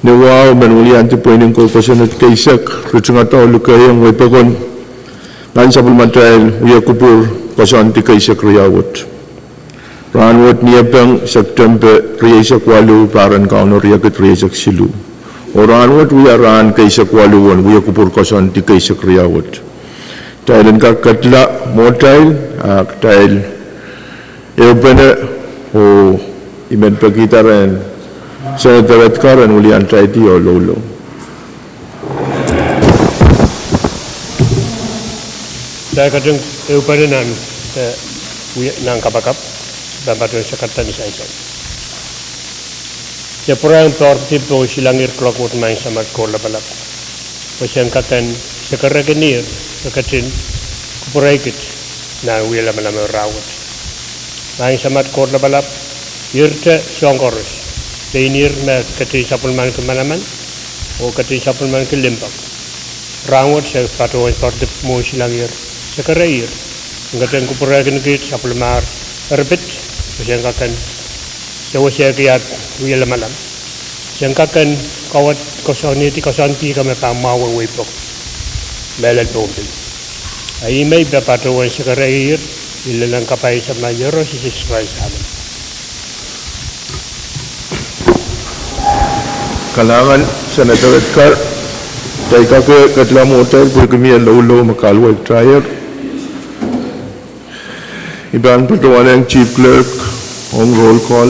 Wow, manuli anti Pwuhng Corporation at Kaisak, Ruchangata Lukayang Wipakon, Nan Supplemental, Uyakupur, Kosanti Kaisak Riawat. Ranwat Niapang, September, Riasak Walu, Paran Kaunor Yakat Riasak Silu. Or Ranwat we are Ran Kaisak Walu and Uyakupur Kosanti Kaisak Riawat. Tile Katla, Motail, Tile, Eupene, O Imed Pakitar and Senator Edgar and William Traiti o Lolo. Dahil kadang Eupene nang kapakap, dapat sekatan isa-isa. Japura ang tortip po silangir klokot main sama kola balap. Pasyangkatan sekaragenir, sekatin kupurakit na wila malamang rawat. Main sama kola balap, yurta songkoros. Dainir na kati supplement ke manaman o kati supplement ke limpak rawat sa patuan tortip mo silangir sa karair ngatan ko puragan kit supplement erbit siyangkakan sawasya kiyat wiyala malam siyangkakan kawat kosoniti kosanti kami pamawa wipok melad Pohnpei ay may patuan sa karair ilalang kapay sa mayoro si subscribe sa amin. Kalangan Senator Edgar, Taika ke Katla Motel, Pulkumi and Lolo Makalwa Trier. Iban Patuan Chief Clerk, on roll call.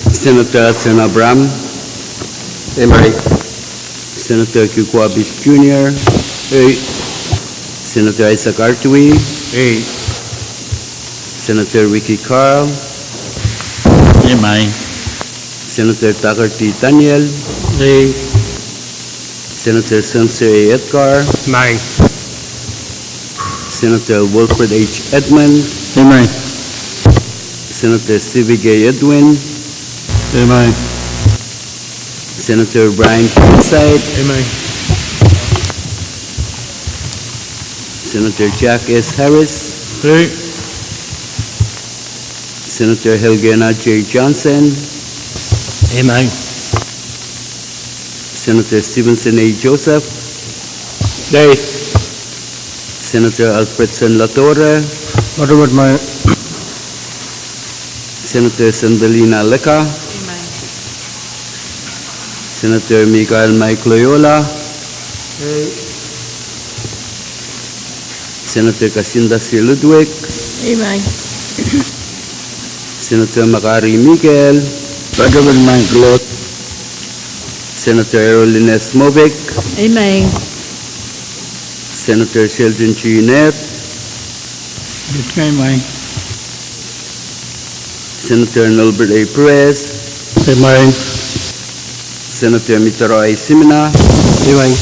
Senator Sen Abram. Aye. Senator Kukwabis Jr. Aye. Senator Isaac Artui. Aye. Senator Ricky Carl. Aye. Senator Tucker T. Daniel. Aye. Senator Sensor A. Edgar. Aye. Senator Wilfred H. Edmund. Aye. Senator Stevie Gay Edwin. Aye. Senator Brian Forsyth. Aye. Senator Jack S. Harris. Aye. Senator Helgena J. Johnson. Aye. Senator Stevenson A. Joseph. Aye. Senator Alfredson Latorre. What about my Senator Sandalina Leca. Senator Miguel Mike Loyola. Senator Casinda C. Ludwig. Amen. Senator Macari Miguel. what about my cloth? Senator Errolyn S. Movic. Amen. Senator Sheldon G. Net. It's my mind. Senator Nolbert A. Perez. Aye. Senator Mitaro A. Simina. Aye.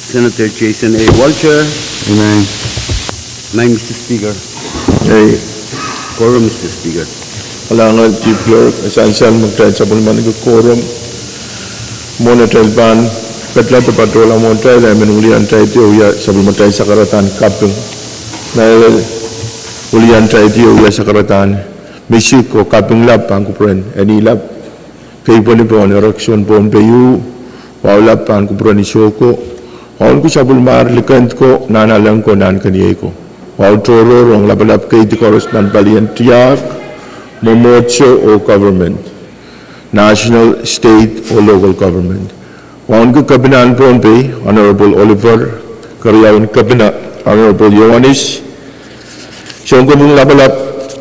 Senator Jason A. Walcher. Aye. Mr. Speaker. Ay, Quorum, Mr. Speaker. Kalangan Chief Clerk, Esansan Magtayad sa Pulman ng Quorum, Monetel Ban, Katla Patola Monetel, ay manulian tayo uya sa Pulmatay sa Karatan Kapwuhng, na ulian tayo uya sa Karatan, Mexico, Kapwuhng ang kupren, Enginkehlap, kay Pohnpei, Ereksyon Pohnpei, Wawlap ang kupren ni Shoko, Wawan ko sa Pulmar, Likant ko, nanalang ko, nan kaniyay ko. Waw toro rong labalap kay di koros nan balian tiyak, momotso o government, national, state o local government. Wawan ko Kabinaan Pohnpei, Honorable Oliver, Karyawan Kabina, Honorable Ioannis, siyong ko mong labalap,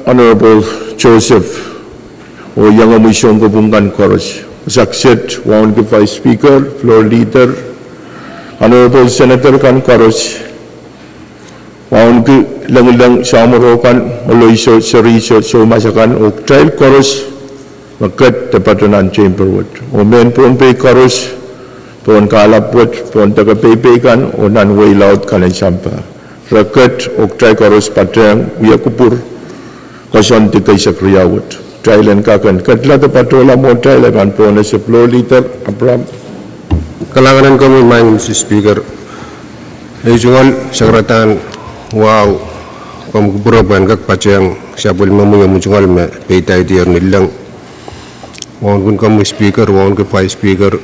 Honorable Joseph, o yang amoy siyong ko bungkan koros. Saksit, wawan ko Vice Speaker, Floor Leader, Honorable Senator Kan Koros, wawan ko lang sa Amorokan, Oloyso, Sariso, Sumasakan, o Trial Koros, magkat tapatunan Chamberwood. O men Pohnpei Koros, Pwuhng kalapwat, Pwuhng tagapaypay kan, o non-way loud kanan sampa. Rakat, o Trial Koros patang, Uyakupur, Kasanti kay sa Kriyawat. Trial and kakan. Katla tapatola mo trial, ang Pwuhng sa floor leader, Abram. Kalanganan kami main Mr. Speaker. Ejungan sakratan wow pamguburaban kak pacang siapul mamuya muncungal me peita itu nilang waun kun kamu speaker, waun ke vice speaker,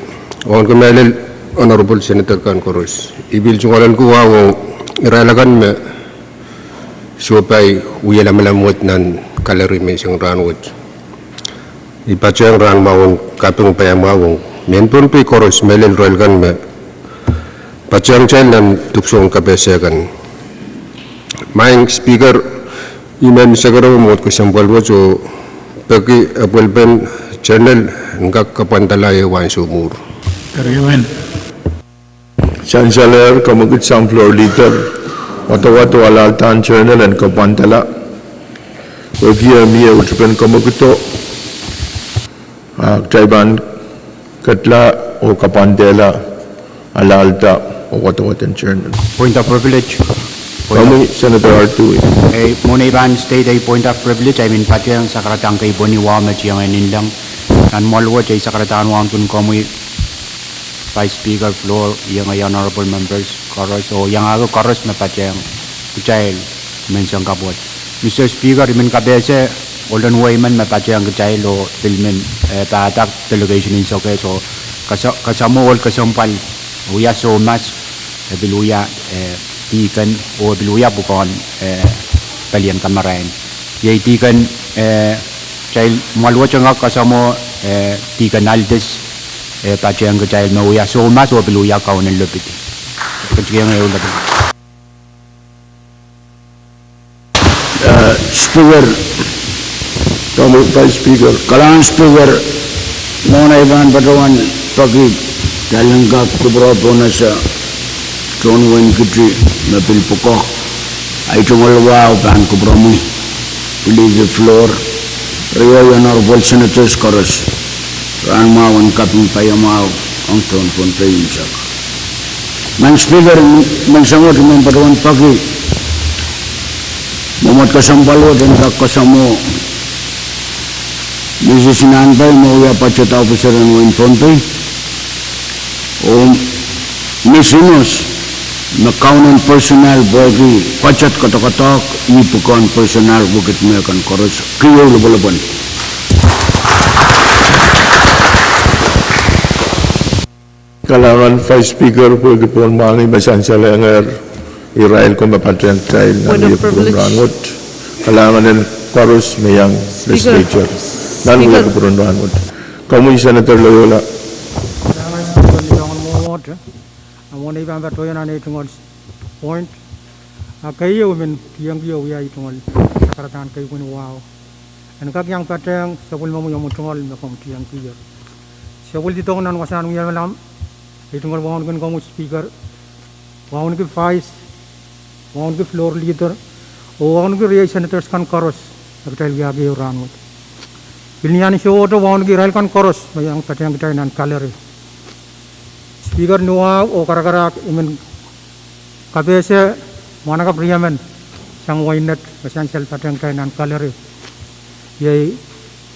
waun ke melel honorable senator kan koros. Ibil jungalan ku waung iralakan me supaya uyala melamut nan kalori mesang ranwut. Ipacang ran maung kapung payam waung. Mianpun pi koros melel royal kan me pacang chain nan tuksong kapese kan. Maing speaker iman segera memot kesampal wajo bagi apelben channel ngak kapantala wan sumur. Kariwan. Chancellor kamukit sang floor leader wato alaltan channel and kapantala wagia mia utpen kamukito Taiban katla o kapantela alalta o wato channel. Point of privilege. Kami Senator R2. Monaiban state ay point of privilege. I mean, pati ang sakaratang kay Boniwa maciyang inilang. Nan malwa chay sakarataan wang tun kami Vice Speaker floor yang ay honorable members koros o yang ako koros na pati ang kuchayel mensang kabot. Mr. Speaker, imin kabese ulan wayman na pati ang kuchayel o filmin patak delegation in soke so kasamo ol kasampal uya so much biluya tikan o biluya bukan kalian kamarain yai tikan child malwa changa kasamo tikan aldes pachang child no ya so mas o biluya kaun lobiti kajeng ay ulat Speaker Kamu Vice Speaker. kalang speaker Monaiban Batawan pagi dalangka kubro bonasa John Wayne Kitri na pilpukok ay tumalwa upan kubromui leave the floor Rio Honorable Senators Koros Ranmawan kaping payamaw ang Pohnpei imsak man speaker mansangot man Batawan pagi Muhammad kasampalo dan kasamo Mrs. Sinanpay mo ya pachet officer ng Wayne Pohnpei o Misinos na kaunan personal bagi pachat katok-katok ipukan personal bukit mekan koros kiyo lubalaban. Kalangan Vice Speaker po kipon mangi basan sa lengar Israel ko mapatren trial na Point of ipon privilege. rangot. Kalangan ng koros mayang legislature. Nan Speaker. wala kipon rangot. Kamu Senator Loyola. Amon ibang batoy na itong point. Kayo men yang yo ya itong sakaratan kayo kun wow. Ano kag yang pateng sabul mo yung tungol na kom tiyang tiyo. Sabul dito ko nan wasan ng yalam. Itong wawon kun kom speaker. Wawon ke vice. Wawon ke floor leader. O wawon ke senators kan koros. Nagtail gyagi rangot. Pilnian show to wawon ke rail kan koros yang pateng kita nan kalere. Speaker nuwa o karak imen kabese mana ka priyamen sang wainet basan sel pateng kainan kalere yai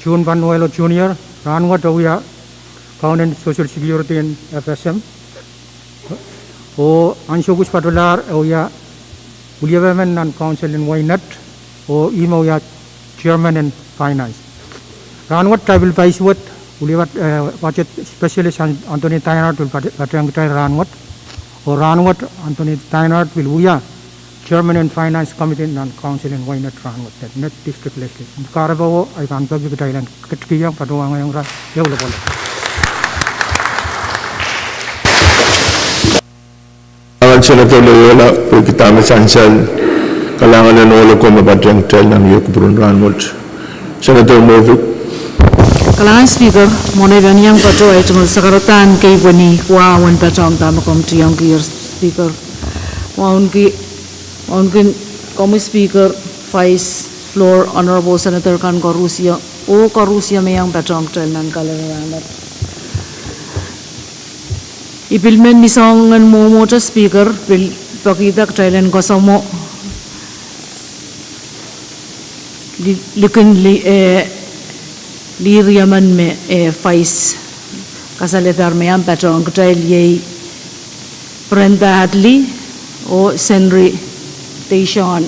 June Panuelo Junior ranwa tawya kaunen social security in FSM o anshogus patular o ya uliamen nan council in wainet o imo ya chairman in finance ranwa tribal paiswat uliwat budget specialist Anthony Tainart will patang tay ranwat or ranwat Anthony Tainart will uya chairman and finance committee and council in Wainat ranwat net district legislature karabawo ay kan pag Thailand katkiyang patuwa ngayong ra yawla pala Kalangan Senator Loyola po kita masansal kalangan ng ulo ko mapatren trial ng ipon rangot. Senator Movik. Kalangan Speaker, Monaiban yang pato ay tumal sakaratan kay Boni wawan patong tama kom tiyang gear Speaker. Wawan kom Speaker Vice Floor Honorable Senator kan Korusia o Korusia mayang patong nan kalaramat. Ipilmen misongan mo Speaker bil pakitak Thailand kasamo likin liriaman me Vice kasaletar me ang patong trail yay Brenda Hadley o Senry Tayshawn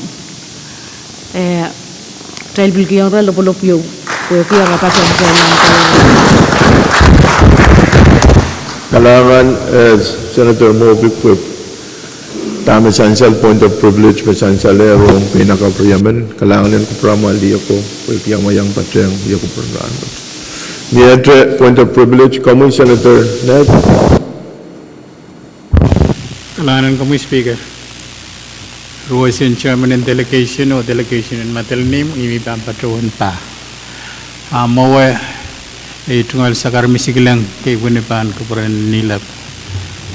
trail bilkiyang ra lopolopyo Pwuhng kapatang jalan Kailangan Senator Moby Quip, tama essential point of privilege, essential erong pinaka-priyaman, kailangan yan kupramali ako, Pwuhng mayang patyang, iya ko pranaan. Miyatre point of privilege, kamu Senator Ned. Kailangan kami Speaker. Ruwasin Chairman and Delegation o Delegation and Matalanim, imibang patroon pa. Mawa ay tunggal sa karmisigilang kay Winipan Kupuran Nilap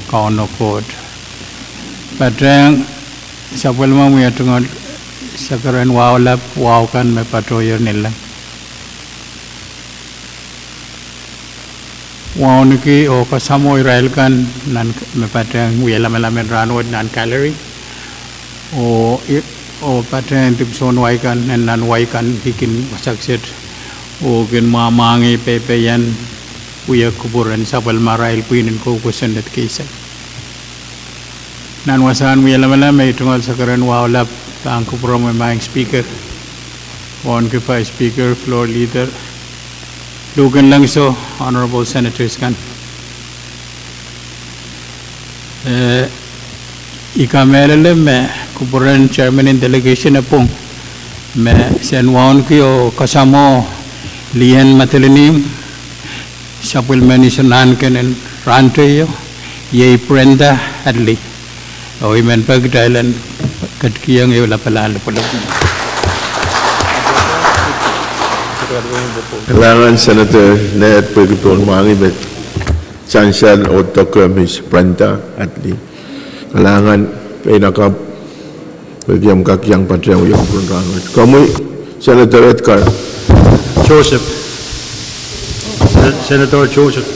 Kaono Code. Patrang sa pulmang may tunggal sa karan wawalap, wawakan may patroyer nila. Wow niki o kasamo Israel kan nan may patrang wiyalaman ranwad nan calorie. O patrang tipson waikan nan waikan hikin wasaksit o gin mamangi pepeyan uya kuburan sabal marail puinin ko kusendet kisa nan wasan wiyalaman may tunggal sa karan wawalap ang kuburan may maing speaker on kipa speaker floor leader Lugan lang so honorable senators kan ikamelele me kuburan chairman in delegation na Pwuhng me senwaon ko kasamo lian matalinim supplement isunan kenen rantoyo ye prenda adli o imen pagdailan katkiyang yo lapalalo pala. Kailangan Senator Ned Pwuhng mangibet essential o Miss Brenda Atli. Kailangan pinaka Pwuhng kakyang patyang iya ko pranaan. Kamu Senator Edgar. Joseph. Senator Joseph.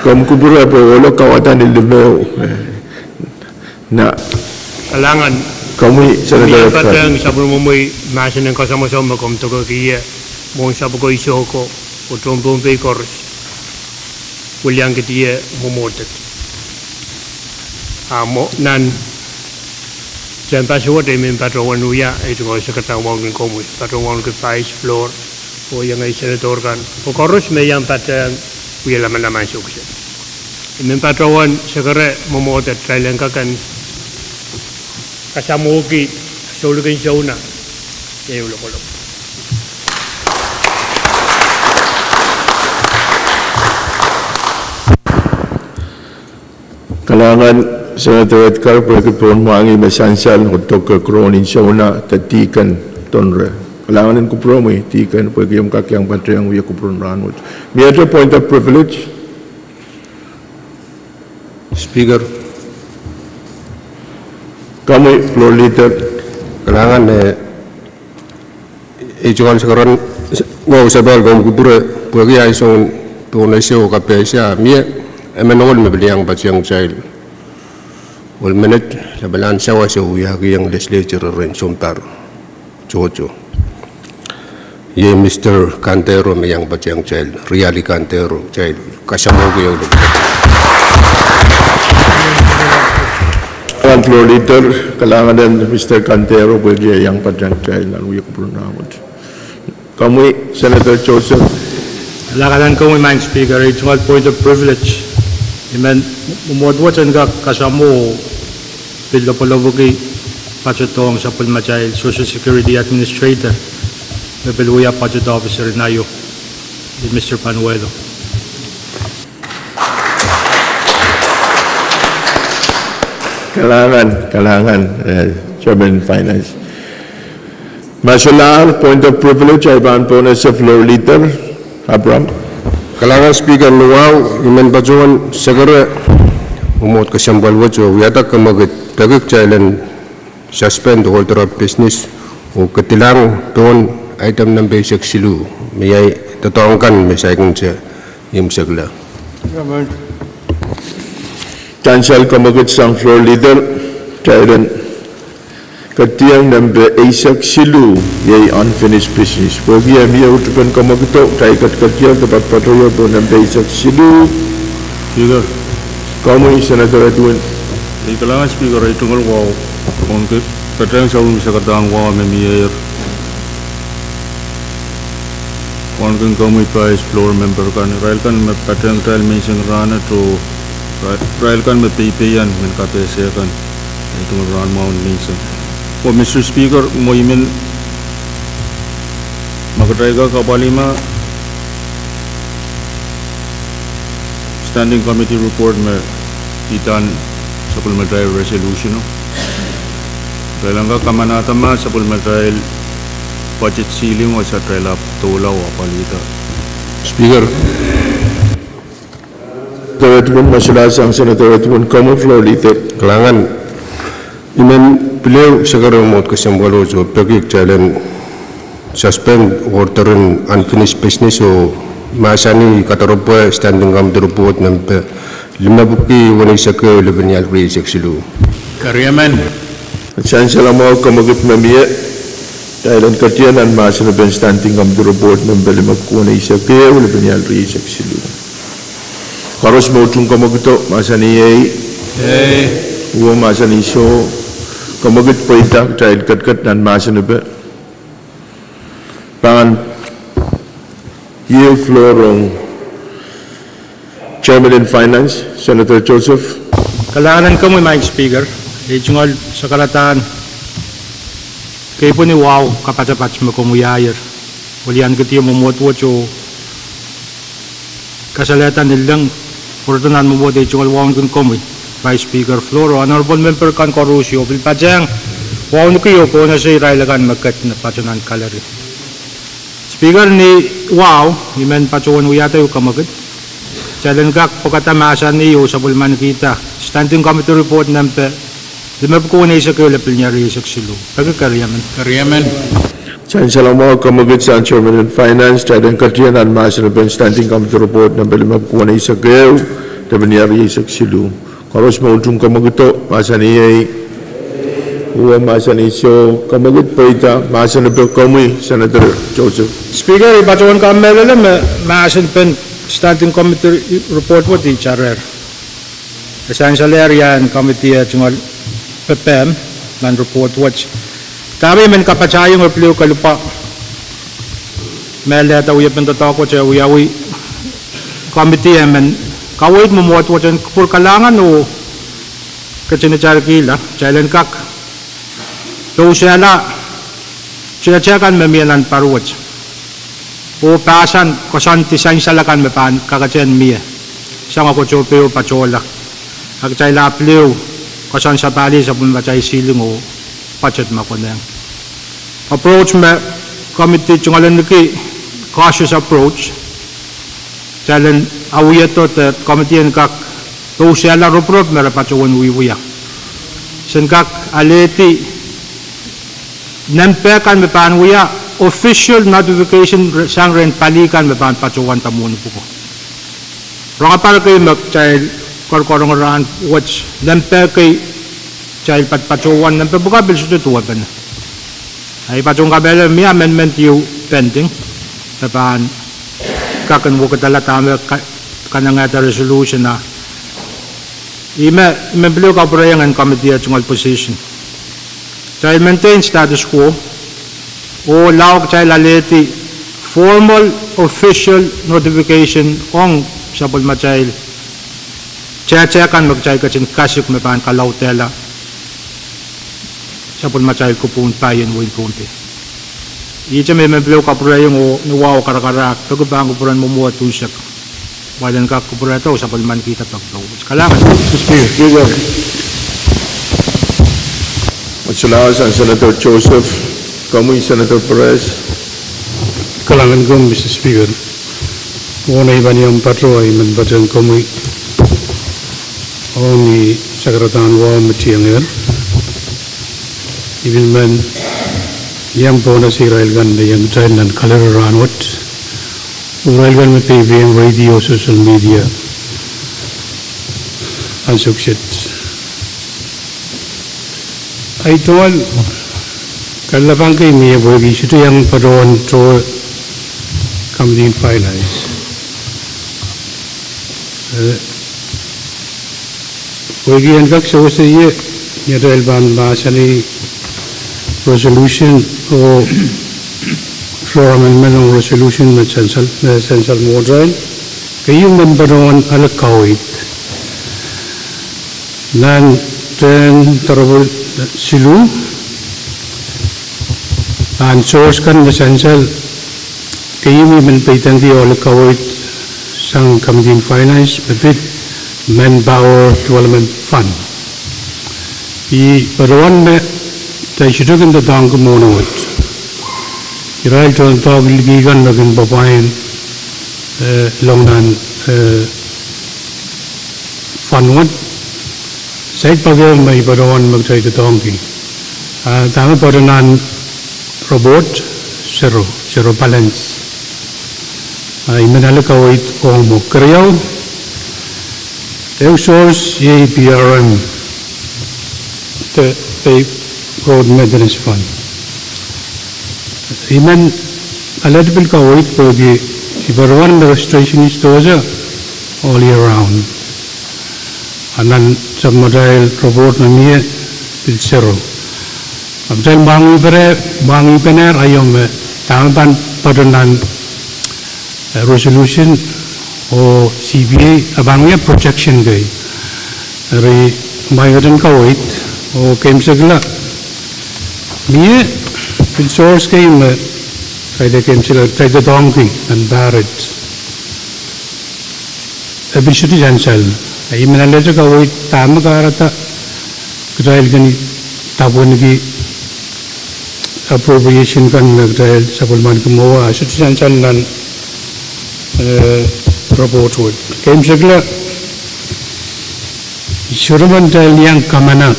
Kamu kubura po wala kawatan ilumeo na Kailangan kamu Senator Edgar. Patang sa pumumoy masin ng kasama-sama kom to ko kiya mo sa ko iso ko utong Pohnpei kors William kitiya mumotet amo nan jan paswa de min patrowan uya ito ko sa katawang ng komoy patrowan ko vice floor o yang ay senator kan o kors may yang patang uya laman sukses min patrowan sa kare mumotet kailan ka kan kasama ko ki sulukin siya una kaya ulo ko lang Kailangan Senator Edgar Pwuhng mangi essential untuk ke kronin siya una tatikan tonre. Kailangan ko promoy tikan Pwuhng kakyang patyang iya ko pranaan. May other point of privilege. Speaker, Kamu floor leader. kailangan ijuan sekarang mau sabal kaum kubur Pwuhng ay son tunasyo kapesya mie emenol mebeliang pasyang child wal minute sabalan sawa sa uya yang legislature ren somtar chocho ye Mr. Kadkadaur mayang pasyang child really Kadkadaur child kasamo ko yung Floor leader, kailangan din Mr. Kadkadaur Pwuhng yang padyang child na uya ko pranaan. Kamu Senator Joseph. Kailangan ko may mind speaker ito nga point of privilege. Iman umodwatan ka kasamo pila palabugi pachatong sa Pwuhng Social Security Administrator na Piluya Budget Officer Nayo Mr. Panuelo. Kailangan Chairman Finance. Masalah point of privilege ay baan po na sa floor leader Abraham. kailangan speaker luwaw iman bajuan segera umot kasambal wajo yatak kamagit dagag chailan suspend the holder of business o katilang doon item ng basic silu mayay tatawangkan may saikong siya yung sagla. Cancel kamagit sang floor leader chailan katiyang number Isaac Silu yay unfinished business. Pwuhng miya utukan kamagito kay katiyang dapat patuloy po number Isaac Silu. Speaker, Kamu Senator Edwin. kailangan speaker ito nga wow kung Patrang sa Sakatang wa memir. Kongen kami prize floor member kan rail kan me patrang trial mention rana to rail kan me PPN men KPC kan itu ran mau mention. Oh Mr. Speaker mo imen magdaiga kabalima standing committee report me itan supplementary resolution no. Dalam kamanatama supplementary budget ceiling o sa trail up tulaw o palita. Speaker. Tawetun masalasang Senator Tawetun common floor dito. Kelangan imen beliau sekarang mau kesembalo so pergi jalan suspend orderan unfinished business so masani kata rupa standing committee report nampak 5 bukti wani saka lebennyal research silu. Karyaman. Chancellor mo kamagut mamie dahil katian an masa na ben standing committee report nampak 5 kuna isa kaya lebennyal research silu. Karos mo tung kamaguto masani ay uwa masani so kamagut pa ita dahil kat nan masa na ba pangan yield floor on Chairman in Finance, Senator Joseph. Kailangan ko mo Mike Speaker, ijungol sa kalataan kay po ni wow kapacapat mo kumuyayar. Ulian ko tiyo mumutwot yo kasalatan nilang purtunan mo mo ijungol wow kun komoy. Vice Speaker Floro, Honorable Member kan korusyo, pilpajang wow nukiyo po na siya irailagan magkat na pacunan kalari. Speaker ni wow, imen pacuan uyata yung kamagad. Jalan gak pagkatamasan niyo sa bulman kita. Standing committee report nampe. Lima po na isa kayo lapil niya risak silo. Pagkakaryaman. Karyaman. Chancellor mo kamagut sa Chairman in Finance, dahil katian an masa na ben standing committee report nampak 5 po na isa kayo lapil niya risak silo. Karos mo tung kamaguto masa niya uwa masa ni so kamagut pa ita masa na po kamoy Senator Joseph. Speaker, ipacuan ka melalam maasin pen standing committee report what di charer. Essentially yan committee chungol PPM man report watch. Kami men kapachayong repliw kalupa. Mela ta uya pen tatako cha uyawi committee men kawait mo what watch pur kalangan o kachinachar kila challenge kak. To sila chinachakan memianan parwatch. O pasan kosan tisan salakan mepan kakacen mie. Sang ako chopeo pachola. Agchay lapliw kosan sa pali sa bunbachay siling o pachet makoneng. Approach me committee chungalan niki cautious approach. Challenge awiyato te committee en kak to sila ruprop mera pachuan wiwiya. Sen kak aleti nempekan mepan wiya official notification sang ren palikan mepan pacuan tamun puko. Ranga para kay mag child korkorong ran watch nempe kay child pat pacuan nempe buka bil sutu tuwa ben. Ay pacung kabel mi amendment you pending mepan kakan wo katala tama kanang ata resolution na ime beliau kaprayangan committee at chungal position. Child maintain status quo o lawak child aleti formal official notification ong sabol ma child chekan mag child kachin kasik me pan kalaw tela sabol ma child ko Pohnpei en win Pohnpei icha me beliau kaprayang o nuwaw karakarak pagubang kupuran mo mo tusak wadan ka kupura to sabol man kita pagtaw kailangan Speaker. Matsalasan Senator Joseph, kamu Senator Pahrek. Kalangan ko, Mr. Speaker. Una iba niyang patro ay manbadyan ko mo ni Secretary wa Matiangir. Ibin man yang bona si Railgan na yang dahil ng kalararanwat. Railgan mo TV, radio, social media. Ang sukset. Ay tuwal kalabang kay Mia Bogi ito yung paroon to committee finance. Bogi yan kak sa usa iya niya dahil ban bahasa ni resolution o floor amendment o resolution na essential modern kayong memberon alakawit nan ten tarabol silu and source kan essential kayong menpaitan di alakawit sang committee finance befit manpower development fund I parawan me tay sidagan da dang kumonot Iral to tog ligigan nagin babain longnan fanwat side pagay may parawan magtay da dangki tama paranan robot zero balance imanala kawait kong mo karyaw source ye PRM the road maintenance fund Iman eligible kawait pagi ibaruan registration is toza all year round. Anan sa model robot na miye bil zero. Abdal bangi pener ayom tangan padanan resolution o CBA abangnya projection gay. Dari mayodan kawait o kem segala miye bil source came Friday came to the donkey and Barrett. A bishop is ansel. I mean, a letter go with Tamagarata, Grailgani, Tabunigi, appropriation can Grail, Sabulman Kumoa, I should ansel and report wood. Came Sigla Shuraman tell young Kamana.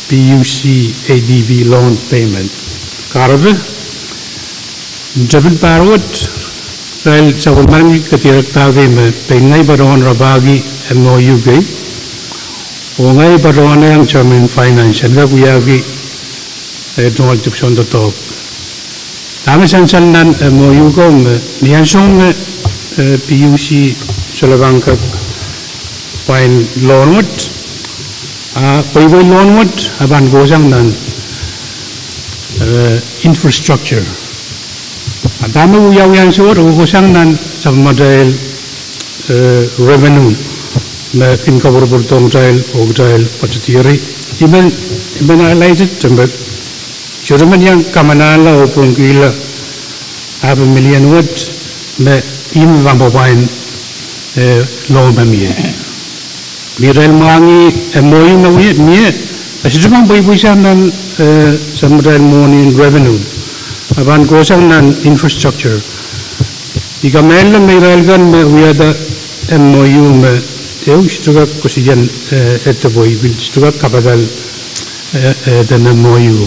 PUC ADV loan payment. Karve, Jabil Parwat, Rail Savalmani Katiraktavi, Pengai Baron Rabagi, MOU Gay, Ongai Baron Chairman Finance, and Guyagi, Donald Tips on the top. Tamisan Salan, MOU Gom, Niansong, PUC Sulavanka, Fine Loan. Pwede loan what aban gosang nan infrastructure. Adami uyaw suot gosang nan sa model revenue na incoverable tong trail o trail patutiri. Iban highlighted tembak. Suruman yang kamanala o pungkila half a million what na imambabain loan bamiye. Biral mangi MOU na wiyat niya. Asidumang baybuisan ng sa model money revenue. Aban kosang ng infrastructure. Ikamel lang may railgan may wiyada MOU may istuga kusiyan ito boy. Istuga kapagal dan MOU.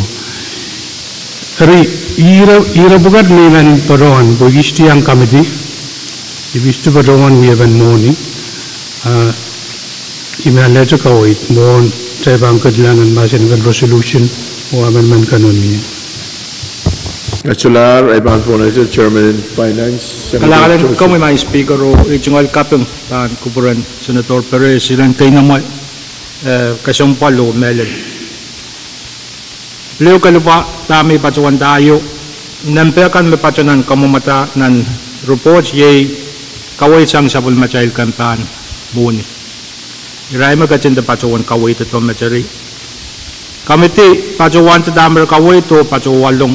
Ira bukat nilan paron. Bogisti ang committee. Ibistu paron wiyaban money. Email letter kawait mon sa ibang kadlangan masin ng resolution o amendment kanon niya. Natular, ibang po na ito, Chairman Finance. Kalakalan ko may mga speaker o regional kapeng tan kupuran Senator Pahrek silang tayo naman kasampal o melon. Leo kalupa tami patuan tayo nampekan may patunan kamumata ng reports yay kawait sang sabul machail kampan muni. Irai magacinda pacuan kawai itu materi. Komite pacuan itu damer kawai itu pacuan long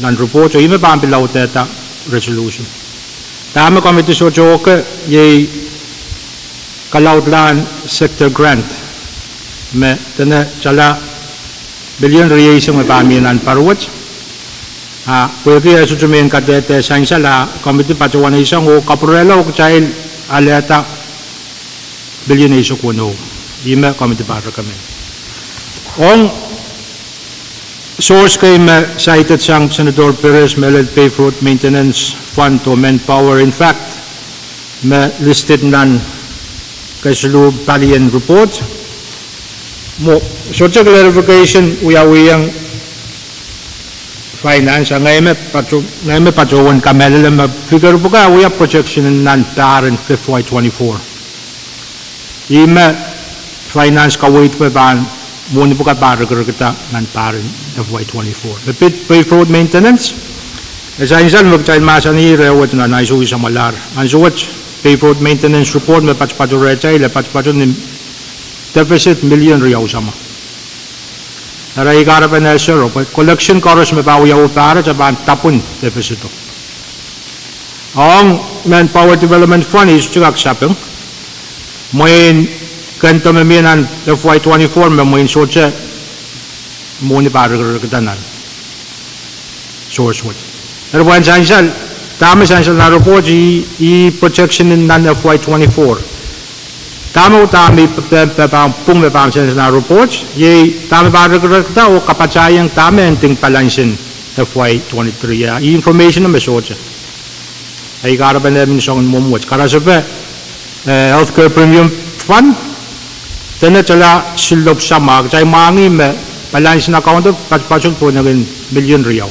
dan report. So ini bambil laut eta resolution. Damer komite sojo ke ye kalaut lan sector grant. Me tena cala billion riaising me baminan parwat. Kuwi sojo men kadete sangsala komite pacuan isang o kaprela o child aleta billion iso kuno. Ima komite Pahrek kami. On source kay cited sang Senator Pahrek melod pay for maintenance fund to manpower. In fact, listed nan kay sulu Palian report. Mo such a clarification uyawiyang finance ngayon pacuan kamelam figure buka uya projection nan parent FY24. Ima finance ka wait pa ban muni buka Pahrek kita ngan parin FY24. The pave road maintenance, as I said, magtail masani rewat na naisuwi sa malar. Ang suwat pave road maintenance report may patch-patch retay, patch-patch ni deficit million riyaw sama. Aray karapan na sir, collection coros may pawiyaw para sa ban tapon deficit. Ang Manpower Development Fund is chugak sapeng. Moin kanto meminan FY24 may source muni Pahrek kita nan. Source what? Pero buwan sansal, tama sansal na report i-projection in non-FY24. Tama Pwuhng may pang sansal na reports, tama Pahrek kita o kapatayang tama ang ting palansin FY23. I-information na may source. Ay karapan namin sa mumuwat. Karasabi, healthcare premium fund, tana chala silop sama, kaya mangi may palansin account of patpasyon po naging million riyaw.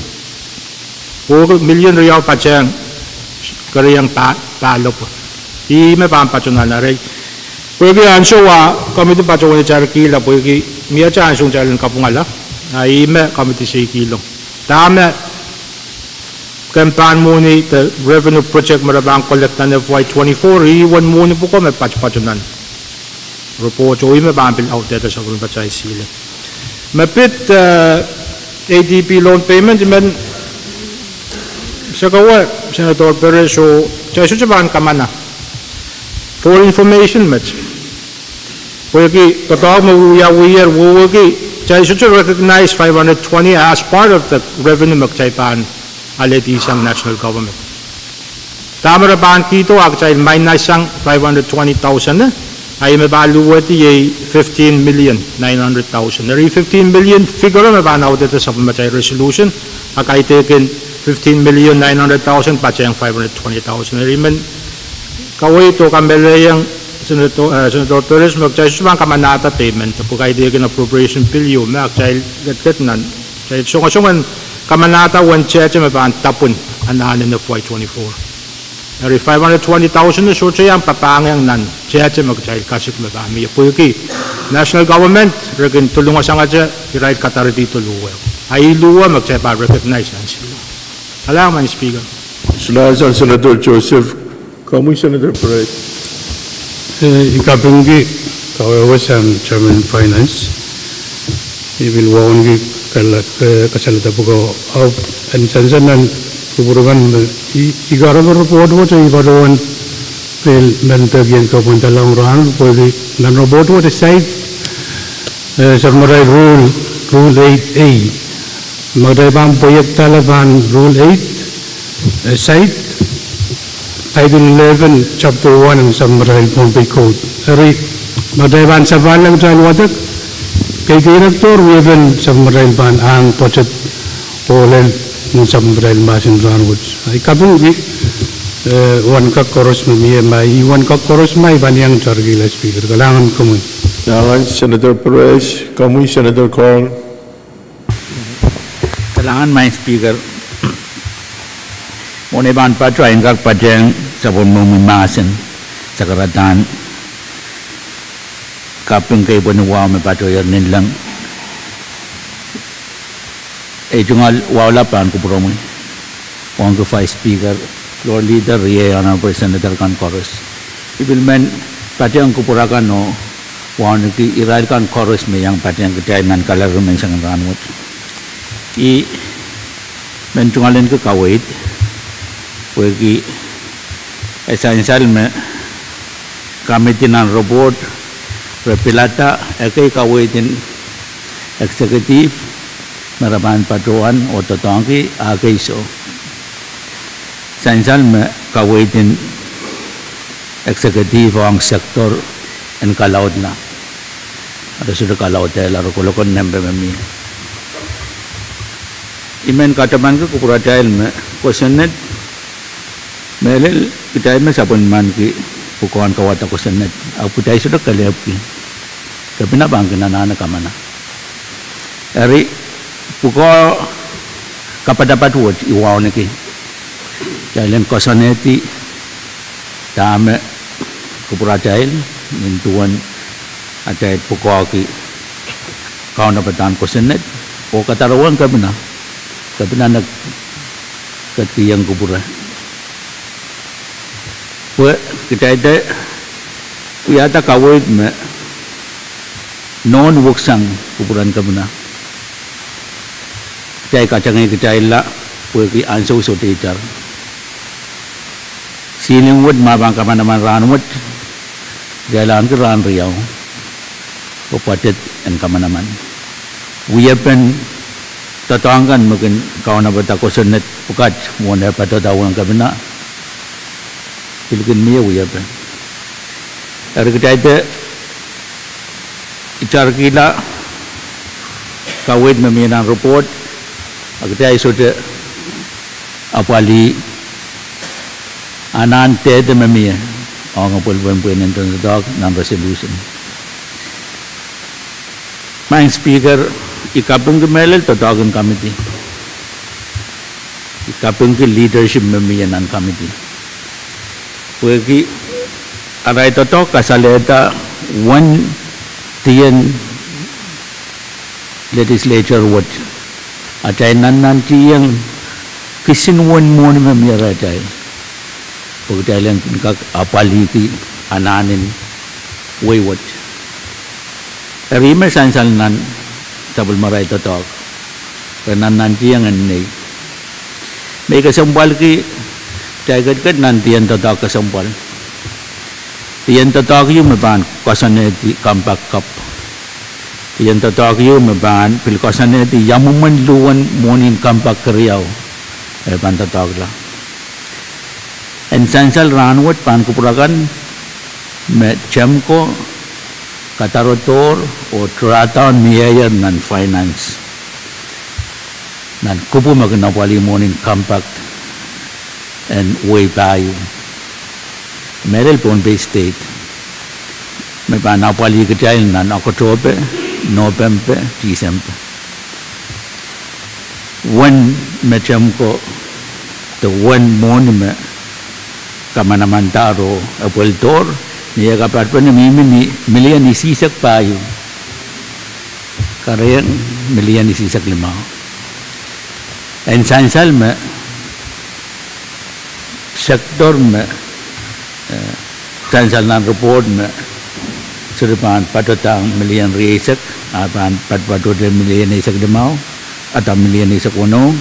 Million riyaw pa siyang kariyang talo po. May pampasyonal na rin. Pwede ansyo kami ito pasyong ni Enginkehlap, pwede miya siya ansong siya kapungala, may kami ito siya kilong. Tama, kampan muni, the revenue project marabang collect na FY24, iwan muni po ko may pasyonal. Report, so may pampil out dito sa kung pasyay sila. Mapit ADP loan payment, sa kawa, Senator Pohrek, so sabahan ka man na. For information, Mitch. Pwede, totoo mawuya-wiyar, so recognize 520 as part of the revenue magtsaypan alit isang national government. Tama rabahan kito, agtsay may nasang 520,000 na, ay mabaluwati 15,900,000. Nari 15 million figure mabanaw dito sa pamatsay resolution, akay taken 15,900,000 patsayang 520,000. Nariman kaway ito kamelayang Senator Pohrek magtsay subang kamanata payment po kay taken appropriation bill yun magtsay gat nan so kasungan kamanata 1 cheche mabahan tapon anahanin na FY24. Nari 520,000 na so siya ang papangyang nan cheche magtsay kasip mabami po yung national government regin tulungan sa nga siya i-right katari dito luwa ay luwa magtsay pa recognize nan sila. Salamat, Speaker. Salamat, Senator Joseph. Kamu, Senator Pahrek. Ikapunggi kawawasan Chairman Finance. Ibilwaon gi kasalita buko of ansansanan kuburugan igara report wo sa ibadawan pel mentagyan ko punta lang ran pwede nan report wo site sarmaray rule 8A magdaibang proyek talaban rule 8 site Title 11, Chapter 1 ng Samaral Pohnpei Code. Ari, magdaiban sa balang dyan wadak, kay Director, weven Samaral ban ang pochet olel ng Samaral Masin Ranwoods. Ay kabungi, wan ka koros mamiya may, iwan ka koros may banyang chargila Speaker. Kalangan kamoy. Salamat, Senator Pahrek. Kamu, Senator Cole. Kalangan may Speaker. Muna ibang patro ay kakpadyang sa pumumimasin sa karatan kaping kay Pwuhng may patro yan nilang jungal wala pa ang kupuro mo Pwuhng ko Vice Speaker Floor Leader Honorable Senator Kadkadaur ibilmen patyang kupurakan no Pwuhng ki iral kan chorus may yang patyang kitayan kalar may sang ranwot mentungalin ko kawait pwede essential me kami tinan robot repilata ekay kawitin executive maraban patuan o totongki agay so essential me kawitin executive ang sektor en kalaud na ada sudah kalaud laro kolokon nembe memi imen kataman ko kupurajail me questioned Melel kita may sabon man ki pukuan kawata ko sanet. Aku tay sudah kalep ki. Tapi na bang kinana ka mana. Eri puko kapadapat wot iwaw ni ki. Jalen ko saneti tame kupura jail mintuan atay puko ki kawan Patan ko Senate o katarawan kami na nag katiyang kubura. Kita ada yata kawit me non wuksang kuburan kami na. Cai kacang kita illa pergi ansau so teacher. Siling wud mabang kamana-mana ran wud jalan ke ran riau. Papatit and kamana-mana. We have been tatangkan mungkin kawan abad ko Senate pukat mo na patatawa ng kabina. Pilgin miya we have been. Ari kita ite icar kila kawit meminan report. Kita isote apali anante de memia ang pulpun enten dog non resolution. My speaker ikapung ke melel to dog committee. Ikapung ke leadership memia non committee. Pergi arai to kasaleta one tian legislature what Atai nanti yang kisinwan mo ni mamira atai. Pagkatay lang kag apali ki ananin wayward. Tapi sansal nan tabul maray totok. Karena nanti yang anay. May kasambal ki tagat kat nanti yang totok kasambal. Tiyan totok yung maban kasaneti kampak kap. Yang tatak yu maban pilkasan ni yamuman luan morning kampak kriau pan tatak la. En sansal ranwat pan kupurakan me chamko katarotor o trata mayor nan finance nan kupu magnapali morning kampak and way payu Merel Pohnpei state me pan napali kitail nan October November, December. One macam ko, the one monument, kamanamantaro, apultor, niya kapat pa na miliyan isisak payo. Karayang miliyan isisak lima. And sansal me, sektor me, sansal na report me, Suripan patutang miliyan risak, apan patutang miliyan isak demau, atau miliyan isak uno.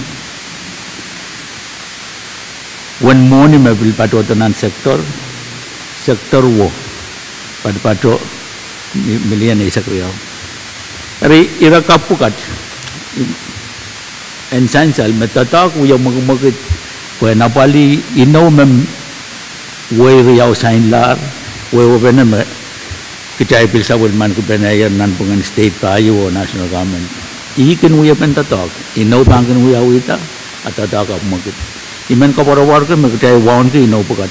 One money mabil patutang sektor wo, patut miliyan isak riau. Ari ira kapukat, ensansal metatak uyang magmagit, kaya napali inaw mem way riau sign lar, way open kita ipil sa man ko penayan nan pungan state payo o national government. Ikan uya pentatok, inaw bangkan uya uita at tatak magit. Iman ka para warga magkita waon ki inaw pakat.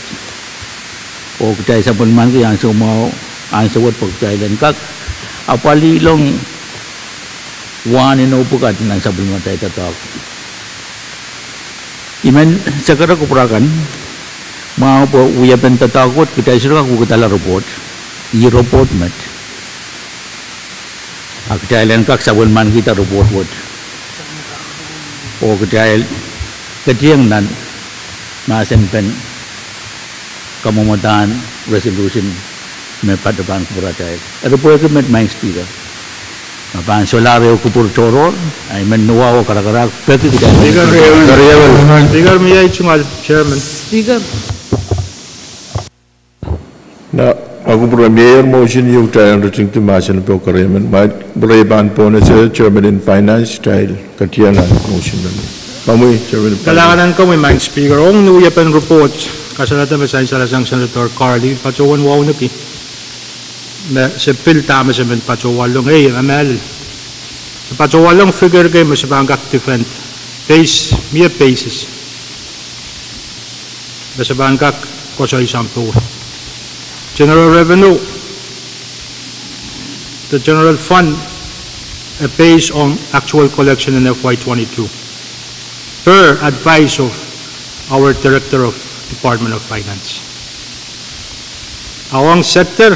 O kita sa man ko yan sumaw ansawat pagkailan kak apali long wan inaw pakat nan sabon matay tatak. Iman sakara ko perakan mau po uya pentatakot kita isura ko katala report. I-report mat. Akdailan kak sabon man kita report wot. O kadail kadiang nan masen pen kamumutan resolution me padaban kupuratai. Report ke met main speaker. Mapan solare kupur coror, ay menuwa o karak-karak peki kita. Speaker miyay chungal chairman. Speaker. Na aku premier motion yung tayo rating tumasan po kareman. Breban po na sa chairman in finance style katiyan na motion na. Pamoy chairman. Kailangan ko may mind speaker. Ang nuyapan report kasalata masayin sa lasang Senator Carly pacuwan wow na ki. Na sa pil tama sa men pacuwalong hey ML. Sa pacuwalong figure kay mas bangkak different pace mere paces. Sa bangkak ko sa isang po. General revenue, the general fund based on actual collection in FY22 per advice of our Director of Department of Finance. Awang sector,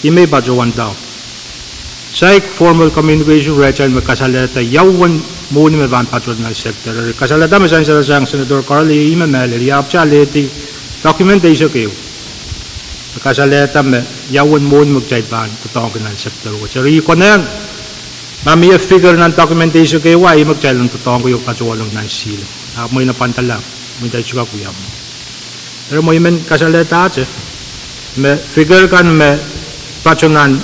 imay bajawan daw. Saik formal communication recha magkasalata yawan muni me van patron na sector. Kasalata me sang Senator Carly email yap chaleti documentation kayo. Kasalata me yawan muni magchay ban totoo na sector. Chari ko na yan. Mami figure ng documentation kayo ay magchay lang totoo ko yung patsuwalong na sila. Mo na pantala, mo tayo suka kuya mo. Pero mo yung kasalata ate. Me figure kan me patsunan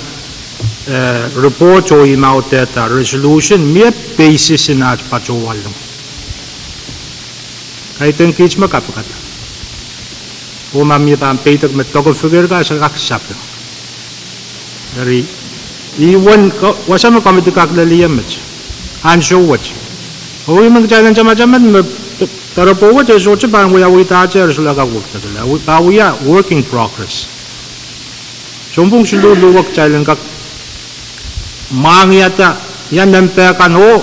report o imaut data resolution me basis in at patsuwalong. Kahit yung kids makapakata. O mami pa ang paytag me togo figure ka sa kakasap. Dari iwan wasa mo kami kaklaliyan mo. Answer what? O yung magjalan sama-sama me tara po what is what parang we tacha resula ka work tala. We are work in progress. Sumpong sululuwag challenge ka mangyata yan nampekan o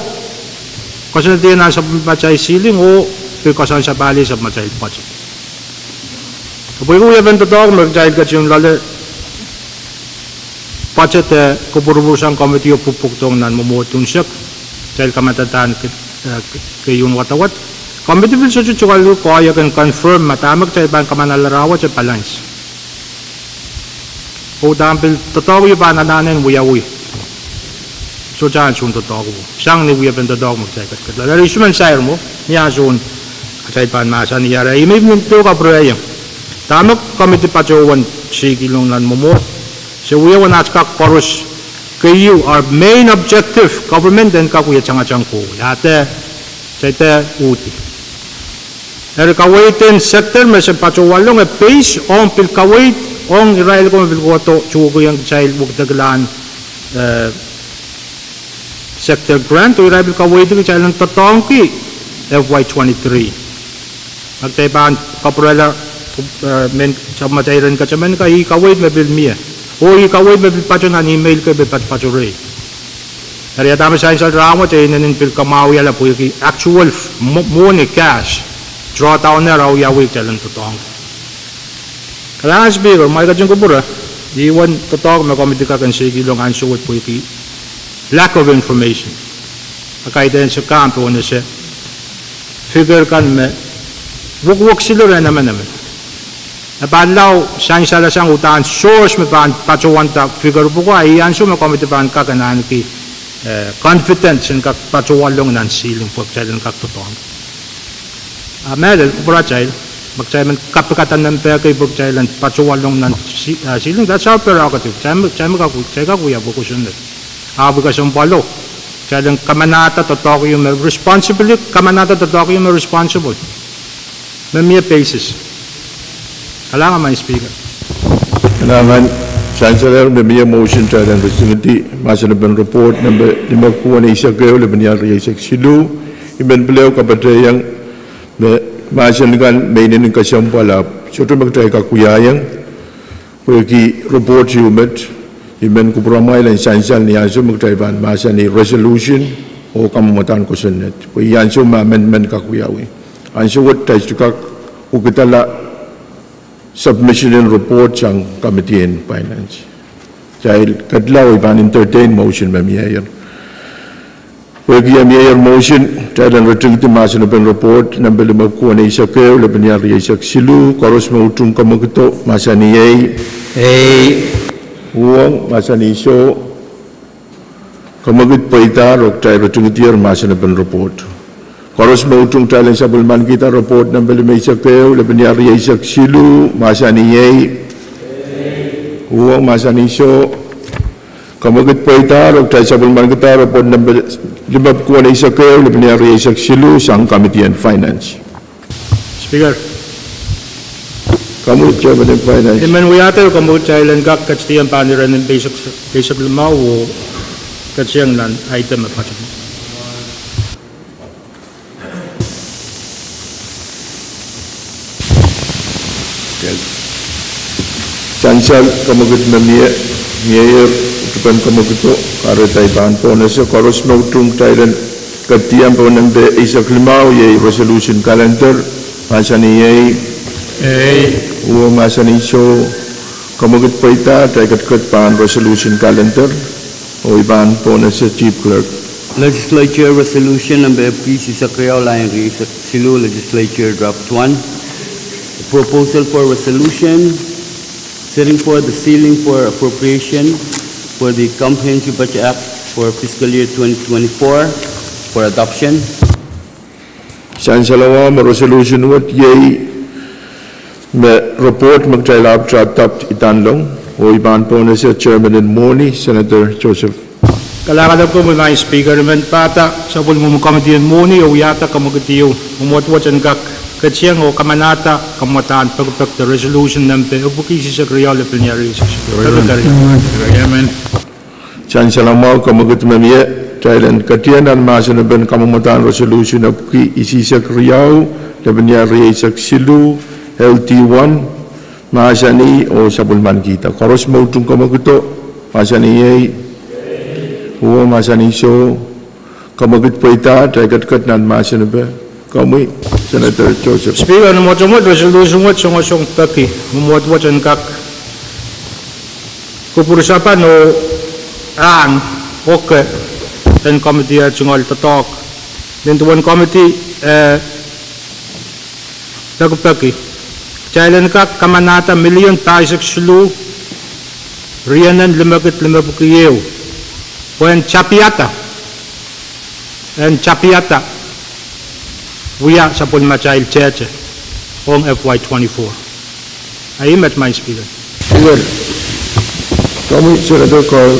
kasi natin nasa machay ceiling o kasi sa bali sa machay budget. Kapag ko yaban totoo mag-child ka yung lalo budget kuburubusang committee o pupuktong nan mamutong siya dahil kamatataan kayong watawat committee will sa chuchukal ko ay can confirm matamag dahil bang kamanalarawat sa balance o dampil totoo yung ba nananin wuyawi so dyan siya totoo ko siyang ni wuyaban totoo mag-child ka lalo rin siya sayar mo niya siya dahil pa masa niyara may minto ka prayang tamag committee pa siya sigilong nan mamut so we want to chorus kayo our main objective government and kakuya chang ko lahat sa uti er kawaitin sector me sa patsuwalong based on pil kawait on Israel ko bilgoto chugo yang child bugdaglan sector grant o Israel kawait ng child ng totongki FY23 magtaypan kaprela men sa matayran ka chaman ka kawait me bil miya o kawait me bil patsunan email ka bil patsuray Dari atama sa insal rawa chay nanin pil kamawi ala po yung actual money cash drawdown na raw yawi chalan totong. Kailangan speaker, may kadyang kubura, iwan totong may komite ka kan sige long answer po yung lack of information. Kahit din sa kampo na siya, figure kan me, wuk sila rin naman. Napanlaw, sa insala sang utaan, source may patsuwan ta, figure po ko, ay answer may komite pa ang kakanahan ki, confidence in kak patsuwalong nan silong po chalan kak totoo. Medal kupura child magchaman kapikatan ng pera kay pag chalan patsuwalong nan silong that's our prerogative. Chama ka kuya po kusunod. Abu ka sumpalo. Chalan kamanata totoo yung responsibility kamanata totoo yung responsible. May basis. Kailangan may speaker. Kailangan Chancellor, may motion tayo ng Resinity, Masanaban Report, number 5 na isa kayo, laban niya Riyasak Silu, iban palaw kapatayang masanagan may ninong kasampalap, so ito magtayo kakuyayang, ki report humet, iban kupramay lang sansal niya, so magtayo ba, masa ni resolution, o kamamatan ko sunod. Kaya yan so ma-amendment kakuyawi. Ang suwat tayo kak, ukitala, submission and report sang Committee on Finance. Dahil kadlaw iban entertain motion by Mayor. Wagi Mayor motion dahil ang retrigiti masanapan report number 5 na isa kayo laban niya Riyasak Silu koros mautong kamagito masaniyay Pwuhng masaniso kamagit pa itarok dahil retrigiti masanapan report. Koros mautong talang sa bulman kita report ng Balimay sa kayo, laban niya Riyasak Silu, masaniyay, Pwuhng masaniso, kamagit po itarog tayo sa bulman kita report ng Limab ko na isa kayo, laban niya Riyasak Silu, sang Committee on Finance. Speaker. Kamut Chairman of Finance. Iman wiyate o kamut chailan kak katstiyan paniran ng basic lamaw o katstiyang nan item at patsunan. Sansal kamagit na Mayor, utupan kamagito, karatay bahan po na sa koros mautong tayo katiyan po ng isa klimaw, yay resolution calendar, masaniyay, Pwuhng masaniso, kamagit pa ita, tayo katkat pahan resolution calendar, o o iban po na sa Chief Clerk. Legislature Resolution number V6AH Daily Legislature Draft 1. A proposal for resolution setting for the ceiling for appropriation for the Comprehensive Budget Act for fiscal year 2024 for adoption. San salawa ma resolution wat yay me report magkailap tratap itanlong o iban po na sa Chairman and Moni, Senator Joseph. Kalakad ko mga speaker naman pata sa pul mo committee muni o yata kamagatiyo umotwat ang kak katsiyang o kamanata kamataan pagpag the resolution number o bukisi sa kriol plenary Amen. San salama kamagat mamiye Thailand katian dan masa naben kamamataan resolution of ki isisak riau labanya riaisak silu LT1 masa ni o sabulman kita koros mautung kamaguto masa ni yay huwa masa ni so kamagut paita taikat nan masa nabe kami Senator Joseph. Speaker mo resolution wat song taki mo wat ang kak kupurusapan o ang okay then committee at sungol tatok then to one committee dagupaki chailan ka kamanata million paisek sulu rianan limabukiyew when chapiata wiya sa Pohnpei cheche on FY24 I am at my speaker. Speaker kami Senator Carl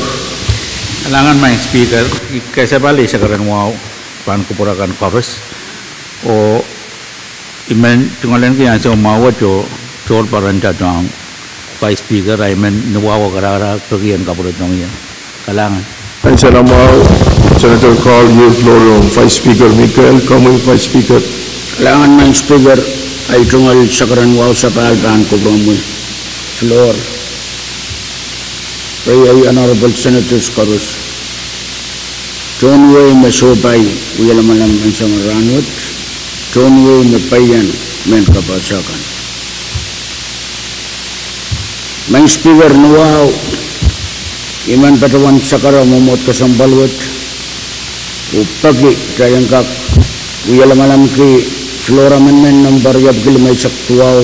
Alangan main speaker kasi bali sa karan wow pan kupurakan chorus o iman tungalan ko yan sa umawat yo chol paranta dong by speaker ay man nawawa karara kagiyan kapulat nung yan kalangan. Ay salamat Senator Carl your floor on Vice Speaker Michael kami Vice Speaker. Kailangan main speaker ay tungal sa karan wow sa palpahan ko mo floor. Ay Honorable Senators Karus John Way Mesobay Uyalamalam ang isang ranwat John Way Mepayan men kapasakan may speaker nuwaw iman patawan sakara momot kasambalwat upagi kayang kak Uyalamalam ki flora men number yab gilmay saktuaw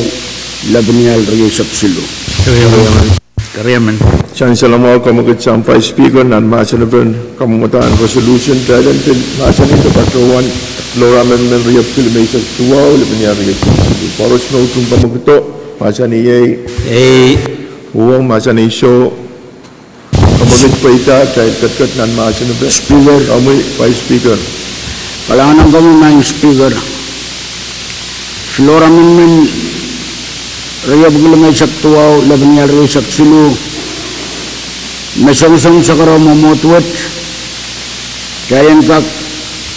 labnial riyo sapsilu Kariaman. San salamat kamagat sa Vice Speaker nan masa naben kamamataan resolution dalan pin masa nito patrawan flora men riyap kilometer tuaw labnial riyo sapsilu poros no tung kamagto masa ni uwang masa ni show kamagat paita kahit katkat nan masa naben Speaker kami Vice Speaker. Kailangan kami main speaker flora men Raya bugil may saktuaw labanyal rin saksilu masang-sang sakara mamotwat kayan kak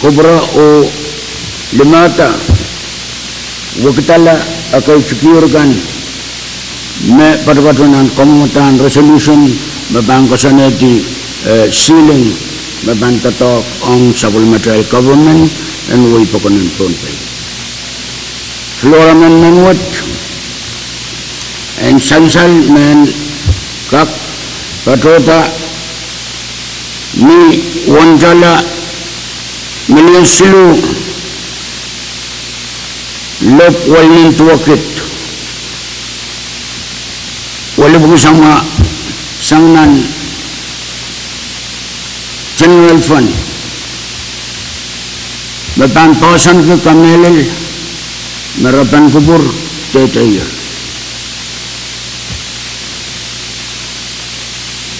kobra o limata wakitala akay fikirkan me padapatunan kamamatan resolution mabangkasan iti ceiling mabantatok ang sabul material government and way pakunan Pohnpei flora men menwat and sansal men kak patota ni wanjala million silu lop walin tuwakit wala buku sama sangnan general fund batan pawasan ke kamelil merapan kubur tetaya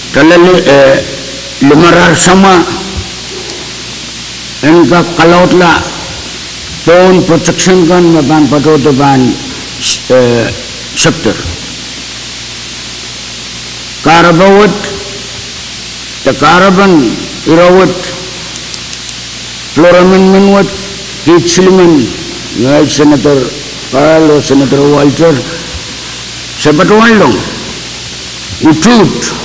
kalali lumarar sama enka kalautla phone protection kan maban padoto ban sector karabawat ta karaban irawat floramen menwat kitsliman ngai senator Carl senator Walter sebatwal long utut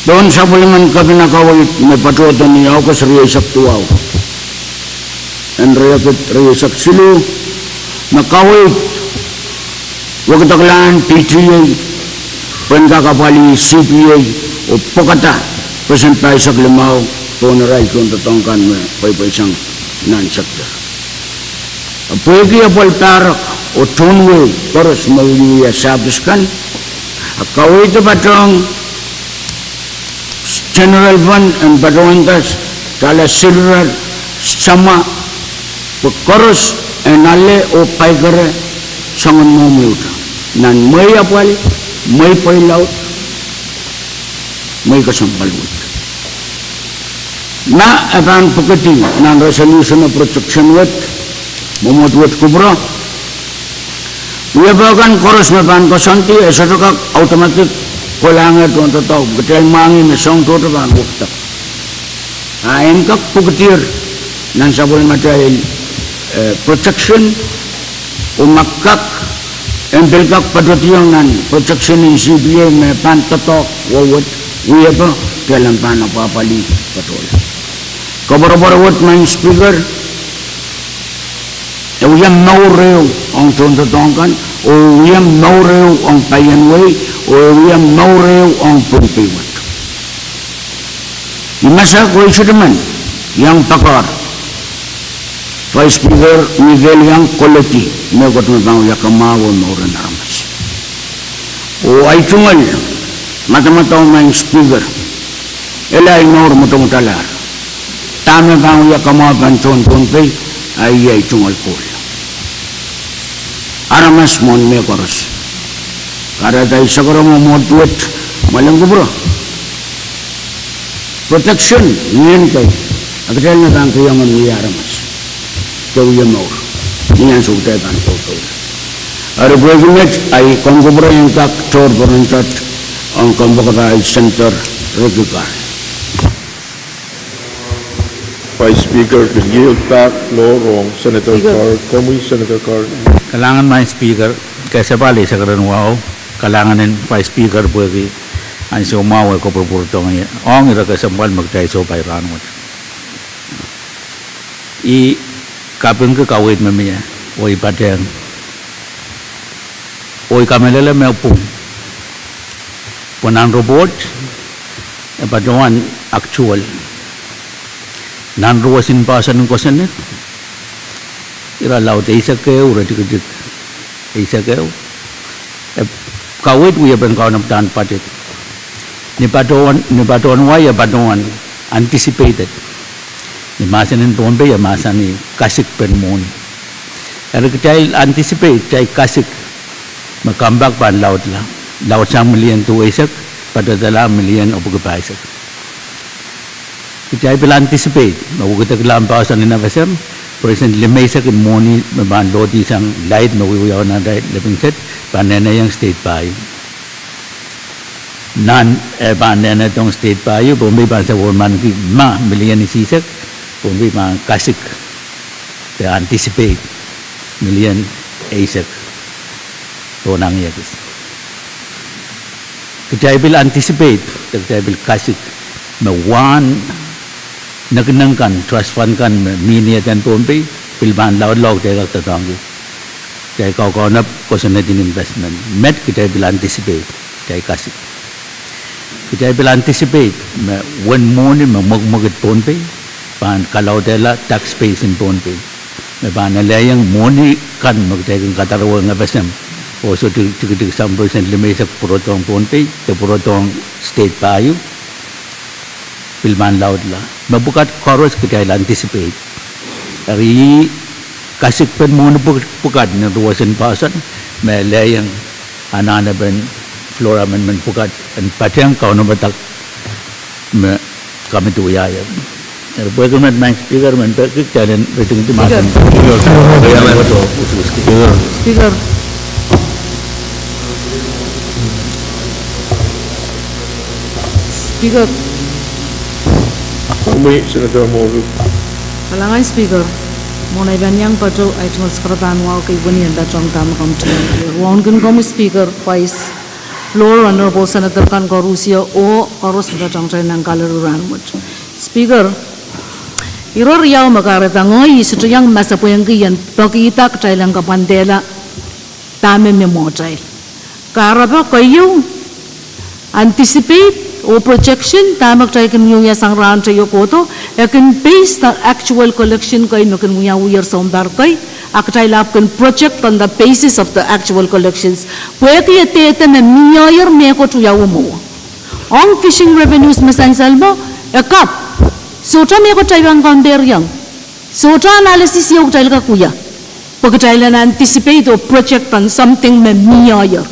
Doon sa puliman ka pinakawit may patuwatan niya ako sa riyasak tuwaw. And riyasak silu nakawit wag taklaan PTA pen kakapali CPA o pokata Present pa isak limaw, toneray kung tatongkan mo, pay isang non-sector. Pwede apal tarak o tonwe, koros mawili sabiskan, kaway ito patong General Fund and Batawantas, tala silver, sama, koros, enale o paigare, sangon mo miuta. Nan may apal, may pailaw, may kasampal mo. Na apan pagkati ng resolution of protection with Mumutwit kubro. Uyabakan koros mapan kosanti esotokak automatic kolangan tuan tatau betul mangi mesong tu tapan waktu. Ain kak puketir nan sabul material protection umakak embelkak padotiong nan protection in CBA mapan tatok wawat uyaba dalam pan apa pali betul. Kabar-kabar main speaker. Uyam no reo ang tunta tongkan, uyam no reo ang payanway, uyam no reo ang Pohnpei. Imasa ko isudaman yang pakar. Vice Speaker Miguel yang quality, may katulad ya kamawo no rin aramas. O ay tungal, mata-mata may speaker, elay no rin mutung-talar. Tama bang ya kamawo kanton Pohnpei, ay tungal ko. Aramas mon me koros. Karena dari sekarang mau duit malang kubro. Protection nian kai. Akhirnya nak yang meni aramas. Jauh yang mau. Nian sudah kan kau. Ada beragam ay kubro yang tak tor berencat ang kumbukata center regular. Vice Speaker, will yield back floor wrong. Senator Carr, Senator Carr. Kalangan main speaker, kasi bali sa karan wow, kalangan ng Vice Speaker pwede ang sumawa ko purpurto ngayon. Ang ira kasambal magtayo so pay ranwat. I kapeng ke kawit mamaya, oi pateng, oi kamelala may upong. Punan robot, patuan actual. Nan ruwasin pasan ng kosan net. Ira laut isa keu ura dik isa keu. Kawit uya ben kau nampan patit. Ni patuan waya patuan anticipated. Ni masan in Pohnpei ya masan ni kasik penmon. Era kecil anticipate cai kasik makambak pan laut lah. Laut sang million tu isak pada dalam million opo kepaisak. Kita bila anticipate, mahu kita kelampasan ini apa sem? Present lemai sa moni maban lodi sang light mahu yaw na living set panena yang state payu. Nan panena tong state payu, Pohnpei bangsa warman ki ma million isisak, Pohnpei ma kasik. Te anticipate million isak. Tonang yakis. Kita bila anticipate, kita bila kasik mawan nagnangkan trust fund kan minia dan Pohnpei pilban laut log jaga tertanggi jai kau nap kosenetin investment met kita bila anticipate jai kasih kita bila anticipate when money magmagit Pohnpei pan kalau dela tax base in Pohnpei pan layang money kan magjaga Kadkadaur ng FSM also to 1% limit sa purotong Pohnpei to purotong state payu pilman laut lah. Mabukat koros kita anticipate. Hari kasih pen mohon bukat na ruwasan pasan, melay yang anak-anak ben flora men bukat dan patang kau na batak kami tu ya. Berkenan main speaker men pergi jalan bertemu tu macam. Speaker. Speaker. Umi, Senator Moru. Kalangan speaker, monai banyang pato ay tungol sekretaran wao kay bunian da trong tam kam tiang. Wong kun kom speaker vice floor honorable Senator kan korusio o korus da trong trai nang kalaruran mut. Speaker, iror yao makareta ngoi situ yang masa poyang kian bagi tak trai lang kapandela tame me mo trai. Karapa kayu anticipate or projection tamak tayo kan yung sang ran tayo koto akan based on actual collection kay no kan uyar sa umbar kay akatay lap kan project on the basis of the actual collections pwede yate na miyayar me ko tuyaw mo ang fishing revenues masansal mo akap sota me ko tayo ang konder yang sota analysis yung tayo ka kuya pag tayo na anticipate or project on something me miyayar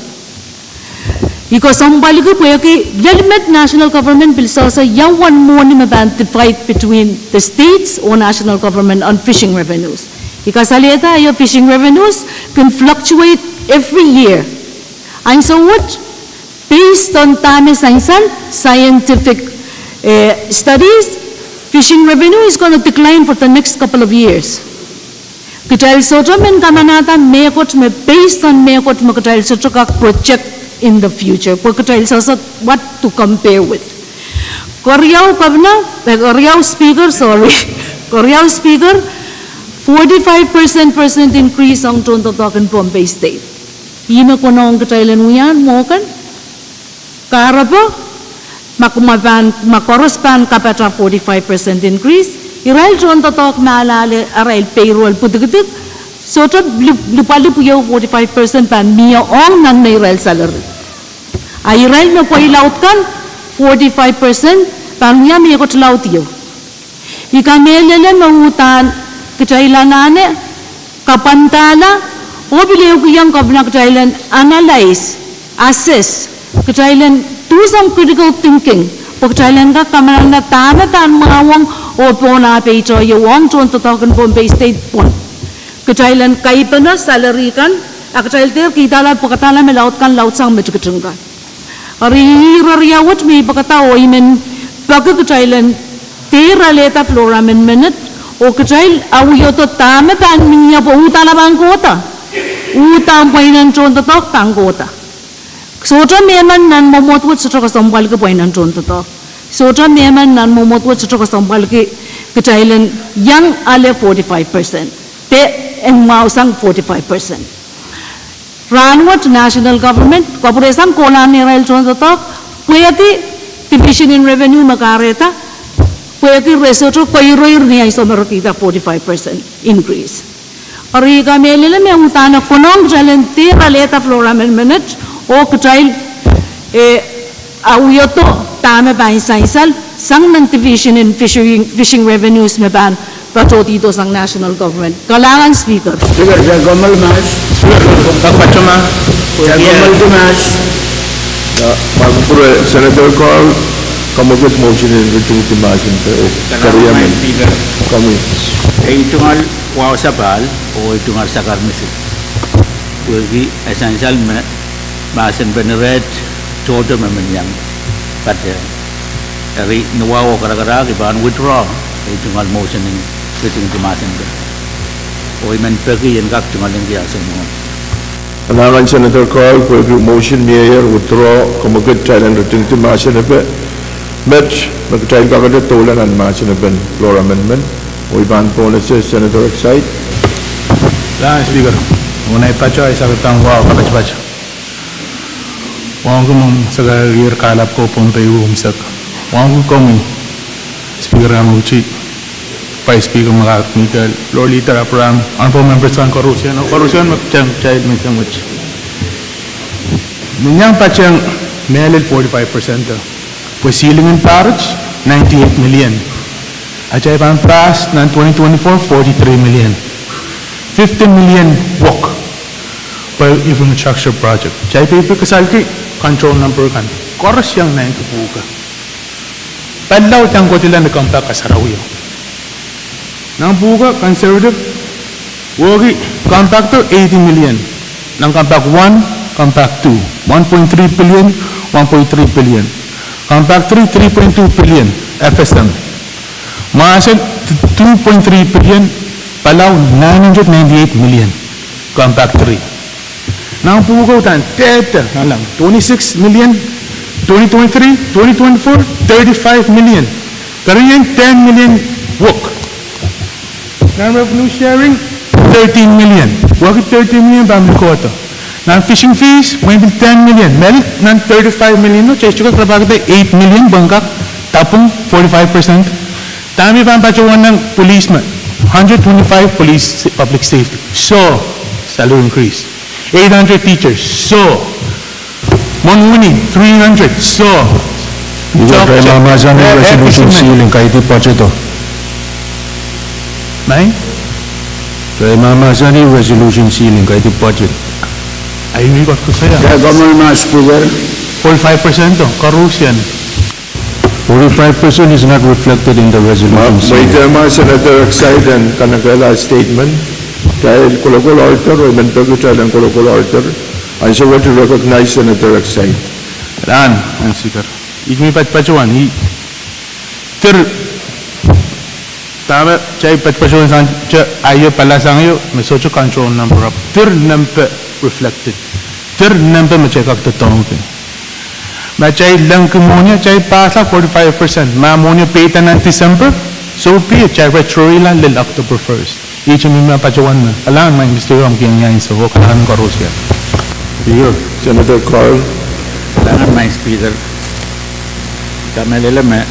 because ang baligo po yung legitimate national government will say yung one more ni maband to fight between the states or national government on fishing revenues. Because alita yung fishing revenues can fluctuate every year. And so what? Based on scientific studies, fishing revenue is going to decline for the next couple of years. Kitail soto men kamanata mekot me based on mekot mo kitail soto kak project in the future. Pagkatail sa what to compare with. Koreaw speaker, 45% increase ang tuntotok in Pohnpei State. Hina ko na ang katailan mo yan, mo kan? Karapa, makorospan kapata 45% increase. Irail tuntotok maalala, arail payroll putukutuk. So, lupali po yung 45% pan miya ong nang nairail salary. Ayirail na po ilaut kan 45% pan miya ko tlaut yo. Ikamelele mahutan kitailanane kapantala o biliw ko yung kabnak kitailan analyze, assess, kitailan do some critical thinking. Pag kitailan ka kamalang na tan mawang o po na peito yung tuntotokan Pohnpei State point. Kecailan kaipana salary kan akacail ter kita la pakatala me laut kan laut sang me chukchung kan ari rariawat me pakata o imen pag kecailan tera leta flora men minute o kecail awu yo to tame pan minya po utala bang kota utam painan chon to tok tang kota sota meman nan momot wut soto kasambal ke painan chon to tok sota meman nan momot wut soto kasambal ke kecailan yang ale 45% te and mausang 45%. Ranwat national government, corporation kolan ni rail chon to pwede division in revenue makareta, pwede resoto koiroir ni ay somerokita 45% increase. Ari kamelele me utana konong jalente raleta flora minute o kutail auyoto tame bain saisal sang ng division in fishing revenues me ban patotito sang national government. Kalangan speaker. Speaker, Jagomal Mas. Pagpachuma. Jagomal Mas. Magpura, Senator Carl, kamagod motion in retributive motion pero kariya mo. Kami. Itungal wow sapal o itungal sakar misi. Kuwi essential me basen benered total memang pada dari nuwaw kara-kara kiban withdraw itungal motion in retributive motion. O iman pergi yang kak tungal yang dia semua. Anaran Senator Carl for motion mayor withdraw kamagod Thailand retributive motion pe match magtail ka kada tolan an motion ben floor amendment. O iban po na si Senator Exide. Lang speaker. Unay pacho ay sakitang wow kapach-pach. Wang ko mong sagalir kalap ko Pohnpei umsak. Wang ko kami speaker ang uchi. Pa speaker mga Miguel Lolita Rapram. Ano po members ng korupsyon? Korupsyon magtiyang child magtiyang uchi. Ninyang pachang melil 45%. Pues ceiling in Pahrek 98 million. At siya ipang pass ng 2024, 43 million. 50 million work per infrastructure project. Siya ipang kasalki, control number kan. Koras siyang na yung kapuka. Padlaw tiyang ko tila nagkampak kasaraw yun. Nang buka, conservative, wagi, compact to 80 million. Nang compact 1, compact 2, 1.3 billion, 1.3 billion. Compact 3, 3.2 billion, FSM. Maasan 2.3 billion, Palau 998 million, compact 3. Nang pugautan, teta na lang, 26 million, 2023, 2024, 35 million. Korean 10 million work. Nang revenue sharing, 13 million. Work 13 million family quota. Non-fishing fees, may 10 million. Merit, non 35 million. No, chay chuka krabag 8 million bangkak. Tapong 45%. Tami pa ang pachuan ng policeman. 125 police public safety. So, salary increase. 800 teachers. So, Monmuni, 300. So, Kaya mamasan ng resolution ceiling kahit budget to. May? Kaya mamasan ng resolution ceiling kahit budget. Ayun ko saya. Kaya kami mga speaker, 45% to, Karusian. 45% is not reflected in the resolution May ceiling. tema Senator Exiden kanagala statement dahil kulokol order o mentog ito ang kulokol order. I so want to recognize Senator Exiden. Ran, ang sikar. Igmi patpachuan, tama, chay patpachuan sa ayo pala sang yo, may social control number up. Nampe reflected. Nampe ma-check up to tongpe. Ma-chay lang kumonya, chay pasa 45%. Ma-amonya peta ng December, so be it, chay retroilan lil October 1st. Each of mga pachuan na. Alam, may Mr. Ram kiyang so kailangan ko Rusya. Here, Senator Carl. Kailangan may speaker. Kami lila may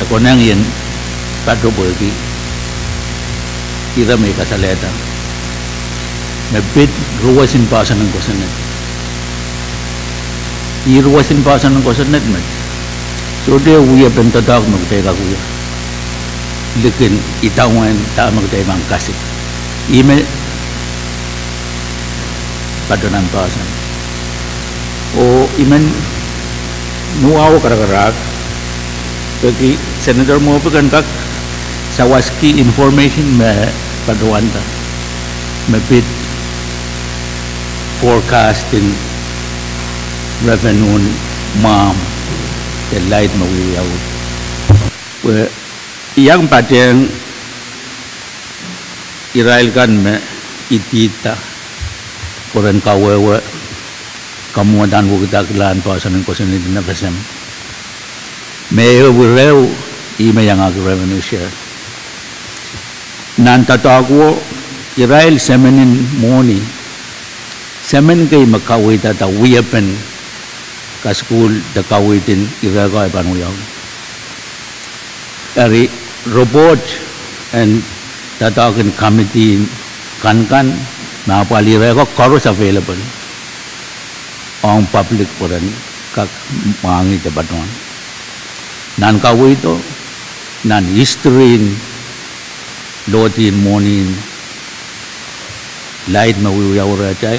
ako nang yan patrobulki kita may kasaleta may bit ruwasin pasan ng kusanet iruwasin pasan ng kusanet may so dia uya pentadak magtay ka kuya lekin itawan ta magtay bang kasik ime padonan pasan o iman nuaw karakarak bagi Senator mo pekan kak sawaski information me paduanta me bit forecasting revenue mam the light mawiyaw we yang pateng Israel kan me itita koran kawewe kamu dan kita kelan pasan ko sa nila FSM may wirew ime yang ag revenue share nan tatagwo Israel semenin moni semen kay makawit at wiyapen ka school da kawitin Israel ka panuyaw ari robot and tatagin committee kan mapalira ko chorus available ang public po rin kak mangi ka batuan nan kawo ito nan history lotin morning light mawiyaw rachai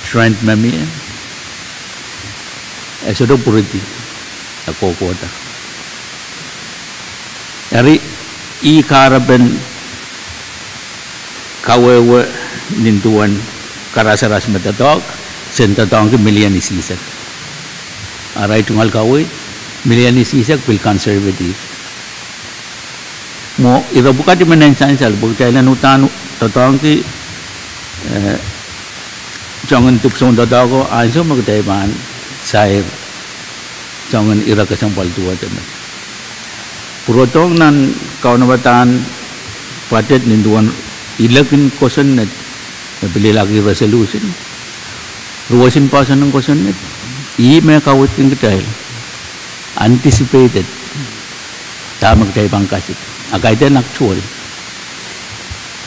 trend mami esodo puriti ako kota ari i karaben kawewe nintuan karasaras matatok sentatong ke million isisak aray tungal kawit million isisak will conservative mo irabuka di manan sansal bukailan utan tatong ki jangan tupsong dadako anso magtayman sair jangan ira kasampal tuwa teman purotong nan kaunabatan patet ninduan ilakin kosan na nabili lagi resolution ruwasin pasan ng kosan net may kawit king dahil anticipated tamag tayo pang kasik agay din actual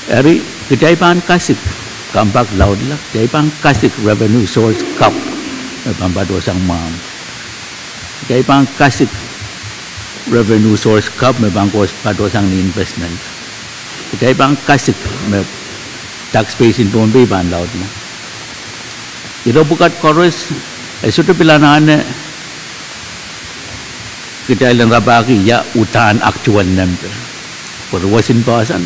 eri tayo pang kasik kampak loud lang tayo pang kasik revenue source cap pampatosang ma'am tayo pang kasik revenue source cap may bangkos patosang investment tayo pang kasik may tax base in Pohnpei ban laut na. Ito bukat chorus ay suto pilanaan kita ilang rabaki ya utan actual number. Perwasin pasan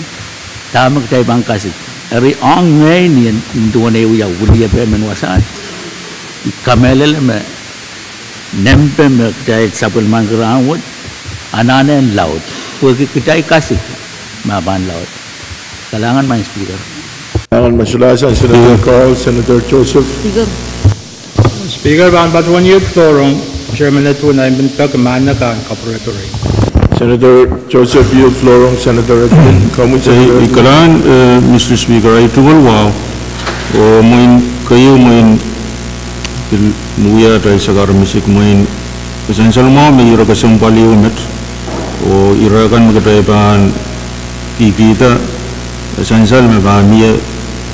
tamag tayo bang kasi. Ari ang ngayon yan doon ay uya uliya pa menwasan. Kamelel me nempe me tayo sapul man ground anana and laut. Pwede kita kasi maban laut. Kailangan may speaker. Kailangan masulasan Senator Carl, Senator Joseph. Speaker. Speaker, baan patuan yung Pwuhng, Chairman Leto na yung pagkamana ka ang kaporatory. Senator Joseph U. Florong, Senator Edwin Kamu, Senator Ikalan, Mr. Speaker, ay tuwal wow. O muin kayo muin muya tayo sa karamisik muin kasensal mo may ira kasang paliumet o ira kan magkataypan kikita kasensal may pamiya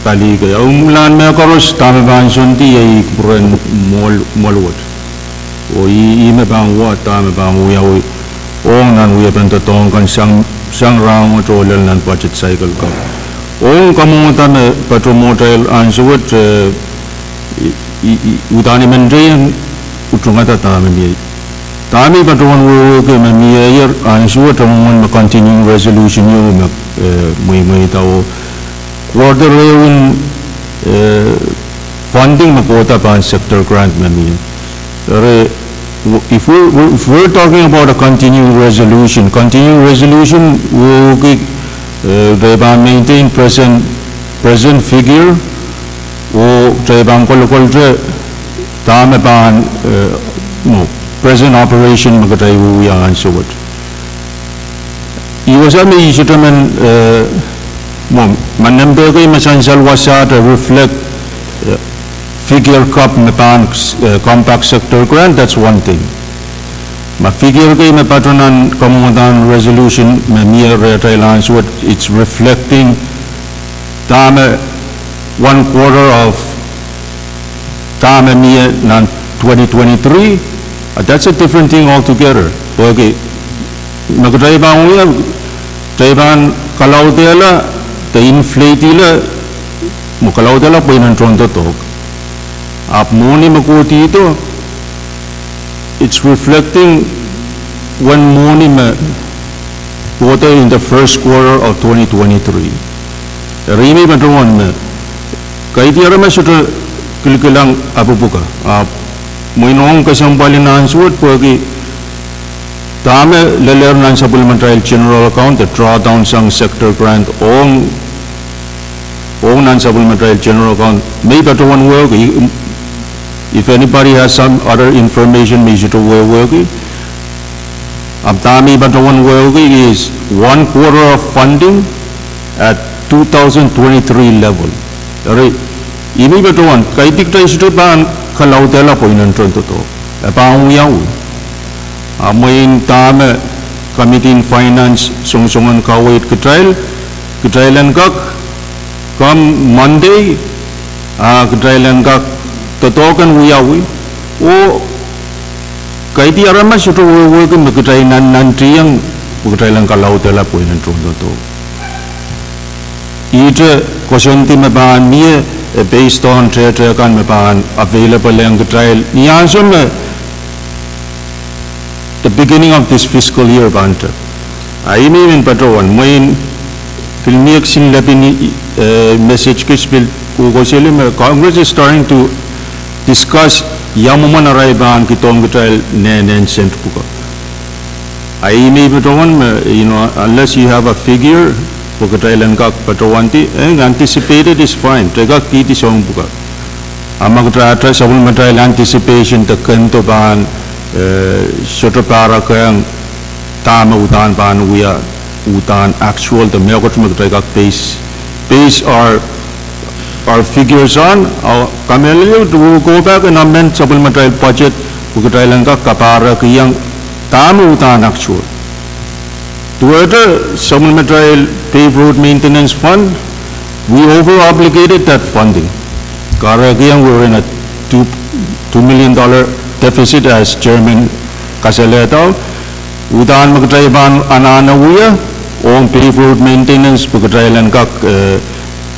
pali kaya umulan may karos tama ba ang sunti ay kuren molwat o may pangwa tama ba ang uya o nan uya pentatong kan sang rang o tolal nan budget cycle ka o kamungutan patromotel ansuwat utani mendayan utrungata tama miya tami patron wo ke miya yer ansuwat tamungan continuing resolution yo may tao quarter yun funding makota pa sector grant miya if we're talking about a continuing resolution will they maintain present figure o they kolokol tama pa present operation magatay yang suwat iwasami isitaman manembe kay masansal wasa to reflect figure cup mapan compact sector grant, that's one thing. Ma-figure kay mapatronan kamungutan resolution ma-mere retailands what it's reflecting tama 1/4 of tama miya ng 2023, that's a different thing altogether. Okay, magdraybang uya drayban kalautela the inflate ila mo kalautela po inan tronto to ap muni makuti ito, it's reflecting when muni water in the first quarter of 2023. Rimi matruan kahit yara masuto kilkilang apupuka mo inong kasambalin na answert pagi tama laler ng supplementary general account the drawdown sang sector grant ong non-supplementary general account may patruan work. If anybody has some other information, may should work. Abtami Batawan work is 1/4 of funding at 2023 level. Right? Ini Batawan, kaitik tayo should ban kalautela po inantron to. Panguyaw. Amoyin tama Committee in Finance sungsongan kawait ketrailan kak come Monday ketrailan kak totokan uyawi o kahit arama suto work magkatay nanti yang magkatay lang kalautela po inan trondo to ite kosyonti mabaan niya based on trade kan mabaan available yang katay niyan so the beginning of this fiscal year banta ay min patrowan main filmiyak sin labini message kispil ko sila Congress is starting to discuss yamuman arayban kitong gutral nenen cent puka. I may patawan unless you have a figure pagkatailan ka patawanti anticipated is fine. Tega kiti song puka. Amag tratra supplementary anticipation ta kanto ban soto para kayang tama utan ban uya utan actual the megot magtega base our figures on kameli to go back and amend supplementary budget pagkatailan ka kapara kiyang tamu utan actual to other supplementary paved road maintenance fund we over obligated that funding kara kiyang we're in a $2 million deficit as chairman kasaletaw utan magtayban anana uya on paved road maintenance pagkatailan ka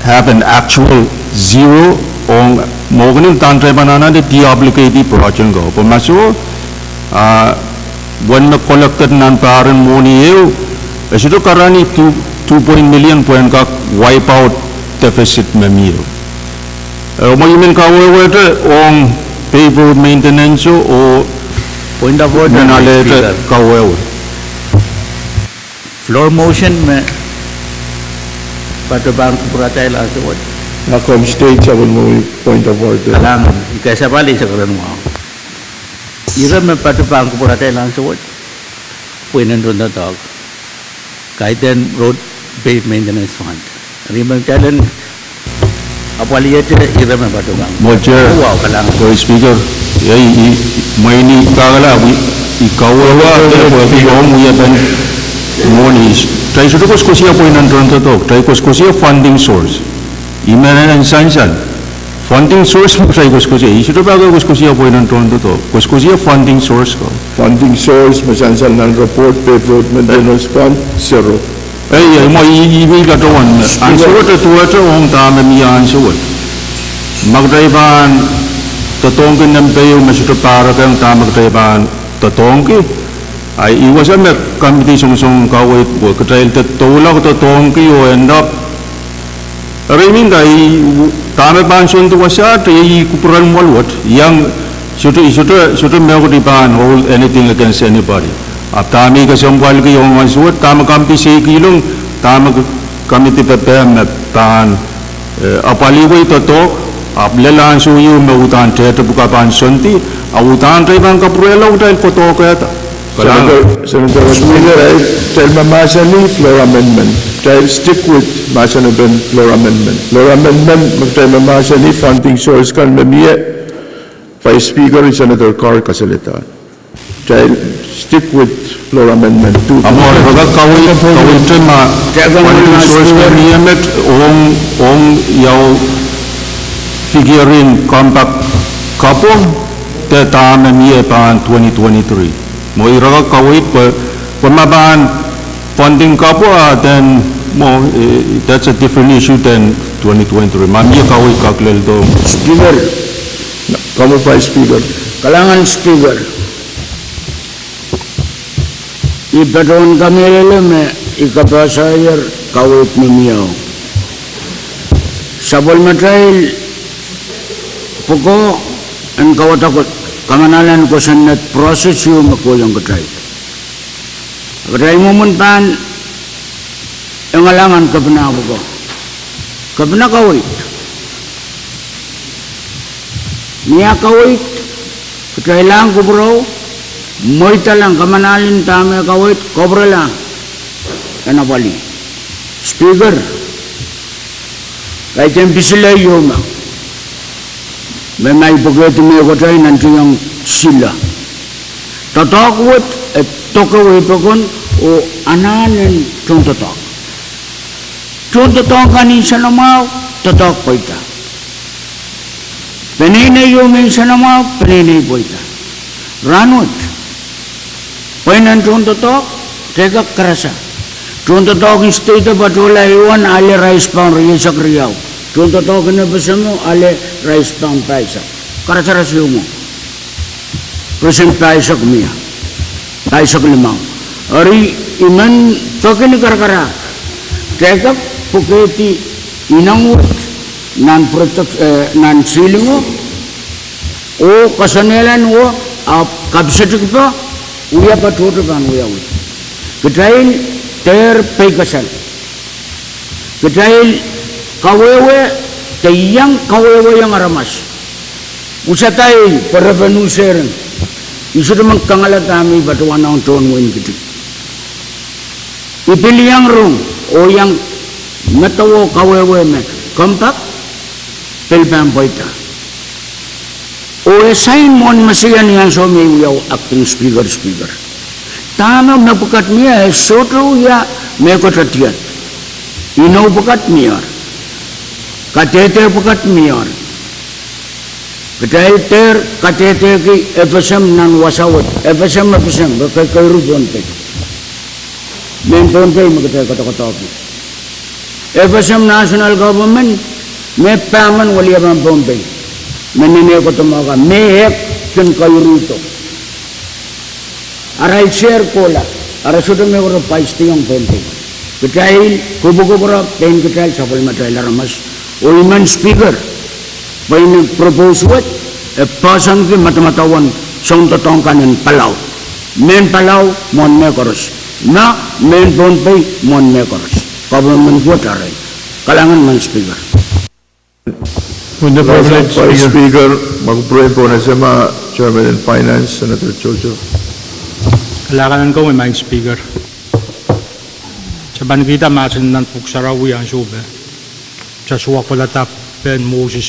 have an actual zero on moganin tantre banana de de-obligated project go pamaso when the collected nan paran money asito karani 2 million point ka wipe out deficit memio mo yimin ka wete on paved road maintenance o point of order ka floor motion Patubang Puratel asawad. Nakom state sa mo point of order. Alangan ikasa bali sa karon mo. Ira man Patubang Puratel asawad. Pwuhng tatok kaitan road pave maintenance fund. Rimang jalan apaliyate irama batugang. Chair, Wow kalang. Speaker, ini kagala ikawawa Pwuhng ya ben monis. Try sudah kos-kosia Pwuhng tatok. Try kos-kosia funding source. Imenan sansan. Funding source mo try kos-kosia. Isu tu bagai kos-kosia Pwuhng tatok. Kos-kosia funding source ko. Funding source, masansan ng report, pave road maintenance fund, zero. Mo iwi katawan. Ang suwat ito ang tama niya ang suwat. Magdaiban tatongkin ng payo masito para kang tama magdaiban tatongki. Ay iwasan na kami di sungsung kawait po. Katahil tatulak tatongki o end up. Arimin dahil tama ba ang sunto wasya at ikupuran walwat. Yang suto mewa diban hold anything against anybody. Ab tami kasambal ki yung mansuat tama kampi sekilong tama kami tipepem tan apaliway totok ab lelan suyu meutan tete buka pan sonti autan tay bang kaprela utai kotok kata. Senator Speaker, I tell Masani floor amendment. Try stick with Masani floor amendment. Floor amendment, magtay Masani funding source kan mamiye. Vice Speaker is Senator Carr kasalita. Try stick with floor amendment 2. Amor raga kawit tema funding source kami yamet ong yaw figurein compact kapong te tama miye pan 2023. Mo iraga kawit pemaban funding kapwa then mo that's a different issue than 2023. Mamiye kawit kaklel do. Speaker, Come Vice Speaker. kalangan Speaker. Ipadon kami leleme ikapasayar kawit nimiyaw. Sabol matrail poko ang kawatakot kamanalan ko sa net process yung makulang katray. Katray mo munpan ang alangan kapanaw ko. Kapanakawit. Niya kawit. Katray lang ko bro. Moita lang kamanalin tame kawit. Kobra lang. Kanapali. Speaker. Kahit yung pisilay yung may pagkati may katay nanti yung sila. Tatakwat at tokaway pa kon o ananin itong tatak. Itong tatak kanin sa namaw, tatak pa ita. Paninay yung sa namaw, paninay po ita. Ranot. Painan itong tatak, teka karasa. Itong tatak yung state of Patula iwan, ali rice pound rin sa kriyaw. Itong tatak na basa mo, ali rice pound paisa. Karasa-rasyo mo. Present paisa kumiya. Paisa kulimang. Ari iman token kara-kara. Teka puketi inangut nan siling mo o kasanelan mo kabsatik pa uya pa tuto kan uya uya. Ketrail ter pay kasal. Ketrail kawewe tayang kawewe yang aramas. Usatay para panuseran. Isu naman kangalat kami batuan ang tuon mo ini. Ipili yang rung o yang matawo kawewe me kompak pelpam poita. O esain mon masiyan yang so may uyaw acting speaker. Tama napukat niya sotro ya may kotratiyan. Inaw pukat niya. Katete pukat niya. Katahil ter katete ki FSM nan wasawat. FSM bakay kayo Pohnpei. Main Pohnpei magkatay kata-kata ko. FSM national government may paman wali ang Pohnpei. Manine ko tumaga. May hek kan kayo rito. Aral share ko la. Aral sudah may wala paisti ang Pohnpei. Katahil kubo-kubura pain katahil sapal matahil aramas. O iman speaker. By propose what? A person ki matamatawan siyang totoong kanin palaw. Men palaw, mon mekoros. Na, men Pohnpei, mon mekoros. Government ko taray. Kalangan man speaker. With the Vice Speaker, mag-pray po na siya Chairman and Finance, Senator Chocho. Kalakanan ko may speaker. Sa kita masin nan puksarawi ang sube. Sa suwa pala tap pen Moses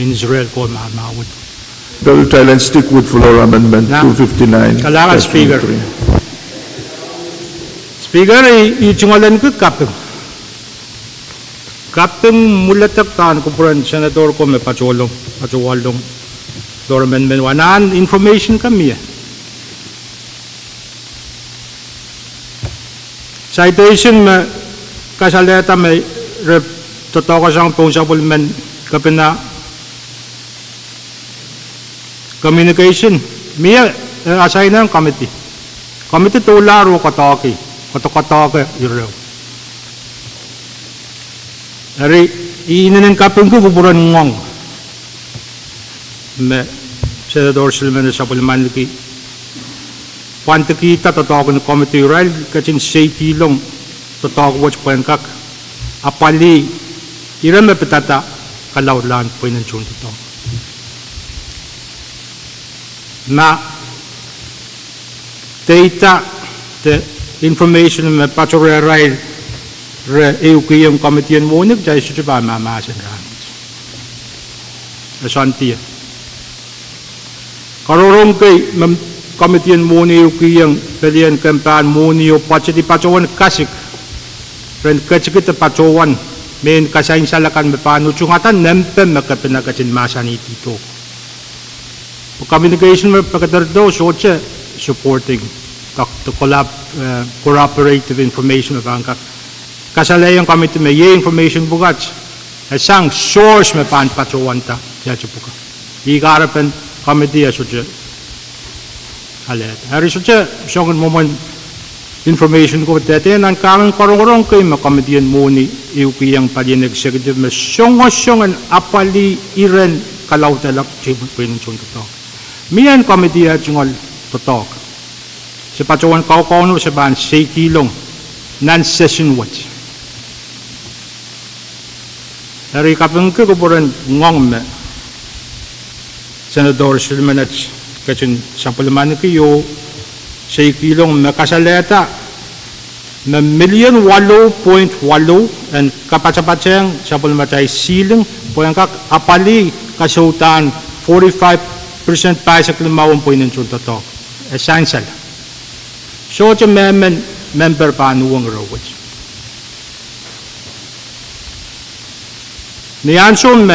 in Israel ko maamawid. Bill Thailand stick with floor amendment 259. Kalakan speaker. Speaker ichungalan ko kapeng. Kapeng mulatak taan ko puran senador ko may patulong floor amendment wanan information kami. Citation me kasaleta may totoo siyang Pwuhng supplement kapina communication miya assign ng committee to laro katoki yuro ari inanin kapin ko buburan ngong me senador Silman sa supplement ki Pwanta kita totoo ng committee rail kachin 6 kilong totoo watch pwengkak apali iram me petata kalaulan pwenen chun totoo na data the information me patore rail re eukiyong committee en monik jay suchuba mamasin ran asantia karorong kay committee muni ukiyang pelian kampan muni o pachiti pachowan kasik ren kachikita pachowan men kasain salakan mepanu chungatan nempem makapinakachin masani tito communication me pakadardo soche supporting to cooperative information mapangka kasalayang committee me ye information bugats sang source me pan pachowan ta ya chupuka igarapen committee soche hari saja siyang moment information ko dati nan kangen korong kay makamedian muni iukiyang palin executive me siyang apali iren kalaw talak chibut pin chun to mian committee chungol totok si pachuan kauno sa ban 6 kilong non session watch hari kapeng ko buran ngong me senador Silmanach kachin sampulaman kiyo 6 kilong makasaleta na 1,800,000 and kapatsapatsang sampulamatay siling pwengkak apali kasutan 45% pa sa klimawang po yung to essential so sa member pa nuwang rawat niyansyon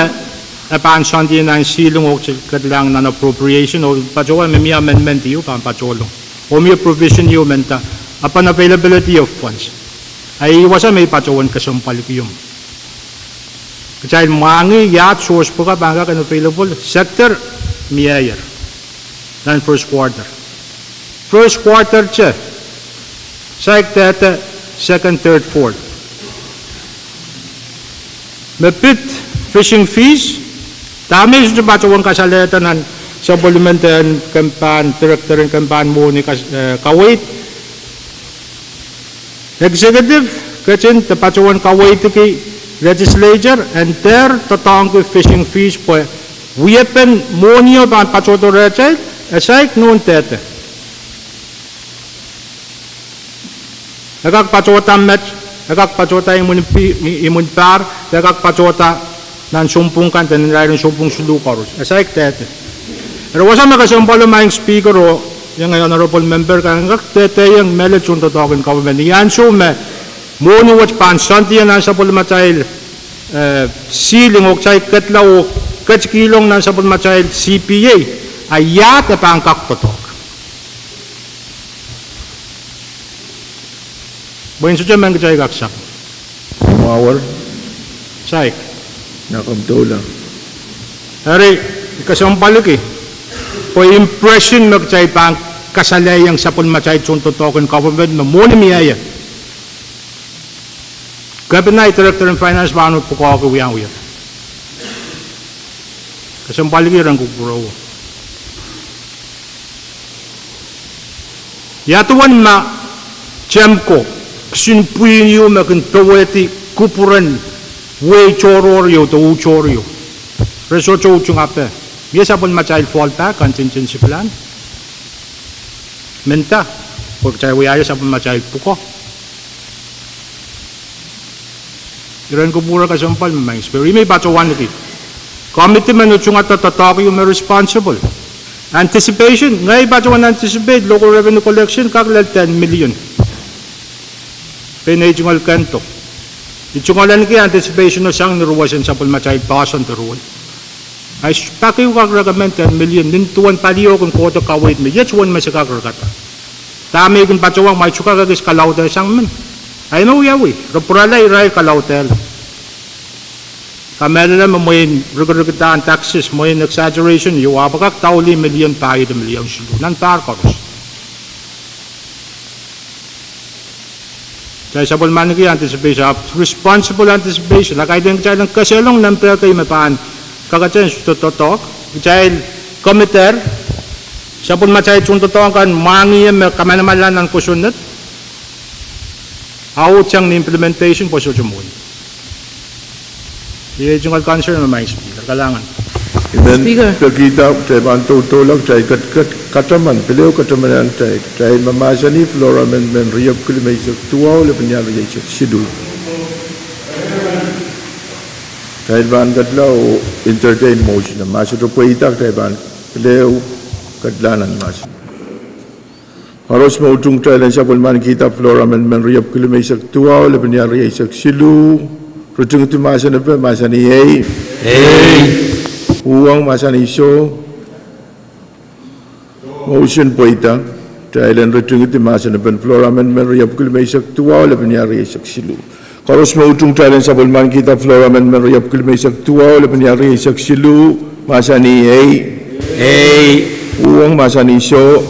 Apan santi na silong o kadlang na appropriation o pachowan may amendment yu pan pacholong o may provision yu menta upon availability of funds ay iwasan may pachowan kasampal kiyong kasi mangi yat source po ka bangka kan available sector miyayer dan first quarter che saik tete second third fourth mapit fishing fees Dami sa pachuan kasaletanan sa parliamentan kampan, directorin kampan mo ni kawait. Executive, kachin, pachuan kawait ki legislature, and there, tatang ko fishing fees po. Weapon mo niyo pa pachoto rechay, asay noon tete. Nagak pachota match, nagak pachota imun par, nagak pachota nan sumpungkan dan nilai sumpung sulu karus. Asik tete. Pero wasa makasumpalo maing speaker o yung honorable member kan ngak tete yung melet sunto token government. Yan sume muni watch pan santi yan sa pulmachail siling ok chay katlaw katskilong nan sa pulmachail CPA ayat na pangkak totok. Buin suja man kacay kaksak. Mawar. Saik. Nakamtola. Hari, kasampalik po impression magchay pang kasalayang sapon machay chunto token government na muna miyaya. Cabinet Director in Finance banot po ko ako wiyang. Kasampalik ang kukurow. Yatuan ma Chemko sinpuyin yu makin taweti kupuran way chororyo to uchoryo. Reso chung ape. Yes, upon my child fall back contingency plan. Menta. Cai wiaya sabun macai Pwuhng. Iran ko pura kasampal memang speaker. Ini baca wan lagi. Committee menunjukkan tata yung responsible. Anticipation, ngay baca wan anticipate local revenue collection kaglal 10 million. Penajungal kanto. Ichungalan ki anticipation no sang niruwasan sa pulmachay pasan teruwan. Ay pakiw kagragamen 10 million din tuwan paliyo kung koto kawait me. Yet one masakagragata. Tami kung pachawang may chuka kagis kalawta sang men. Ay no yawi. Rapurala iray kalawta. Kamera na mamoyin regulataan taxes, moyin exaggeration, yung apakak tauli million payo de million silo. Nan parkoros. Kaya sa bulman nagi anticipation, responsible anticipation. Nakay din kaya ng kaselong ng pera kayo mapaan. Kakachan tutotok, kaya committer, sa bulman kaya tutotok kan mangi kamanamalan ng kusunod. Awot siyang implementation po sa jumuin. Iya jungal concern memang speaker kalangan. Speaker. Kita saya bantu tolak saya kataman beliau kataman yang saya memasani floor amendment riap kelima isak tua oleh penyala isak sidu. Saya ban katlau entertain motion masuk tu puitak saya ban beliau katlanan masuk. Harus mautung saya dan siapa man kita floor amendment riap kelima isak tua oleh penyala isak sidu. Rutung itu masa apa? Masa ni Pwuhng masa ni so motion poita. Thailand rutung itu masa apa? Flora amendment riap kulma isak tua oleh penyari isak silu. Kalau semua utung Thailand sabulman kita flora amendment riap kulma isak tua oleh penyari isak silu masa ni Pwuhng masa ni so.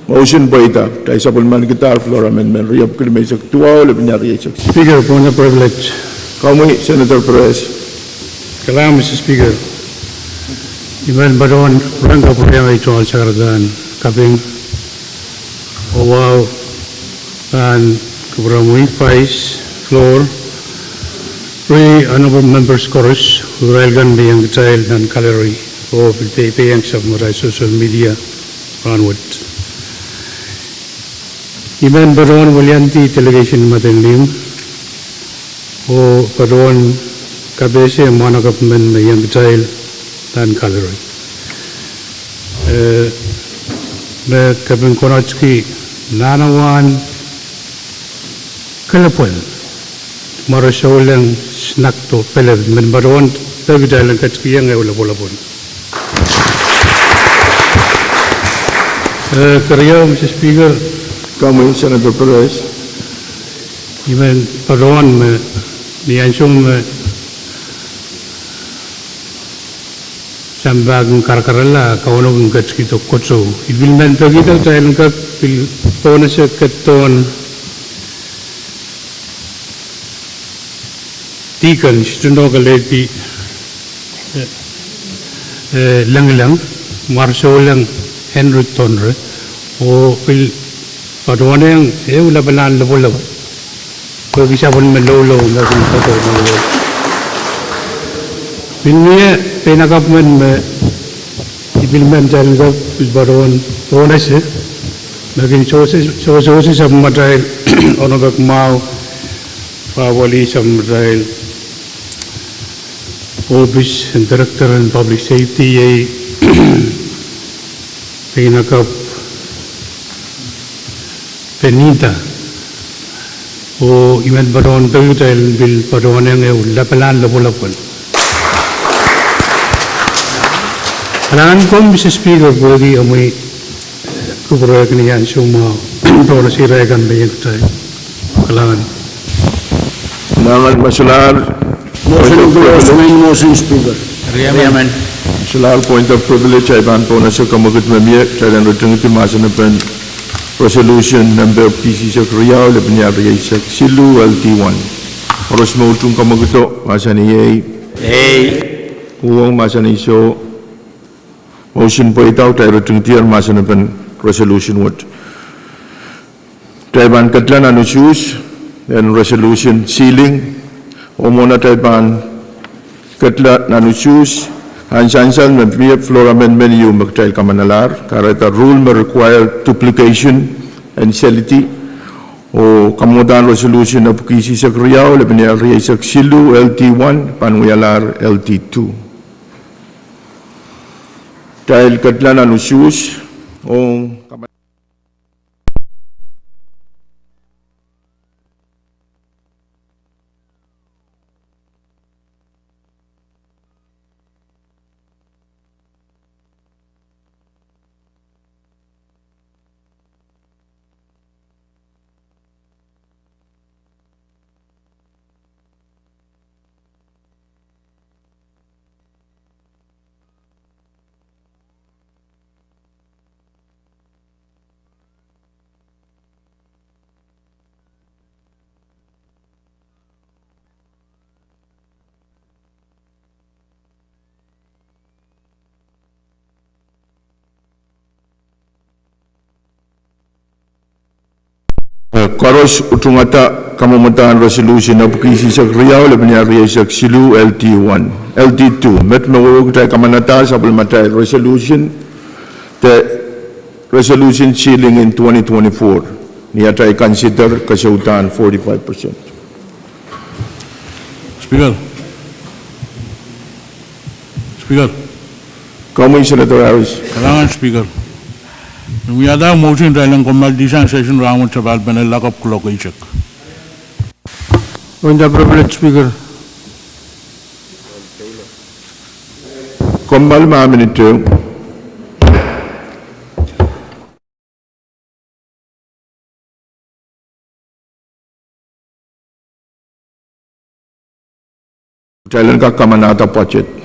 Motion poita. Thai sabulman kita flora amendment riap kulma isak tua oleh penyari isak. Speaker, point of privilege. Kami Senator Pahrek. Kalam, Mr. Speaker. Iman baron rangka problema itu al sakardan kaping wow and kubramui vice floor three honorable members chorus relgan biyang child and gallery of the payang submurai social media onward. Iman baron Walyanti delegation matenlim o baron kabese mana government biyang child dan gallery. Me kaping konachki nanawan kalapal marasawlang snack to pele men baron tagidalang katki yang wala bolabon. Karya Mr. Speaker, kami Senator Pahrek. Iman baron me niansung me sambagang karkarala kawanong katskito kotso ibilman pagita tayo ka pil pona sa katon tikan situndo kaleti lang marso lang Henry Tonre o pil padwana yang wala banan labo pag isa pon malolo na kung kato Pinya penagapman me ibilman jalan gap baron bonus maging sosi sa matrail ono bak mau pawali sa matrail office and director and public safety ay pinagap penita o iman baron tayo bil baron yang lapalan lapulapon. Kalangan ko, Mr. Speaker, pwede amoy kubura kaniyan suma para siragan ba yung tayo. Kalangan. Kalangan masular. Motion, Speaker. Riyaman. Masular point of privilege ay ban po na sa kamagot mamiyak sa dan rutang iti masa na pen resolution number PC sa Korea o lepenyari ay sa silu LT1. Harus mautong kamagoto masa ni Pwuhng masa ni so motion po itaw tayo rutungtiar masa na pen resolution what. Tayo ban katlan anu shoes and resolution sealing o muna tayo ban katlan anu shoes Ansansan me floor amendment you magtail kamanalar kareta rule me require duplication and seliti o kamudan resolution of kisi sa kriyaw lebeni alriya sa silu LT1 panuyalar LT2 dahil kadlan anusyus o Koros utungata kamumutan resolution of kisi sa kriyaw lebeni alriya sa silu LT1 LT2 met mawag tayo kamanata sa bulmatay resolution the resolution ceiling in 2024 niya tayo consider kasautan 45%. Speaker. Kamu Senator Harris. Kailangan Speaker. We are now motion dahil ang design session round sa balban lack of clock check. On the privilege Speaker. Kombal maaminito. Thailand ka kamanata budget.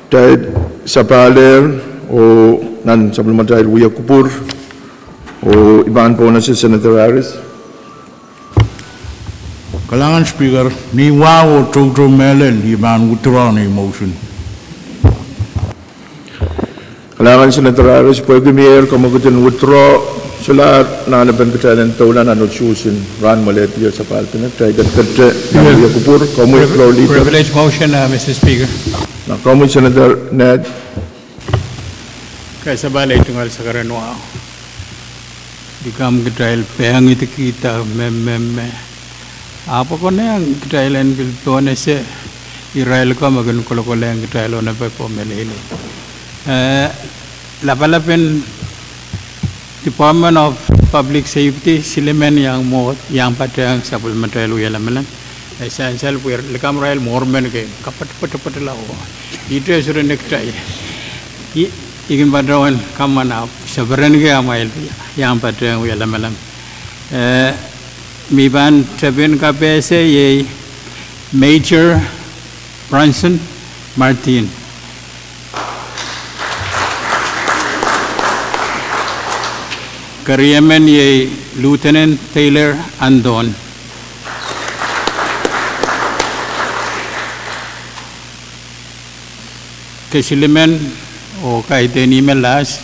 Dahil sa paler o nan supplementary Uya Kupur o iban po na si Senator Harris. Kalangan Speaker, ni wawo true melel iban withdraw ni motion. Kailangan Senator Harris, pwede mayor kamagutin withdraw sa lahat na naban ka ng taulan na notsusin ran malet yun sa palpinak. Tayo kadkadre ng Uya Kupur, kamoy floor leader. Privilege motion, Mr. Speaker. Na kamoy Senator Ned. Kaysa balay tunggal sa karanwa. Di kam kitrail pehang iti kita meme. Apa ko na yung kitrailan bilto na siya. Irail ko magun kulo-kulo yung kitrailo na pa po melili. Lapalapin Department of Public Safety silimen yang mo yang patang sa pulmatrail uya lamalan. Essential puir lekam rail mormen ke kapat lao. Itu suruh nektai. Ikin padrawan kamana sebenarnya ke amail yang patang uya lamalan. Miban Tribune KPSA ye Major Branson Martin. Kariyaman ye Lieutenant Taylor Andon. Kesiliman o kahit ni melas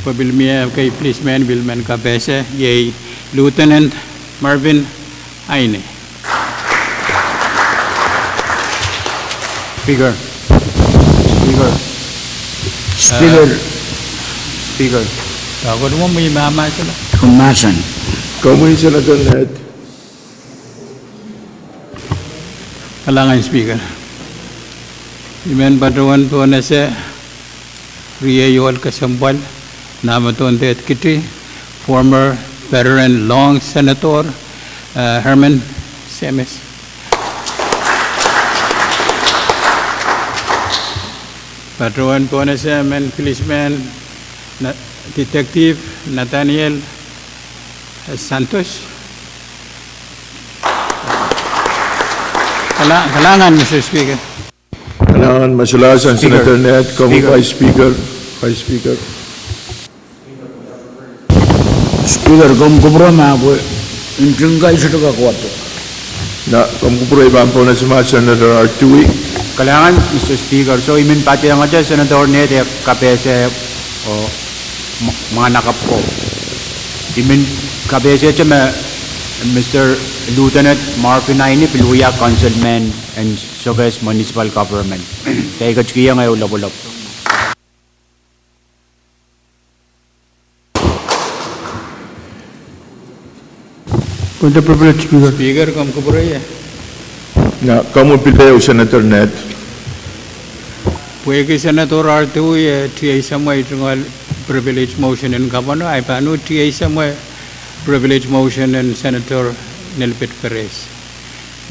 pabilmiya kay policeman bilman KPSA ye Lieutenant Marvin Aine. Speaker. Ako naman may mama sila. Kumasan. Kamoy Senator Ned. Kalangan Speaker. Imen paduan po na sa Ria Yoel Kasambal, namaton at kiti, former veteran long Senator Herman Semes. Paduan po na sa policeman Detective Nathaniel Santos. Kalangan, Mr. Speaker. Kailangan masulasan Senator Ned, kamoy Vice Speaker. Speaker, kumkubra po. Injingkay sa tagakwato. Na kumkupura iban po na si Senator Artui. Kailangan, Mr. Speaker, so imin pati ang aja, Senator Nete, KPSA, o mga nakap ko. Imin KPSA siya, Mr. Lieutenant Marvin Aine, Piluya, Councilman, and Sogas Municipal Government. Kaya kachkiya ngayon, ulap-ulap. With the privilege, Speaker. Speaker, kumkupura ya. Na kamoy Pileo Senator Ned. Pwede Senator R2 TA samay tungal privilege motion in Governor ay paano TA samay privilege motion in Senator Nelpit Perez.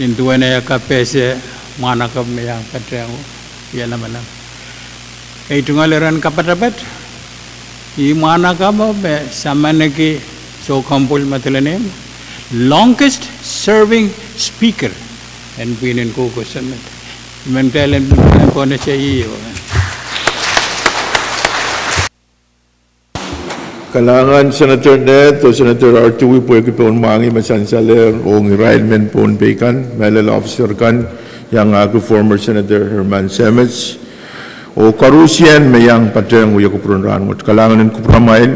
Ninduan na KPSA mana kami yang katrang yan naman lang. Ay tungal ran kapatapat. I mana kamo be sama nagi so kampul matalanim longest serving speaker and pinin ko samet. Mentalan ko na siya iyo. Kailangan Senator Ned o Senator Artui pwede po umangi masansaler o ngirailmen po unpekan, melal officer kan, yang ako former Senator Herman Semets o karusian mayang patrang uya kupurun ranmut. Kailangan ng kupramail,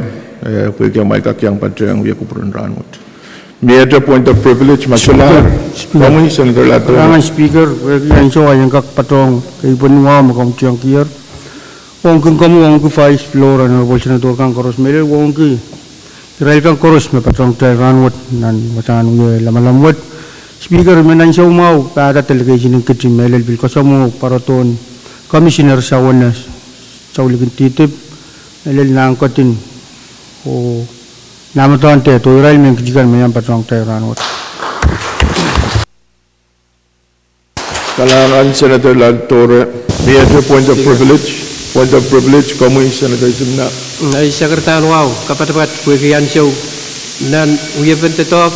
pwede may kakyang patrang uya kupurun ranmut. May other point of privilege, masular. Kamu Senator Lato. Kailangan Speaker, yan siya ay ang kakpatong kay Pwuhng makong tiyang kiyar. Wong kung kamu wong ku Vice Floor Honorable Senator kang koros melel wong ki. Kirail kang koros may patong tayo ranwat nan masangan uya lamalamwat. Speaker, menan siya umaw pada delegation ng kitchen melel bil kasamo paraton Commissioner sa wanas sa ulikin titip melel na angkotin o namatuan tayo to irail may kijikan may ang patong tayo ranwat. Kailangan Senator Lagtore. May other point of privilege. Point of privilege, kamu Senator Simna. Ay Secretary wow, kapatapat pwede show nan uya bentetok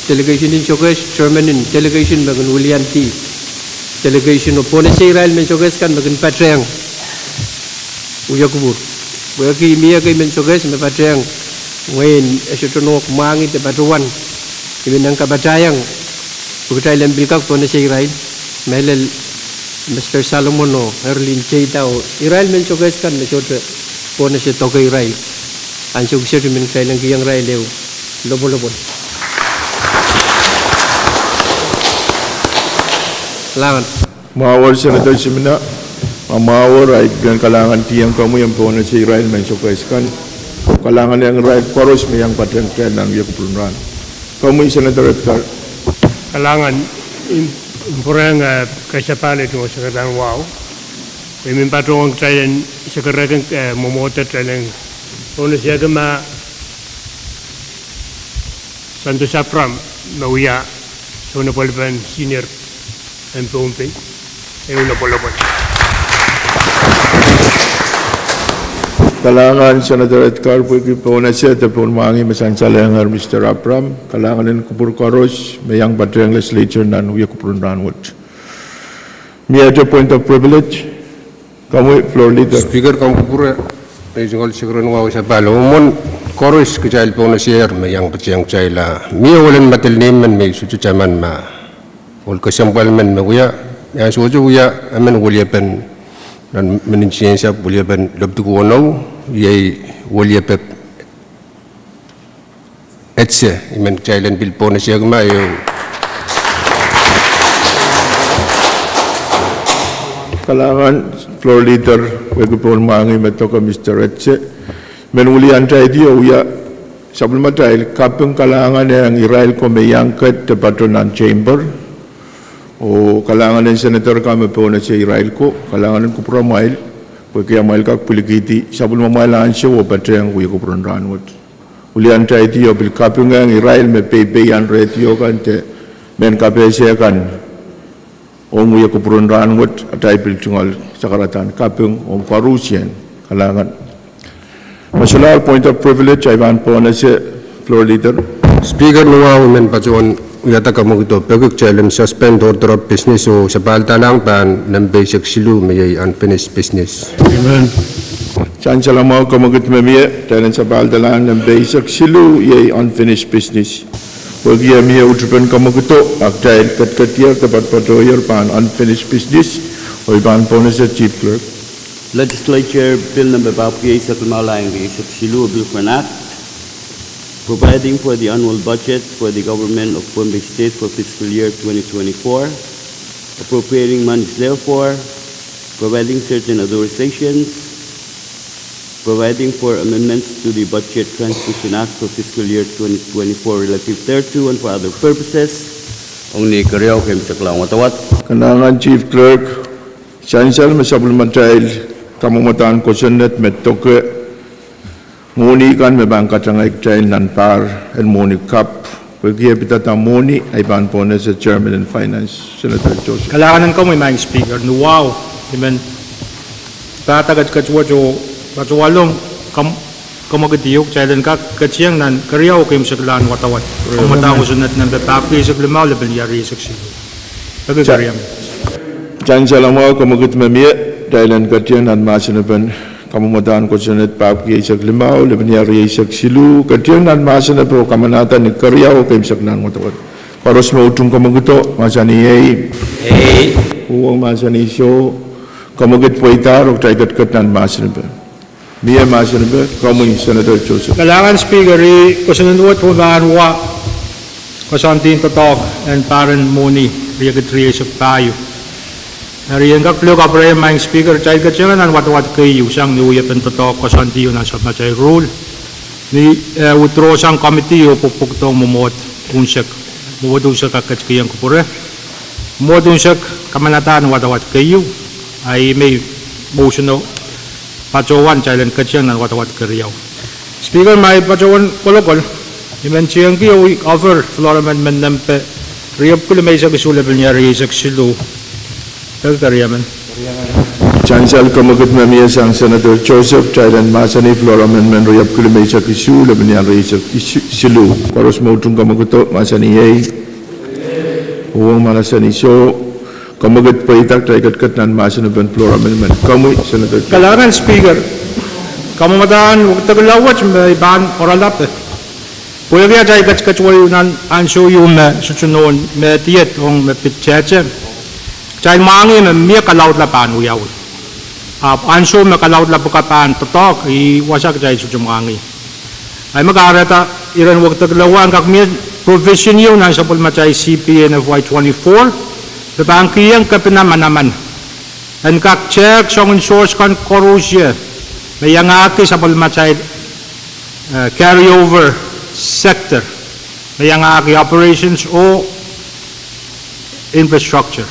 delegation in Sogas, Chairman in delegation bagan William T. Delegation of Policy Rail men Sogas kan bagan Pahrek. uya kubur uya ki mia ki men soges me patreng ngain esotonok mangi te patruan ibinang kabatayang pagkatay lambil ka po na si Israel melel Mr. Salomon o Erlin Cheitao Israel men soges kan na siya po na siya toka Israel ang sugsir min kay lang kiyang Israel leo lobo-lobo langan Mawar Senator Simina mawar ay bilang kalangan tiyang kamu yang po na si Israel men soges kan kalangan yang Israel koros may yang patreng kaya ng yakupulunran kamu Senator Edgar kalangan Pwuhng kasapali ito sa katang wow. Imin patrong trayan sa karagang momota trayan. Una siya kama Santo Sapram nauya sa unapalaban senior and Pohnpei. Unapalaban. Kalangan Senator Edgar pwede po na siya tapos mangi masansalangan Mr. Apram kalangan ng kupur koros mayang patreng legislature na nuya kupurun ranwot. May other point of privilege? Kamu floor leader. Speaker kamu kupur regional secretary ng sa palo umon koros kajal po na siya mayang patreng chayla miya walan matilniman may sucu chaman ma wal kasampal man maguya yang suju ya aman waliapan dan meninjau siap boleh ben lebih kuno ye boleh pep etse iman jailan bilpon siya gma yo kalangan floor leader wegupon mangi metoka Mr. Etse menuli antai dia uya sebelum matai kapung kalangan yang Israel ko mayangkat patronan chamber o kalangan ng senator kami po na si Israel ko kalangan ng kupura mail pagkaya mail kak pulikiti sabul mamailan siya o patreng uya kupuran ranwot uli antay tiyo bil kapung ng Israel may pepeyan retyo kan te men kape siya kan o uya kupuran ranwot atay bil tungal sa karatan kapung o Parusian kalangan masalah point of privilege ay van po na si floor leader. Speaker nuwa women pacuan uyata kamu gitu peguk challenge suspend order of business o sa paltalang pan ng basic silu may unfinished business. Amen. Saan sila mau kamu gitu memiye dalam sa paltalang ng basic silu yay unfinished business. Bagi miye utupan kamu gitu akdai kat-katiar tepat patoyer pan unfinished business o iban po na sa chief clerk. Legislature Bill number Pahrek Silu Bill for an Act providing for the annual budget for the government of Pohnpei State for fiscal year 2024, appropriating monies therefore, providing certain authorizations, providing for amendments to the Budget Transmission Act for fiscal year 2024 relative thereto and for other purposes. Only Karyaw Kim Saklang Watawat. Kanangan Chief Clerk, Chancellor Masabul Matail, Kamumatan Kosenet Metoke, Moni kan membangkat ang ektail nan par and Moni Cup. Pagkaya pitata Moni ay panpone sa Chairman and Finance, Senator Joseph. Kailangan ko may mga speaker. Wow, iman tatagad katswacho katswalong kamagdiyok challenge ka katsiyang nan karyaw kim saglan watawat. Kamata ko sunat nan bepaki sa glamaw level yari saksi. Pagkaryam. Jan salamo kamagit mamiya dahil ang katsiyang nan masinapan kamumatan ko sa net papki sa glamaw level yari saksilu katsiyang nan masinapan kamanatan ni karyaw kim saglan watawat. Paros mautong kamagito masani ay uwang masani siyo kamagit po itar o tayo-kat nan masinapan. Mia masinapan kamu Senator Joseph. Kailangan speaker kusunod po maanwa kusantin totok and parang muni riyagatri sa payo. Nariyan ka klo ka pre mang speaker chay ka siya nan watawat kayo sang niuya pen totok kusanti yun ang sa machay rule ni withdraw sang committee o pupuktong mumot unsak mumot unsak kakatskiyang kupure mumot unsak kamanatan watawat kayo ay may motion no pacawan challenge katsiyang nan watawat karyaw. Speaker may pacawan kolokol iman siyang kiyo offer floor amendment nampe riyab ko lamay sa bisulabal niya riyasak silu karyaman. Chancellor kamagat mamiya sang Senator Joseph Chailan masani floor amendment riyab ko lamay sa bisulabal niya riyasak silu paros mautong kamaguto masani ay uwang manasani so kamagat pa itak tayo kat nan masanaban floor amendment. Kamu Senator. Kailangan speaker Kamamadan taglawat may ban oralap. Pwede jay kachkachway nan ansyo yung susunon me tiet ong me pitcheche. Jay mangi me miya kalaut lapan uyaw. Ansyo me kalaut lapukapan totok I wasak jay susumangi. Ay mag-arata iran wag taglawan kak miya provision yung nan sa pulmatay CPA FY24. Lepang kiyang kapinamanaman. And kak check song source kan korusya. May yang aki sa pulmatay carryover sector. May yang aki operations o infrastructure.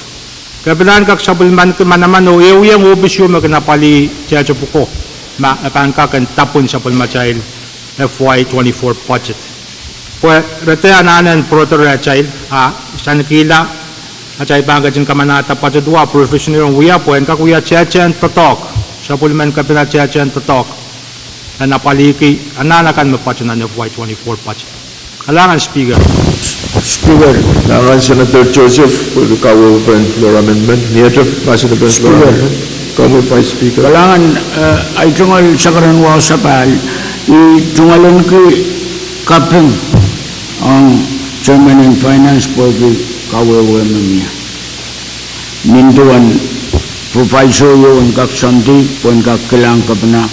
Kapilan kak sa pulmanaman o yung obisyo magnapali checha puko. Lepang kak ang tapon sa pulmatay FY24 budget. Pues rete ananan protore child san kila acai bangga jin kamanata budget dua professional wiya poen ka kuya chechen totok sa pulmen kapina chechen totok na paliki anana kan mapachunan FY24 budget. Kalangan speaker. Kalangan Senator Joseph kawo pen floor amendment niya masih pen floor amendment. Kamu Vice Speaker. Kalangan ay tungal sakaran wa sapal I tungalon ki kapeng ang Chairman and Finance po ki kawawa niya. Minduan proviso yung kak santi po ang kak kilang kapna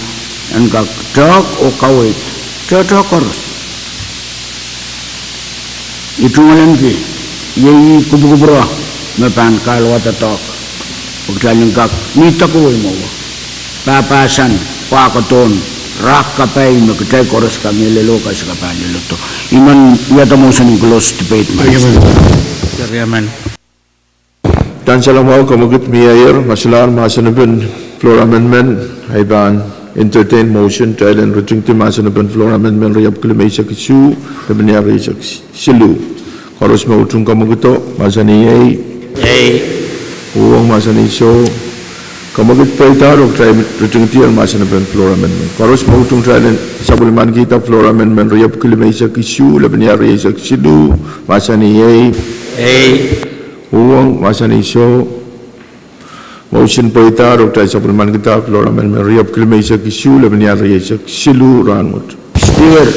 ang kak tok o kawit totokoros. Itungalan ki yung kubukubra mapan kalwa tatok pagkaling kak nita ko mo papasan pakoton rak kapay magkatay koros kami lelo kasi kapay lelo to iman yata mo sa close debate Chairman. Dan salam mau kamagit mayor masalah masanabin floor amendment haiban entertain motion trial and rejecting masanabin floor amendment riyab kilimay sa kisu nabinyari sa silu koros mautung kamagito masaniyay Pwuhng masani so kamagit pa itarok trial rejecting masanabin floor amendment koros mautung trial sabulman kita floor amendment riyab kilimay sa kisu nabinyari sa silu masaniyay Pwuhng masani so motion pa itarok trial sabulman kita floor amendment riyab kilimay sa kisu nabinyari sa silu ranmut Speaker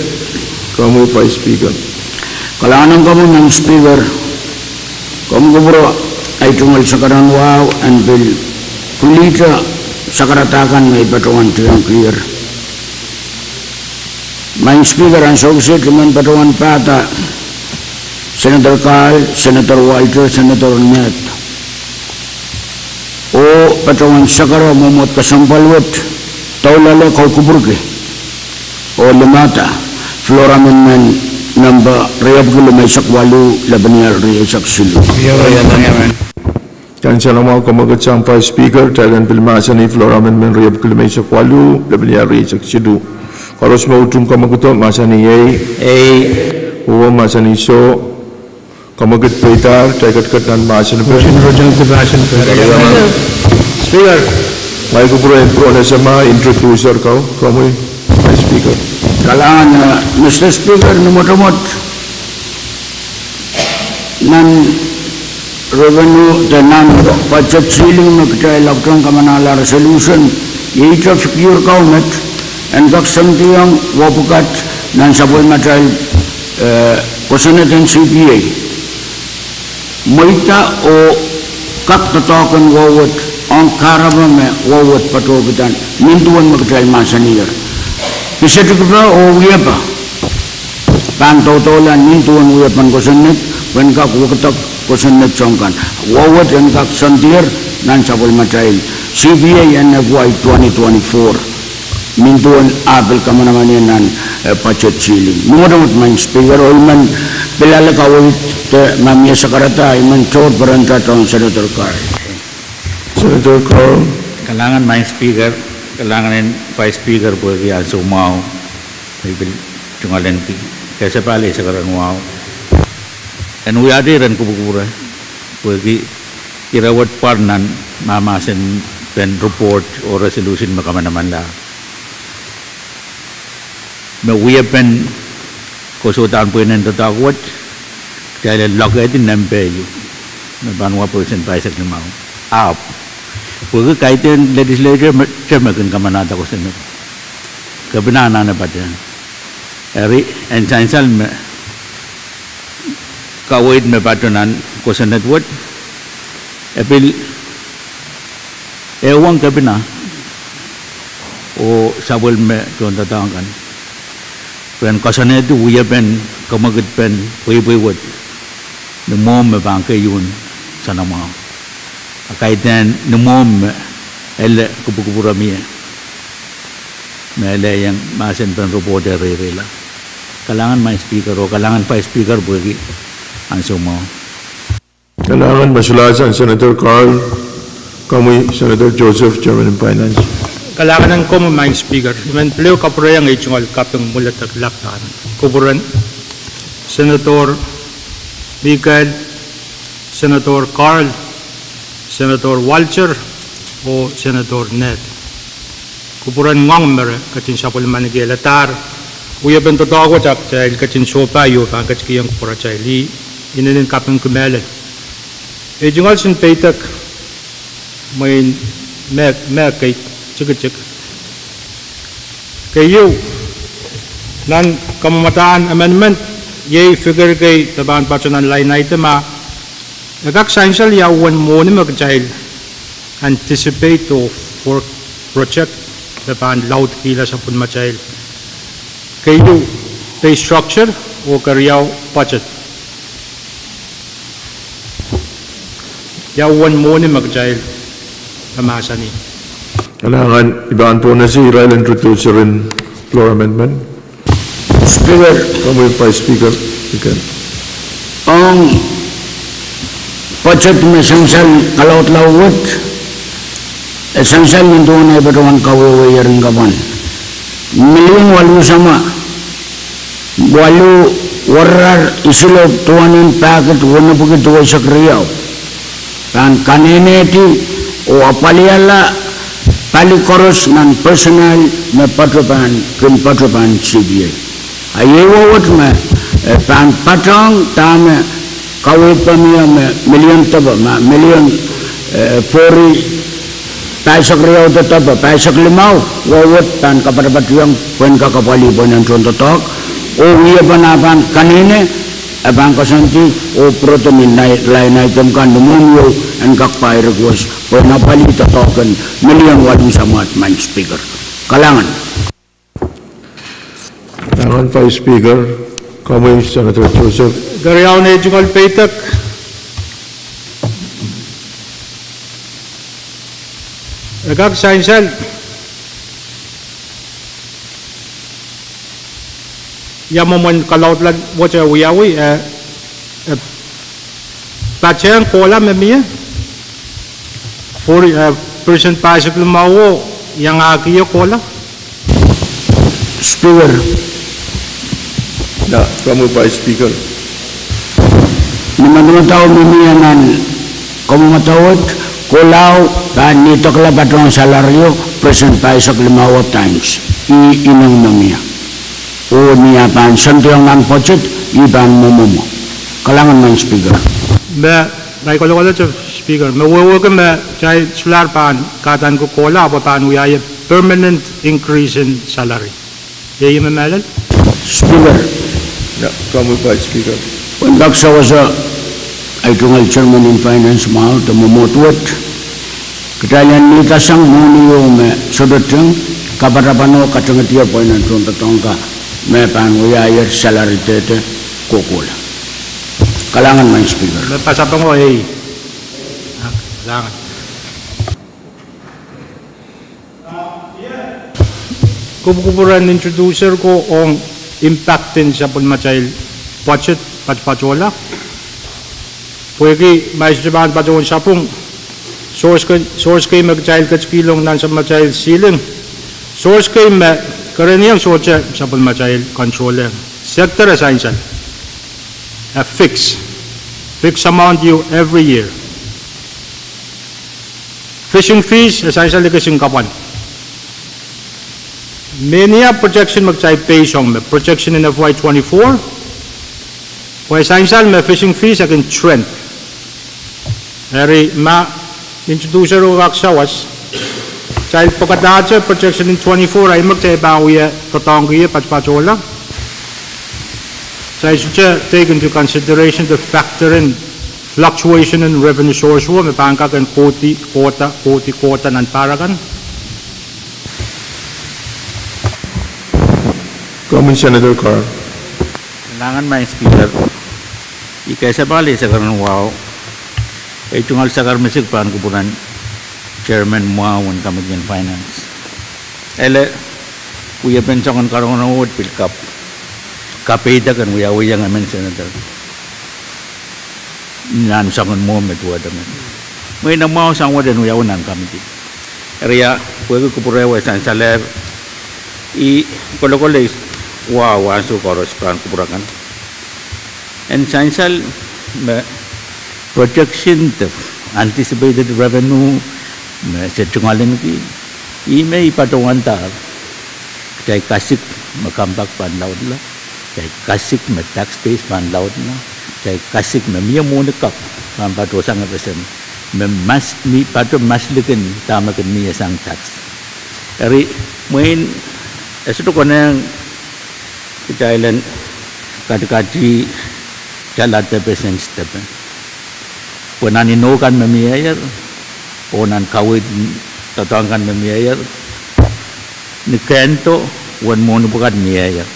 kamu Vice Speaker. Kalangan kamu ng Speaker kamu kubro ay tungal sakaran wow and bill kulita sakaratakan may patungan tiyang clear. Main Speaker ang sogsit kuman patungan pata Senator Carl, Senator Walter, Senator Net o patungan sakara momot kasampalwat taulala kau kuburke o limata floor amendment number riyab may sakwalu labaniyar riyab saksilu. Yang saya mau kamagat sang Vice Speaker Thailand Pilmasan ni floor amendment riyab may sakwalu labaniyar riyab saksilu. Koros mautung kamaguto masani Pwuhng masani so kamagat paitar taikat nan masan Speaker. May kubro na sama introducer kau kamu Vice Speaker. Kalangan Mr. Speaker numot-numot nan revenue dan budget ceiling kita elakkan kamanala resolution yaitu figure kaumet and kak sentiyang wapukat nan sabol material kusanatan CPA moita o kak tatakan wawat ang karabame wawat patokitan mintuan material masaniyar bisa juga uya pa pantotolan mintuan uya pan kusanat when kak waketak kusanat songkan wawat and kak santir nan sabol material CPA FY 2024 mintuan apel kamanaman nan budget ceiling numodamot man Speaker olman pilala kawit mamya sakarata iman chor baranta tong Senator Carl. Senator Carl. Kalangan main Speaker kailangan Vice Speaker po kaya sumao ibil tungalan ti kaya pali sa karan wow and we are there and kubukura po irawat parnan mamasen pen report or resolution makamanaman la me we have been kusutan po ng tatawat kaya logay din ng peyo na banwa percent paisa ng up Pwuhng kahit yung legislature, siya maging kamanada ko sa inyo. kabinana na patyan eri ensansal me kawait me patronan kusanat wot epil ewang kabina o sabol me tuan tatangkan pen kasanet uya pen kamagat pen pui wot numom me bangke yun sanama kaiten numom ele kupukupura mie mele yang masen pen reporter rela kalangan may speaker o kalangan pa speaker bugi ang sumo Kailangan masulasan Senator Carl, kamu Senator Joseph, Chairman of Finance. Kailangan ng common mind speaker. Iman pleo kaprayang ichungal kapeng mulat taglaktan. Kuburan Senator Miguel, Senator Carl, Senator Walcher o Senator Ned. Kuburan ngong mere katin sapol manigelatar. Uya bento tago tak chayil katin sopa yo pang katskiyang kupura chayili inanin kapeng kumele. Ejungal sin peitak may me kay chik kayo nan kamamataan amendment ye figure kay taban pachunan line item nagak essential yawan mo ni magchild anticipate to for project taban loud kila sa pun machild kayo pay structure o karyaw budget yawan mo ni magchild tamasa ni Kailangan ibaan po na si Ryle introduce rin floor amendment. Speaker, Kamu yung Vice Speaker. ang budget mesansal kalawat-lawat esansal nito na ibatawan kawawayaring kapan million walu sama walu warar isilog tuwanin packet wana bukit tuwa sa kriyaw kan kaneneti o apaliala pali koros nan personal me patropan kin patropan CBA ayewo wat me pan patong tame kawe pamia me million taba ma million fori paisak riau taba paisak limau wawat pan kaparapat yang pen kakapali bonan contotok o wiya panapan kanine abang kasanti o protein lain item kan dumunyo ang kakpay request o napali tatokan million walang samat man speaker kalangan Vice Speaker, kamu yung Senator Joseph. Gariyaw na ejungal peitak nagak essential yamamon kalawt lag wacha wiyawi pachang kola memia for person pasok lumawo yang akiyo kola speaker Na, kamu Vice Speaker. naman tao mimiyanan kamu matawat kulaw kan nito kalapatong salaryo present paisak 5 times inang namiya o niya pan santo yang nan budget iban momomo kalangan man speaker me may kola speaker me wewe me chai sular pan katan ko kola apa pan uyaya permanent increase in salary yeyi me malal speaker Na, kamu Vice Speaker. Pagdak sa wasa ay tungal Chairman in Finance mahal ta mamotwat katayan ni tasang muniyo me sodoteng kabarapano katangatiya po ng tuntatongka me panguyayer salary tete kukula kalangan man speaker me pasapang ko kalangan kubukuburan introducer ko ang impactin sa pulmachail budget patpachola pwede mais jaban pajon sapung source kay magchail katskilong nan sa machail ceiling source kay karaniang source sa pulmachail controller sector essential a fixed amount due every year fishing fees essentially kasing kapan many projection magchay pay song me projection in FY24 why essential me fishing fees akin trend eri ma introducer o aksawas child pagkadacha projection in 24 ay magtaybawiya totonggiya patpachola. So I should take into consideration the factor in fluctuation in revenue source wo mapangka kan kota nan parakan. Comment Senator Carl. Kailangan may speaker. Ikaisa bali sa karon wow. Ay tungal sa karmisig pan kupunan chairman muawon Committee on Finance. Ele kuya pensongan karon na wood pick up. Kapita kan kuya amen senator. Nan sangon mo medwa damen. May na mau sang wadan kuya unan committee. Area kuya kupurewa san saler I kolokole wow asu koros pan kupurakan. And sansal projection the anticipated revenue setungalin ki ime ipatungan ta kay kasik makambak pan laud la kay kasik me tax base pan laud na kay kasik me mia monekap pan pato sang resen me mas mi pato masliken tama ken mia sang tax eri main esuto konang Thailand kadkati jalate percent step ponan inokan memiayer ponan kawit tatangkan memiayer nikento wan mon bukan miayer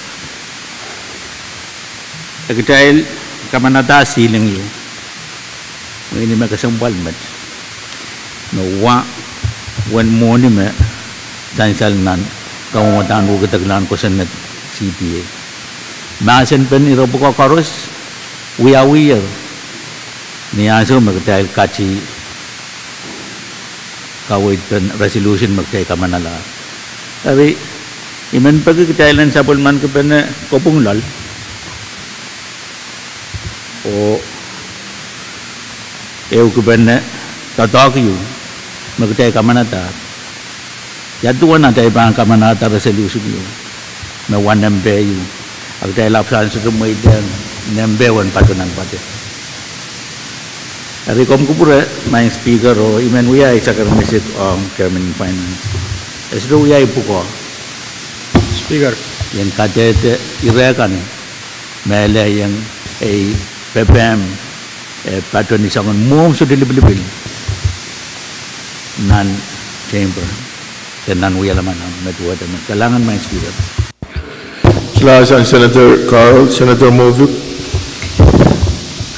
Thailand kamanata siling yu ini makasambal mat no wa wan mon me dansal nan kawatan ko kataglan ko sanat CPA Masen pen irobuko koros we ni aso magtay kachi kawit pen resolution magtay kamanala tapi iman pagi Thailand sabol man ke pen kopung lal o eu ke pen tatak yu magtay kamanata yatuan atay bang kamanata resolution yu me wanembe yu agtay lapsan sumay den nembe wan patunan pate Ari kom kupura main speaker o iman uya isa karamisik ang chairman finance esdo uya ipuko speaker yan katete irekan mele yang PPM patron isangon mong so dilibil nan chamber nan uya laman medwa daman kalangan main speaker Salamat Senator Carl. Senator Movik.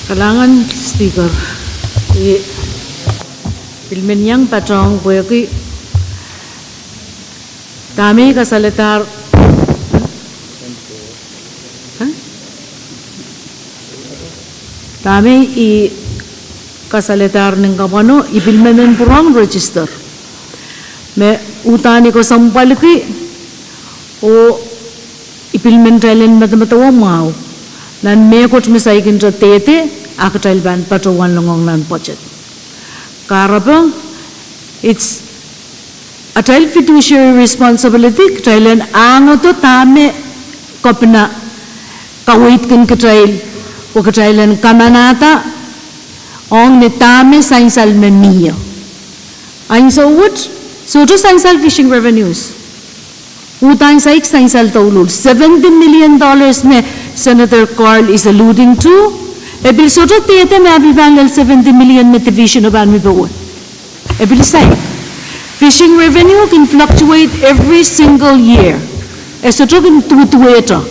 Kalangan speaker Pilmen yang patong bueki kami kasaletar kami kasaletar ng kapano ipilmenen purang register me utani ko sampaliki o ipilmen talen matamatawa mau nan me kot misaikin ra tete akatal ban patuan longong nan budget karaba it's a child fiduciary responsibility kailan ang to tame kopna kawait kin katrail o katrailan kamanata ong ni tame sainsal memiya ain so what so to sainsal fishing revenues utang saik sainsal taulul $70 million me Senator Carl is alluding to Ebil soto tete me abil bangal 70 million me division of mi bawa. Ebil say fishing revenue can fluctuate every single year. Soto can tutueta.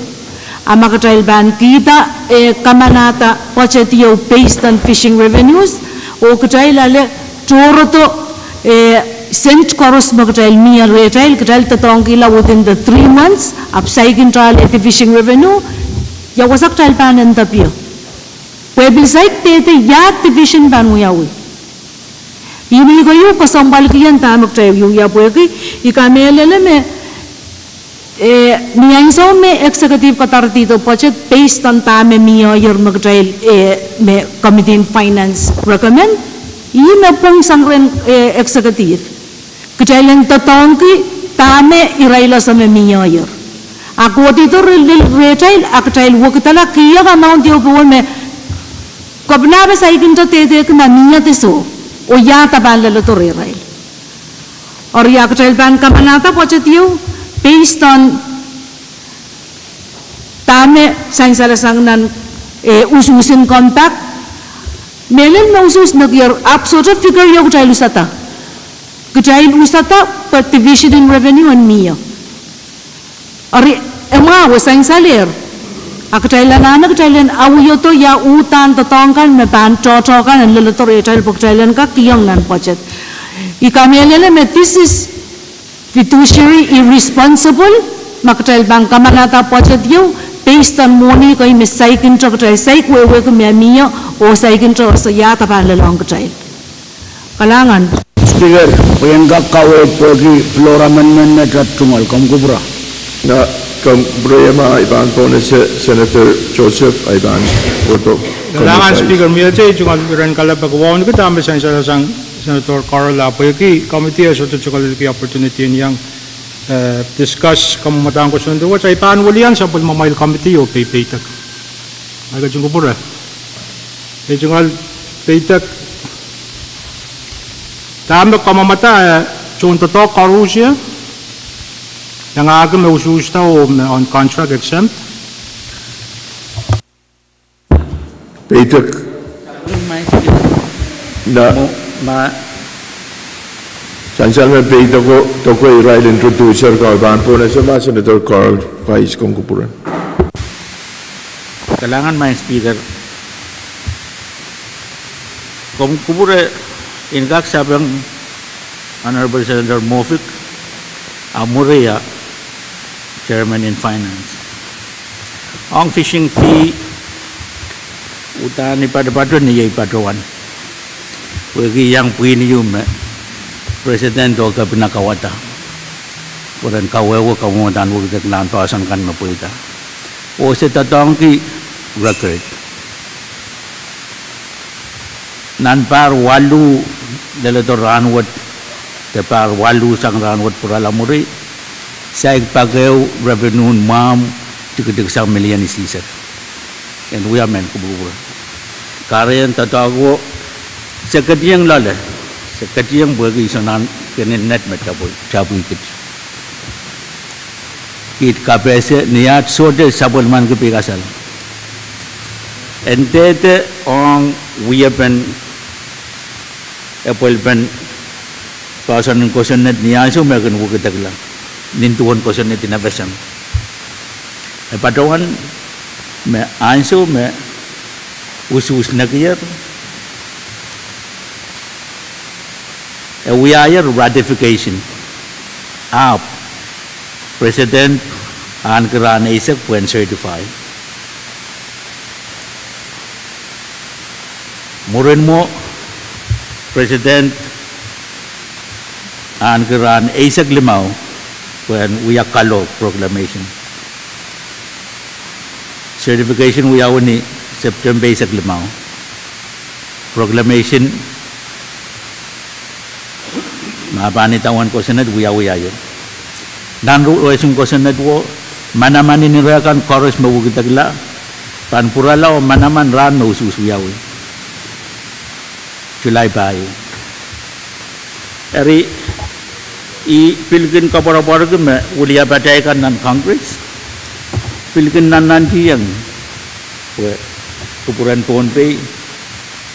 Amakatail ban kita kamanata pachetio based on fishing revenues. O katail ale toroto sent koros makatail mia retail katail tatongkila within the 3 months. Upside in trial at the fishing revenue. Ya wasak tail ban and tapio. Webil saik tete ya division banu yawi. Ini ko yu kasambal kiyan tamak tayo yu ya bueki ikamelele me niangso me executive katarti to budget based on tame miyo yer magtrail me committee in finance recommend yi me Pwuhng sangren executive kailan tatongki tame iraila sa me miyo yer ako dito retail aktail wakitala kiya amount yo ko me Kabna ba sa ikin to tete na niya teso o yata ba lalo to rerail. और या कटाइल ban kamanata pochetiu based on tame sainsala sangnan ususin contact melen na usus nagyar absolute figure yo kutail usata per division in revenue and mia ari ema wa sainsaler akatailan ana katailan awyo to ya utan tatongkan me ban totokan and lelator etail pokatailan ka kiyang nan budget ikamelele me this is fiduciary irresponsible makatail bang kamanata budget yo based on money ko me saikin to katai saik we ko me mia o saikin to sa ya ta ban lelong katail kalangan Speaker, Pwuhng kawet pogi floor amendment na tratungal kumkubra. Na kumbrema iban po na Senator Joseph Iban Oto. Kailangan Speaker Milche jungal Enginkehlap pagwawan kita ambil sang Senator Carl Apoyaki committee as to chukaliki opportunity niyang discuss kamumatang ko sundo wa say panulian sa pagmamail committee o paytak. Aga jungo pura. Jungal paytak Tama kamamata chunta to karusia yang aga me ususta o on contract exempt Paytak na sansal me paytak ko to ko irail introducer ka iban po na sa Senator Carl Vice Kongkupuran. Kailangan may speaker. Kongkupura Ingak sabang Honorable Senator Mofik Amurea, Chairman in Finance. Ang fishing fee utan ni pada ni yai padawan. Bagi yang puinium Presiden doga pinakawata. Puran kawewo kamudan wag deklan pasan kan mapuita. O sa tatong ki record. Nanpar walu dalator ranwat tepar walu sang ranwat purala muri sa pageu revenue mam tiga sang million isisat and we are men kubur karen tatago sekadiang lale sekadiang bagi sanan kenen net metaboy chabu kit kapese niat sode sabul man ke pikasal and that on we have been Apple pen pasan kosan net niya so megan wo ketagla nintuon kosan net inabasam padawan me anso me usus nagyar we are ratification up President an karan isak when certified murin mo President Anggaran Isaac Limau when we are Kalo proclamation. Certification we are only September Isaac Limau. Proclamation mapani tawan ko senat we are yun. Dan ruwesung ko senat wo manaman inirakan chorus mawugitagla panpurala o manaman ran no ususuyawi. July bayo. Eri pilgin kapara-para ke me ulia badaikan nan Congress. Pilgin nan nanti yang kupuran Pohnpei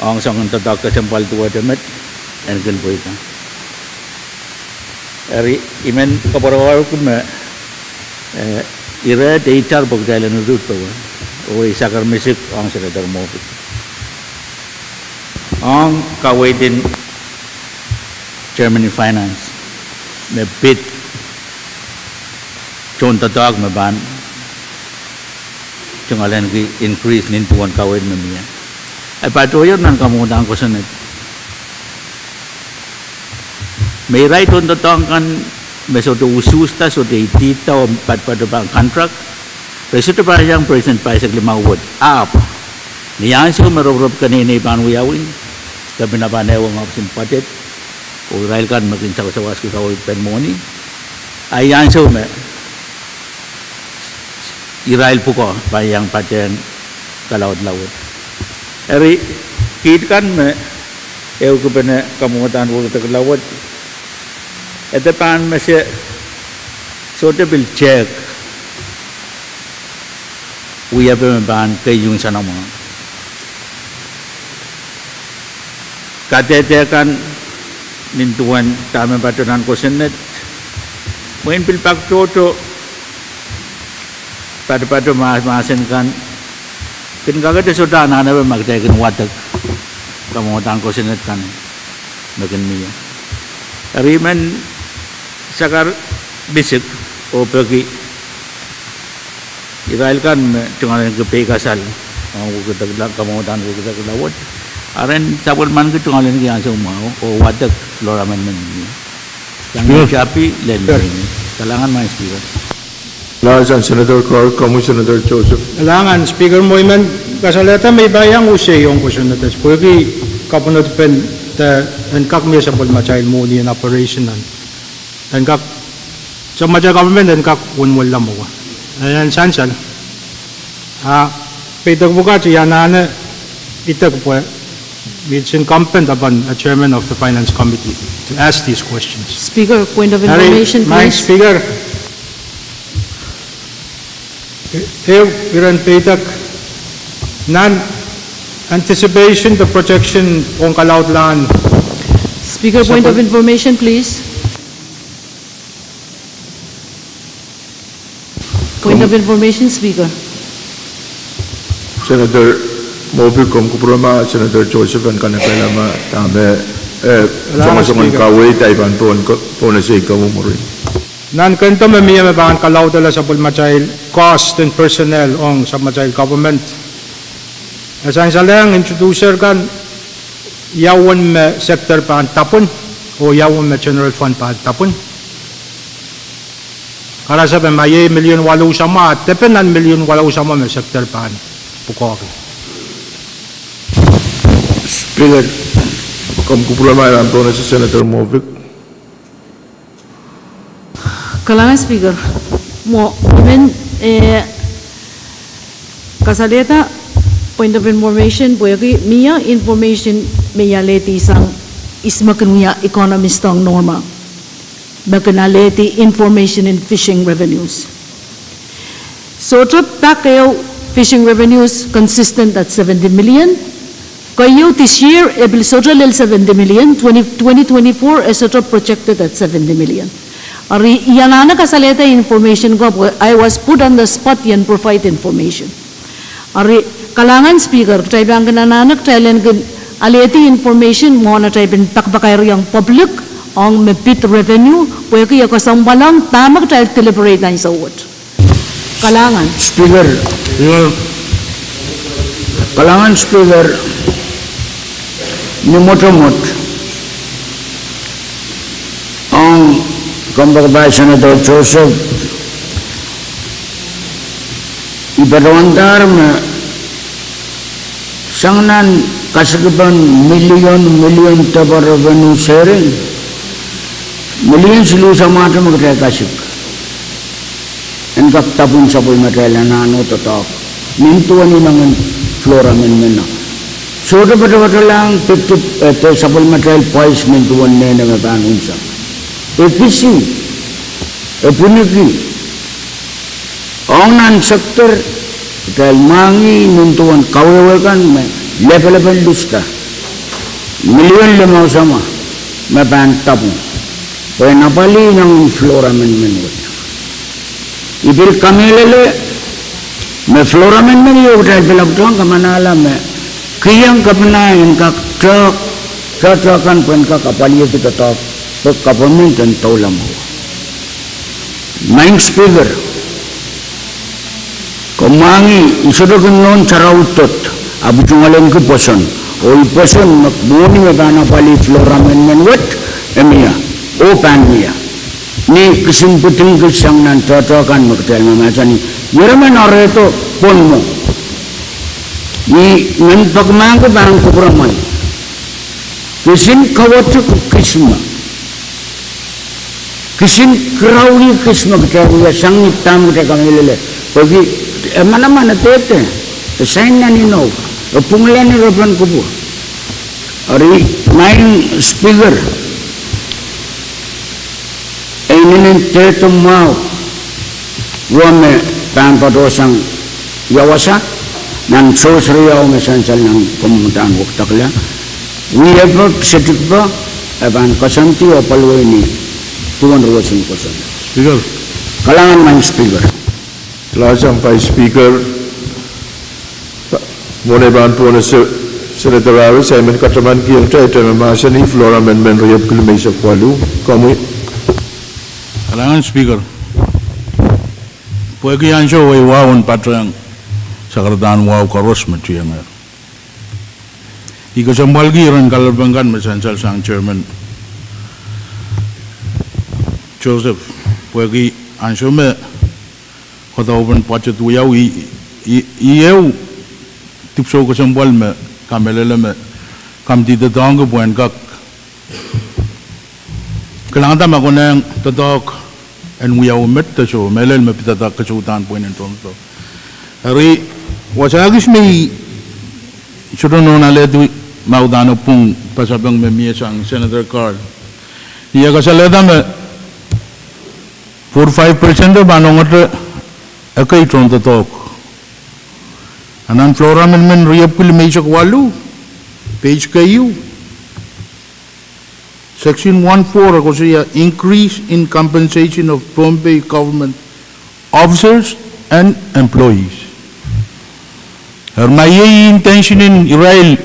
ang sangan tatak kesempal tua demet engken poika. Eri imen kapara-para ke me ira deitar bogdalan udut pawa. O isakar misik ang Senator Mofik. Ang kawedin Chairman in Finance me bid chon tatak me ban chungalen ki increase nin tuan kawed me miya ay patoyer nan kamudang ko sanad may right on tatak kan me so to ususta so de tita o padbang contract Presito pa yang present pa sa limawod up niyan so marob kanina ipanuyawin Sabi na panewang of simpatit o Israel kan maging sawas ko sa pen money ayan so me Israel po ko bayang paten kalawad-lawad eri kit kan me ko pene kamutan wo kalawad Ito pan masih suitable check. We have a ban kay yung sana mo. Katetekan nintuan tama patunan ko senet. Main pilpak toto pada masin kan. Kin kagad sudah na magtekan watak. Kamutan ko senet kan. Makin niya. Ariman sakar bisik o pergi Israel kan dengan kepe kasal kita kemudian kita kelawat aren sabun man kita dengan yang semua o wadak flora man ni yang siapi lain kalangan main speaker Lajan Senator Clark, Senator Joseph. Kalangan speaker mo iman kasaleta may bayang usay yung question na tas pergi kapunod pen and kak may sa Pohnpei mo ni in operation and kak sa Major government and kak unwal lang mo ayan sansal pedag buka siya na itag po it's incumbent upon a chairman of the finance committee to ask these questions. Speaker, point of information, my please. speaker Iran pedag non anticipation the projection on kalaut land. Speaker, point of information, please. Point of information, Speaker. Senator Mobil Kumkuprama, Senator Joseph and Kadkadaur tame songa kaway taipan pon say kamumuri. Nan kento mamiya mabangan kalaut dala sa Pohnpei cost and personnel on sa Pohnpei government. Asan sa lang introducer kan yawan me sector pa tapon o yawan me general fund pa tapon. Kara sa may milyon walau sama tepenan milyon walau sama me sector pa pukok. Speaker, Kumkuprama lang po na si Senator Movic. Kalangan Speaker, mo men kasaleta point of information pwede miya information miya leti sang ismakenuya economist ang norma makanaleti information in fishing revenues. So trip tak kayo fishing revenues consistent at 70 million. Kayo this year ebil sotra lel 70 million 2024 as sotra projected at 70 million. Ari yanana kasaleta information ko I was put on the spot yan provide information. Ari kalangan Speaker tayo ang kanananak tayo aleti information mo na tayo takbakay yang public ang mapit revenue pwede yung kasambalang tamag tayo deliberate na sa uwat. Kalangan. Speaker, kalangan Speaker, ni motomot ang Kumbaga Senator Joseph ibarawandar me sangnan kasagiban million tabar revenue sharing million silu sama tu magkaya kasih engkap tabun sabul material na ano totok mintuan ni nangan flora men so dapat lang tip sabul material poise mintuan ne na unsa efisi puniki onan sektor dahil mangi mintuan kawawakan level dusta million lemau sama mapan tabu kaya napali ng flora men ibil kami lele me flora men yung dahil bilabdoang kamanala me kiyang kapanayan kak trakan pun kak kapali itu tetap government dan taulam main speaker kumangi isudah non cara utot abu cungalan ke poson o poson makbuni magana pali flora men wat emia o pangmia ni kesimputan kesang nan trakan magtel macam ni yaraman oreto ponmo ni men pagmang ke bang kupramai kesin kawatu kisma kisin krauli kisma kita sangit tam kita kami lele bagi mana tete tesain nani no punglan ni roban kubu ari main speaker ninin tetum mau wame tan padosang yawasa nan sosriya mesansal ng komunidad waktakla we have not settled ba aban kasanti o palwini tuan ruwasin kosan Speaker. Kalangan man speaker. Langsung by speaker. Mulai bantu na Senator Harris, saya menkatakan yang saya masa ni floor amendment riap kilometer kualu. Kamu Kalangan Speaker. Pwuhng yan siya way wawan patrang sa karataan waw karos matiyang. Ikasambal giran kalabangkan masansal sang Chairman Joseph Pwuhng yan siya me katawapan pachat uyaw iyaw tipso kasambal me kamelala me kamti tatang ko buwan kak kailangan tama ko na yung tatak and uyaw met taso melal me pitatak kasutan po yung tonto hari wasagis may sudo no na ledu maudano pong pasabang memia sang Senator Carl iya kasaleda me 4-5% banong at akay tron tatak anan flora men riap kilometer walu page kayu section 1.4 ako siya increase in compensation of Pohnpei government officers and employees may intention in Israel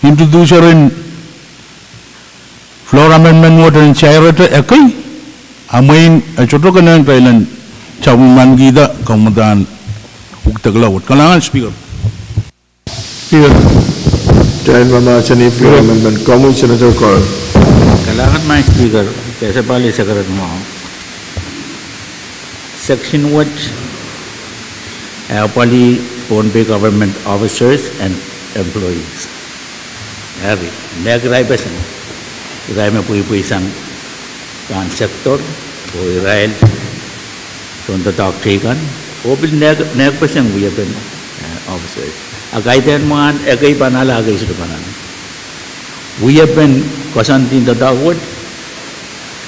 introduce rin flora men water and charity akay amain achoto ka ng Thailand chawiman gida kamudan ugtaglawat kalangan speaker Speaker. Dahil mama ni floor amendment kamu Senator Carl. Kalangan my speaker kaysa pali sa karat mo section what pali Pohnpei government officers and employees hari negrai pesan irai me pui sang kan sektor o Israel contoh tak kan o bil neg pesan we have officers agay ten man agay panala agay sudah panala we have been kasantin dadawad